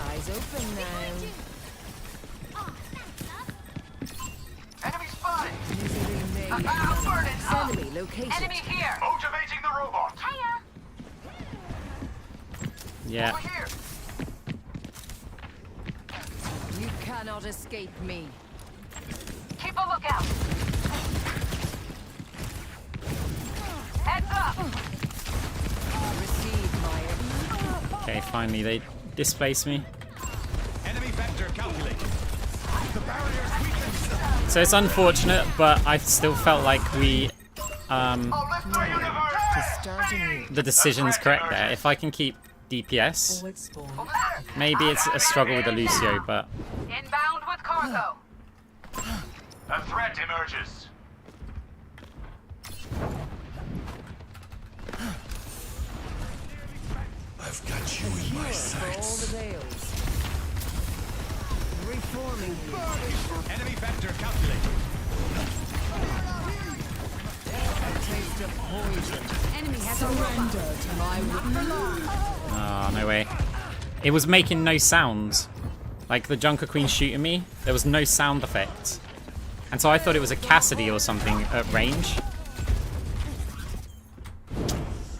Eyes open now. Enemy spotted. Misery may I'm burning up. enemy located. Enemy here. Motivating the robot. Yeah. Over here. You cannot escape me. Keep a lookout. Heads up. Receive my Okay, finally they displace me. Enemy vector calculated. The barrier is weakened. So it's unfortunate, but I still felt like we... Oh, lift my universe. to start anew. the decision's correct there. If I can keep DPS, forward spawn. Over there. maybe it's a struggle with the Lucio, but... Inbound with cargo. A threat emerges. I've got you in my For all sights. the ails. Reforming you. Enemy vector calculated. A taste of poison. Enemy has surrender to my will. Oh, no way. It was making no sounds. Like the Junker Queen shooting me, there was no sound effect. And so I thought it was a Cassidy or something at range.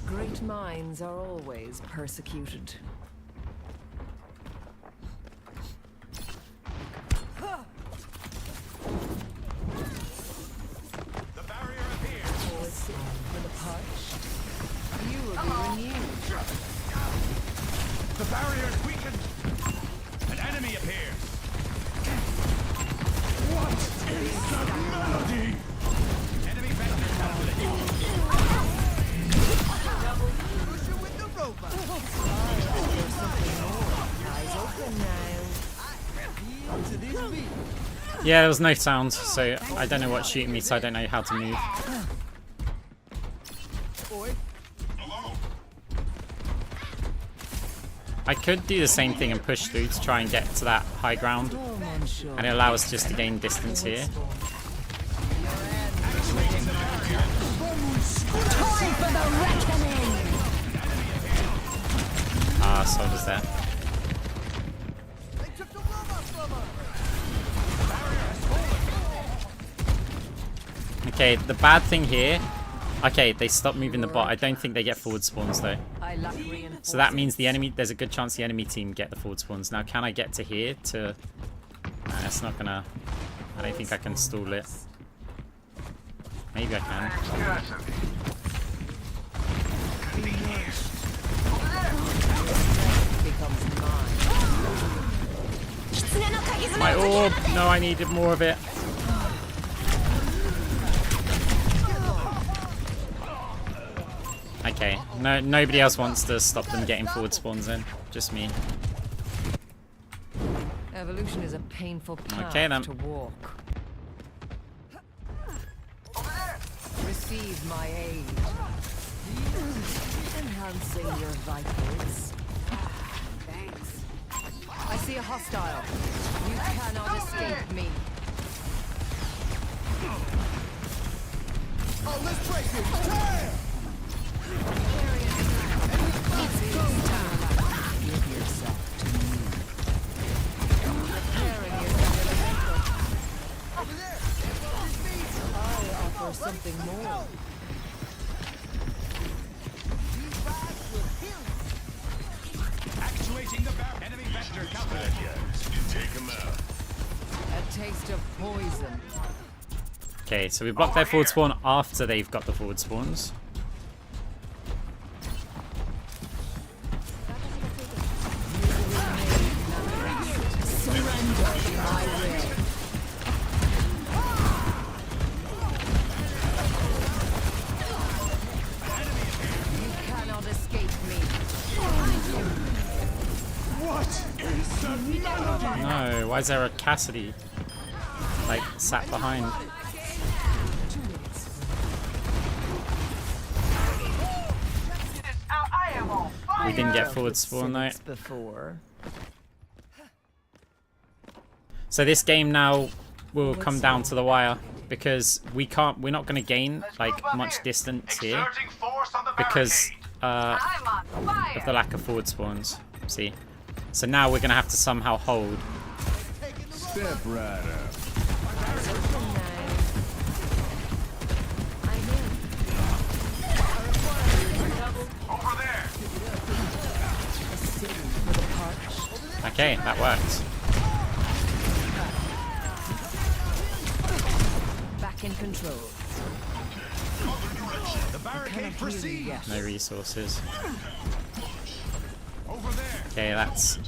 Great minds are always persecuted. The barrier appears. For the parched, you will be renewed. The barrier is weakened. An enemy appears. What is that melody? Enemy vector calculated. Pushing with the robot. There's something more. Eyes open now. Yield to this beat. Yeah, there was no sound, so I don't know what's shooting me, so I don't know how to move. I could do the same thing and push through to try and get to that high ground, Oh, monsieur. and it allows us just to gain distance here. Time for the reckoning! Ah, soldiers there. They took the robot from us. Okay, the bad thing here Okay, they stopped moving the bot. I don't think they get forward spawns though. So that means the enemy, there's a good chance the enemy team get the forward spawns. Now can I get to here to... Nah, it's not gonna... I don't think I can stall it. Maybe I can. My orb! No, I needed more of it. Okay, no, nobody else wants to stop them getting forward spawns in. Just me. Evolution is a painful path Okay, then. to walk. Receive my aid. Enhancing your vitals. Thanks. I see a hostile. You cannot escape me. Oh, let's break it! Damn! Give yourself to me. Preparing yourself. Over there! I offer something more. These vibes will heal you. Actuating the enemy vector counter. Take him out. A taste of poison. Okay, so we blocked their forward spawn after they've got the forward spawns. No, why is there a Cassidy like sat behind? We didn't get forward spawn though. Before. So this game now will come down to the wire because we're not going to gain like much distance here because of the lack of forward spawns. See, so now we're going to have to somehow hold. Step right up. Over there. Okay, that worked. Back in control. The barricade proceeds. No resources. Over there. Okay, that's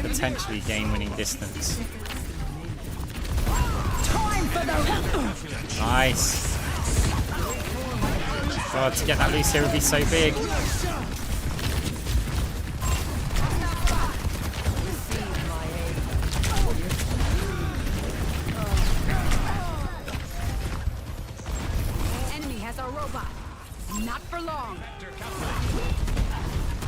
potentially game-winning distance. Nice. God, to get that loose here would be so big. Enemy has a robot. Not for long.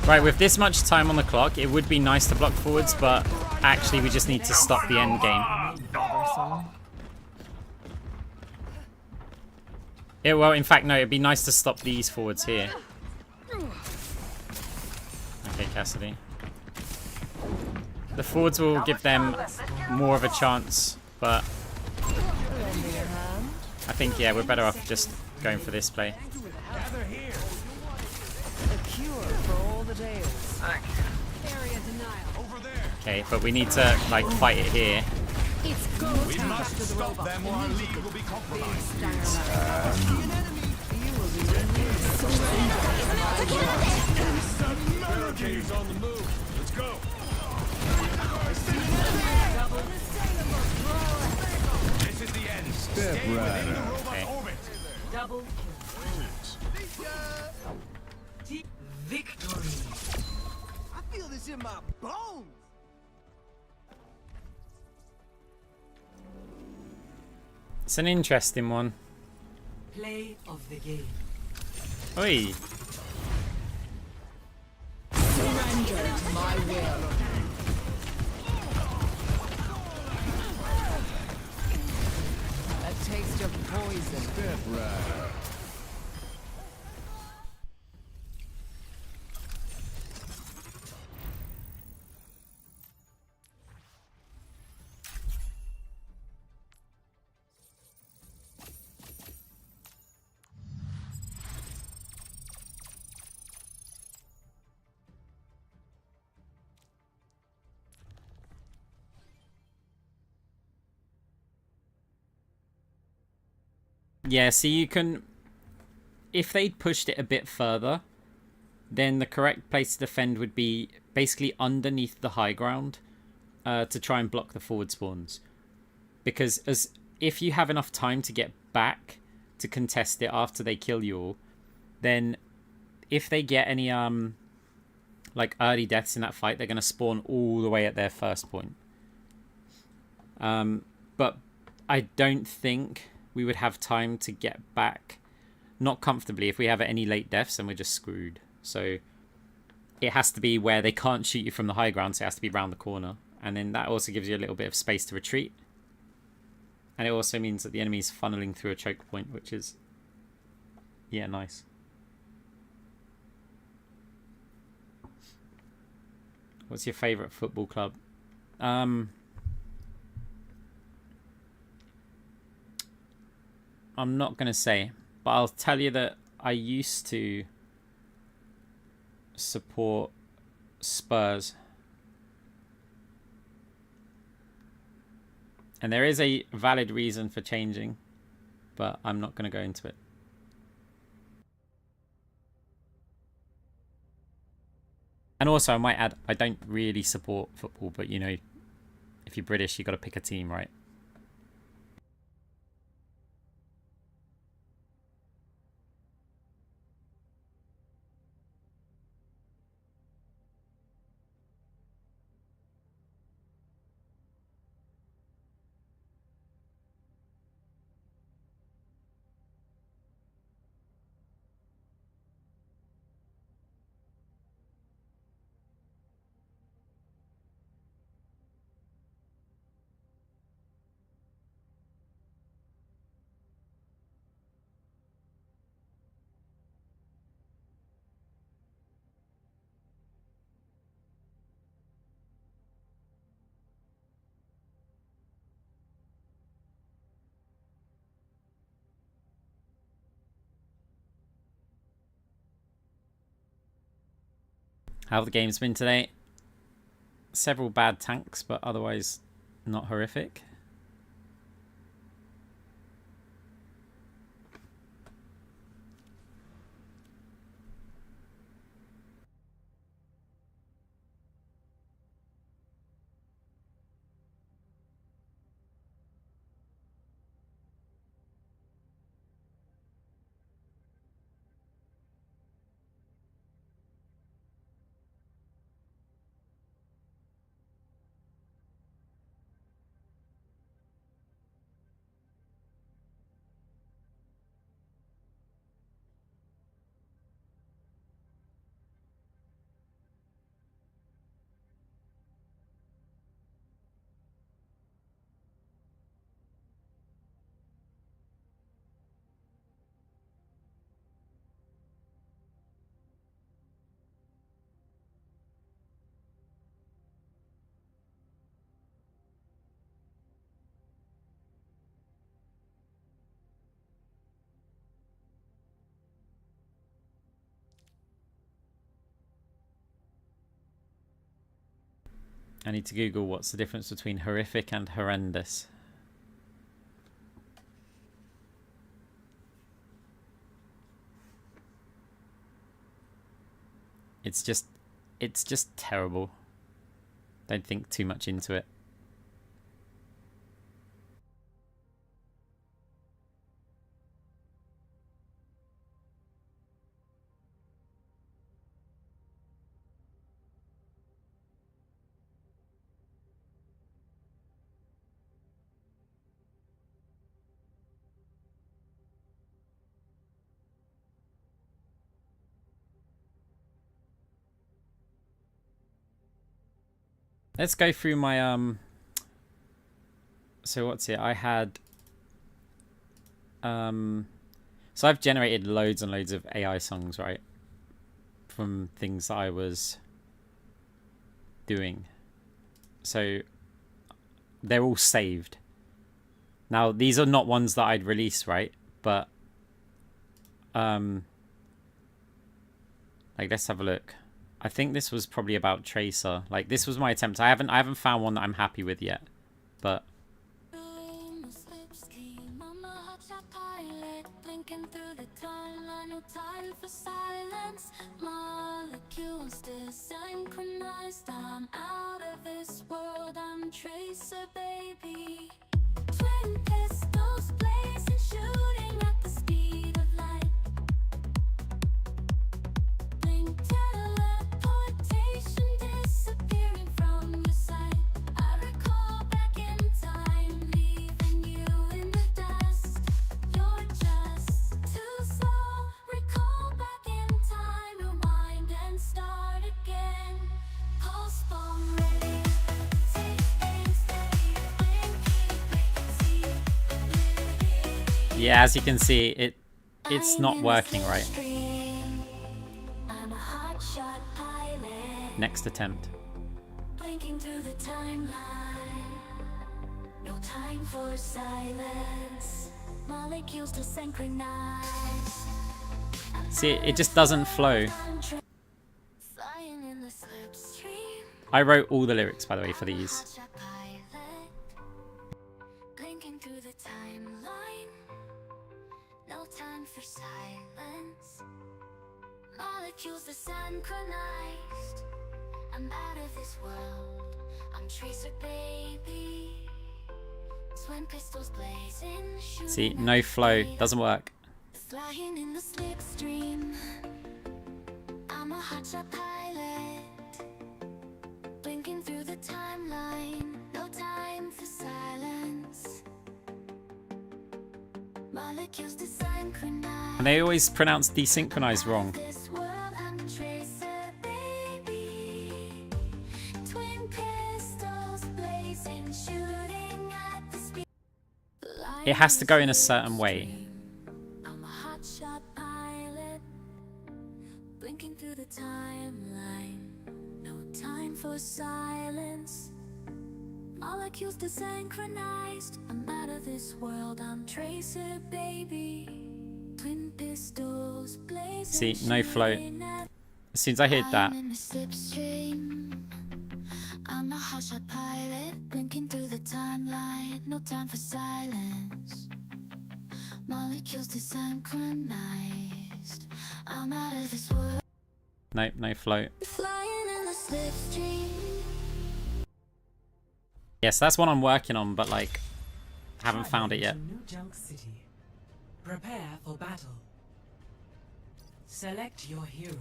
Right, with this much time on the clock, it would be nice to block forwards, but actually we just need to stop the end game. Yeah, well, in fact, no, it'd be nice to stop these forwards here. Okay, Cassidy. The forwards will give them more of a chance, but I think, yeah, we're better off just going for this play. Okay, but we need to, like, fight it here. We must stop them or our lead will be compromised. Barricades on the move. Let's go. This is the end. Step right up. Okay. Double kill. Victory. I feel this in my bones. It's an interesting one. Play of the game. Oi. Surrender to my will. A taste of poison. Step right up. Yeah, see, you can... If they'd pushed it a bit further, then the correct place to defend would be basically underneath the high ground to try and block the forward spawns. Because if you have enough time to get back to contest it after they kill you all, then if they get any like early deaths in that fight, they're going to spawn all the way at their first point. But I don't think we would have time to get back, not comfortably. If we have any late deaths, then we're just screwed. So it has to be where they can't shoot you from the high ground, so it has to be round the corner. And then that also gives you a little bit of space to retreat. And it also means that the enemy's funneling through a choke point, which is, yeah, nice. What's your favourite football club? I'm not going to say, but I'll tell you that I used to support Spurs. And there is a valid reason for changing, but I'm not going to go into it. And also, I might add, I don't really support football, but you know, if you're British, you got to pick a team, right? How have the games been today? Several bad tanks, but otherwise not horrific. I need to Google what's the difference between horrific and horrendous. It's just terrible. Don't think too much into it. Let's go through my so what's it? I had so I've generated loads and loads of AI songs, right? From things that I was doing. So they're all saved. Now these are not ones that I'd release, right? But like let's have a look. I think this was probably about Tracer. Like this was my attempt. I haven't found one that I'm happy with yet. But hotshot pilot, blinking through the timeline, no time for silence. Molecules desynchronized. I'm out of this world. I'm Tracer, baby. Twin pistols blazing, shooting at the speed of light. Blink teleportation, disappearing from your sight. I recall back in time, leaving you in the dust. You're just too slow. Recall back in time, rewind and start again. Pulse bomb ready. Take aim steady. Yeah, as you can see, it's not working right. I'm a hotshot pilot. Next attempt. Blinking through the timeline. No time for silence. Molecules to synchronize. See, it just doesn't flow. Flying in the slipstream. I wrote all the lyrics, by the way, for these. Hotshot pilot. Blinking through the timeline. No time for silence. Molecules are synchronized. I'm out of this world. I'm Tracer, baby. Twin pistols blazing. See, no flow, doesn't work. Flying in the slipstream. I'm a hotshot pilot. Blinking through the timeline. No time for silence. Molecules desynchronize. And they always pronounce desynchronized wrong. This world, I'm Tracer, baby. Twin pistols blazing, shooting at the speed. It has to go in a certain way. I'm a hotshot pilot, blinking through the timeline. No time for silence. Molecules desynchronized. I'm out of this world. I'm Tracer, baby. Twin pistols blazing. See, no flow. As soon as I heard that, I'm in the slipstream. I'm a hotshot pilot, blinking through the timeline. No time for silence. Molecules desynchronized. I'm out of this world. no flow. Flying in the slipstream. Yes, that's one I'm working on, but like, haven't found it yet. New Junk City. Prepare for battle. Select your hero.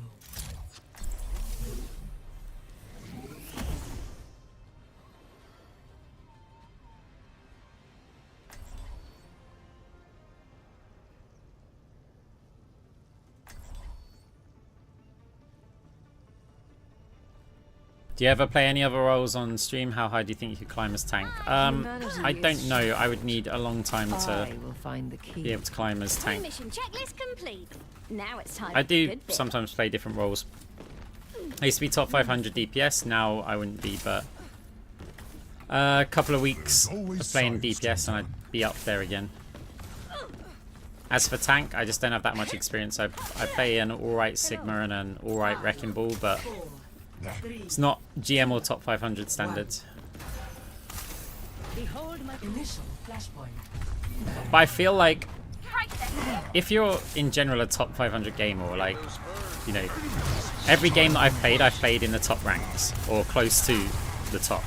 Do you ever play any other roles on stream? How high do you think you could climb as tank? I don't know. I would need a long time to be able to climb as tank. Mission checklist complete. Now it's time. I do sometimes play different roles. I used to be top 500 DPS. Now I wouldn't be, but a couple of weeks of playing DPS and I'd be up there again. As for tank, I just don't have that much experience. I play an alright Sigma and an alright Wrecking Ball, but it's not GM or top 500 standards. Behold my initial flashpoint. But I feel like if you're in general a top 500 gamer, or like, you know, every game that I've played in the top ranks or close to the top.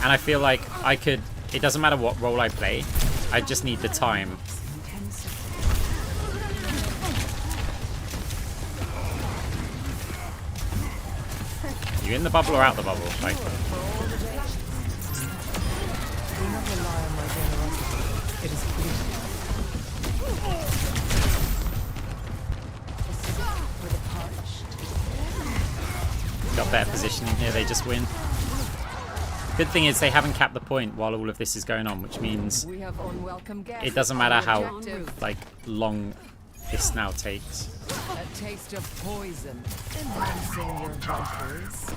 And I feel like I could, it doesn't matter what role I play, I just need the time. You in the bubble or out the bubble? Like, got better positioning here, they just win. Good thing is they haven't capped the point while all of this is going on, which means it doesn't matter how like long this now takes. A taste of poison, enhancing your vitals.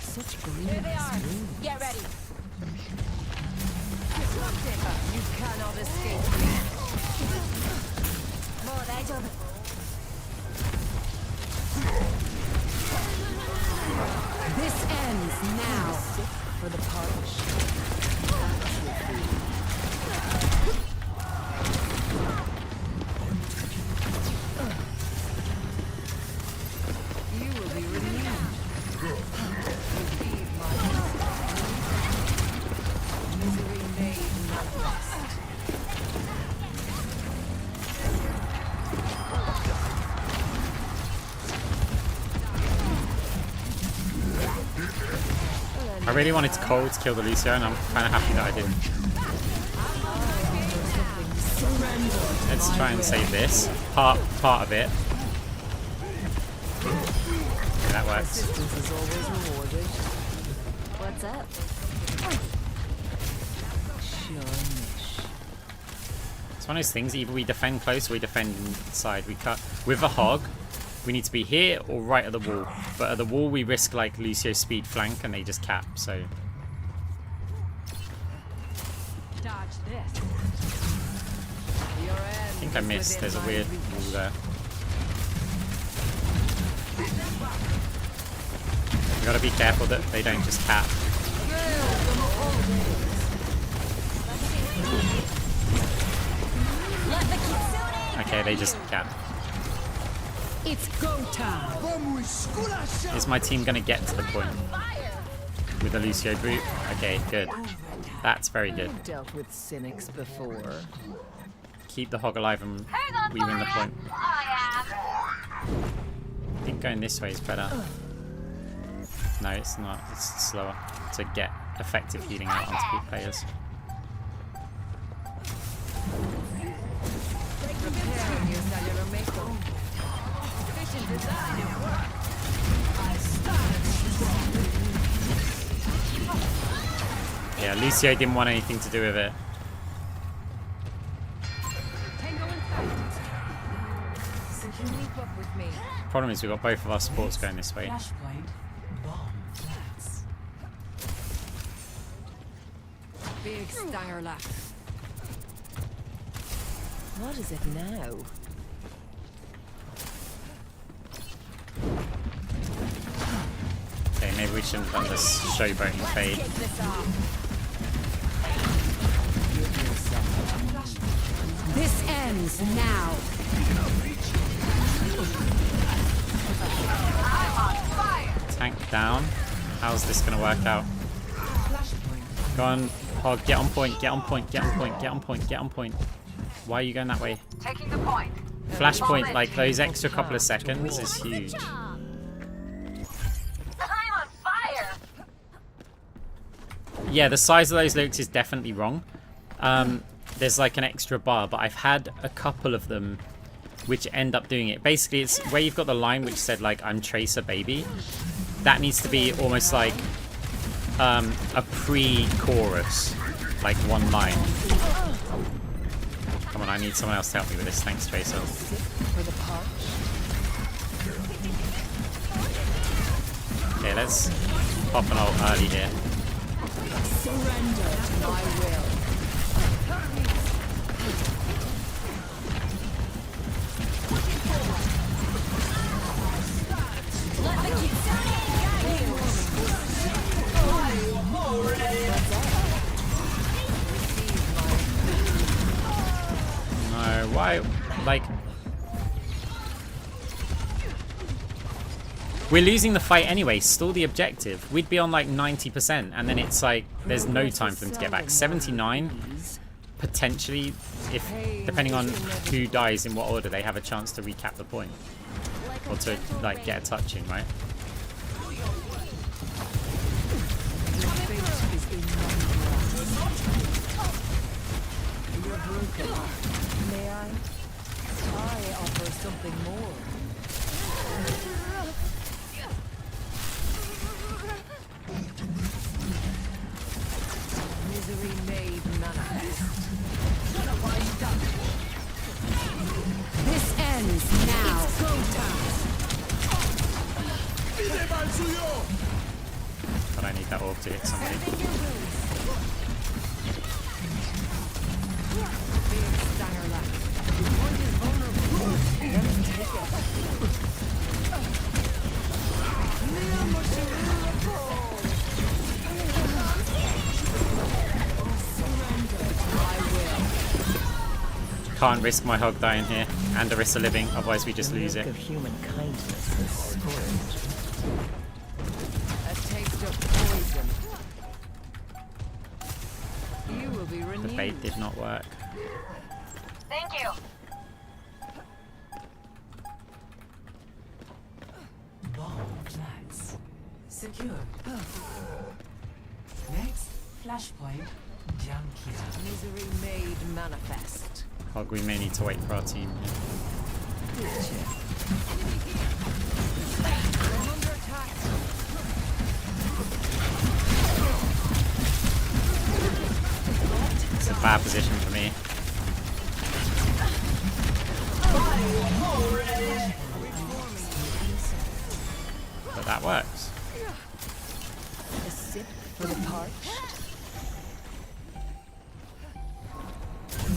Such green. Here they are. Get ready. You cannot escape I really wanted to cold kill the Lucio, and I'm kind of happy that I didn't. Let's try and save this. Part of it. Okay, that works. What's up? It's one of those things, either we defend close or we defend inside. We cut with a hog. We need to be here or right at the wall. But at the wall we risk like Lucio speed flank and they just cap, so. Dodge this. I think I missed. There's a weird wall there. We gotta be careful that they don't just cap. Okay, they just cap. It's go time. Is my team gonna get to the point with the Lucio boot? Okay, good. That's very good. I've dealt with cynics before. Keep the hog alive and we win the point. I think going this way is better. No, it's not. It's slower to get effective healing out onto peak players. Yeah, Lucio didn't want anything to do with it. Problem is we've got both of our supports going this way. Big stanger lap. What is it now? Okay, maybe we shouldn't have done this showboating fade. This ends now. Tank down. How's this gonna work out? Go on, hog, get on point, get on point, get on point, get on point, get on point. Why are you going that way? Taking the point. Flashpoint, like those extra couple of seconds is huge. I'm on fire. Yeah, the size of those looks is definitely wrong. There's like an extra bar, but I've had a couple of them which end up doing it. Basically, it's where you've got the line which said like, I'm Tracer baby. That needs to be almost like a pre-chorus, like one line. Come on, I need someone else to help me with this. Thanks, Tracer. Okay, let's pop an ult early here. Surrender to my will. No, why? Like, we're losing the fight anyway. Stall the objective. We'd be on like 90%, and then it's like there's no time for them to get back. 79, potentially, if depending on who dies in what order, they have a chance to recap the point or to like get a touch in, right? May I? I offer something more. Misery made manifest. This ends now. But I need that orb to hit somebody. Can't risk my hog dying here and Orisa living, otherwise we just lose it. Of human kindness is scorned. A taste of poison. You will be renewed. The bait did not work. Thank you. Bomb flags. Secure. Flashpoint Junkia. Misery made manifest. Hog, we may need to wait for our team. It's a bad position for me. But that works. A sip for the parched.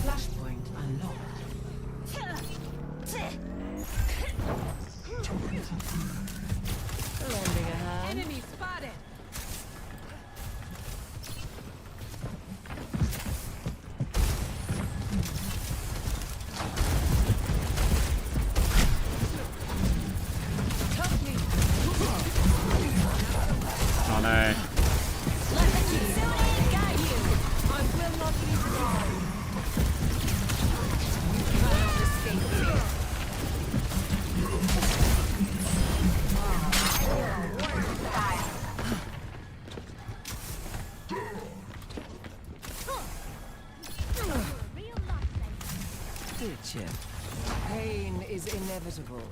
Flashpoint unlocked. Lending a hand. Enemy spotted. Oh no. Pain is inevitable.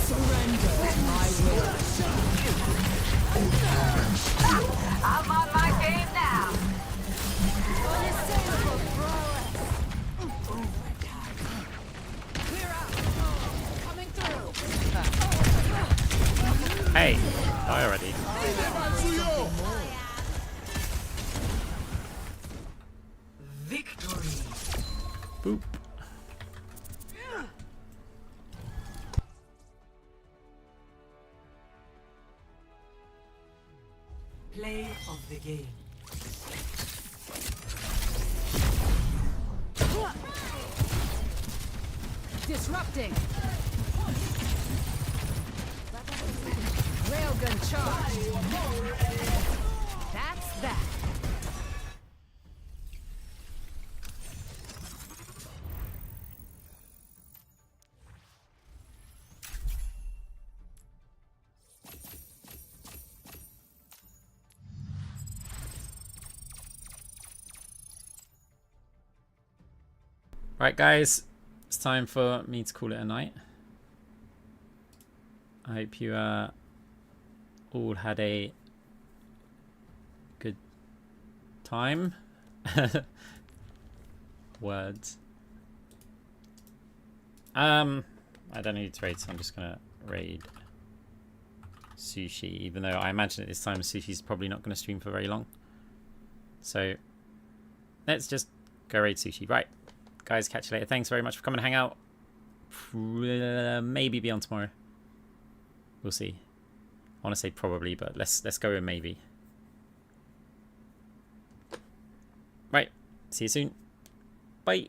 Surrender my will. I'm on my game now. Hey, die already. Victory. Boop. Play of the game. Disrupting. Railgun charge. That's that. Right, guys, it's time for me to call it a night. I hope you all had a good time. Words. I don't need to raid, so I'm just gonna raid Sushi, even though I imagine at this time Sushi's probably not gonna stream for very long. So let's just go raid Sushi. Right. Guys, catch you later. Thanks very much for coming to hang out. Maybe be on tomorrow. We'll see. I want to say probably, but let's go with maybe. Right. See you soon. Bye.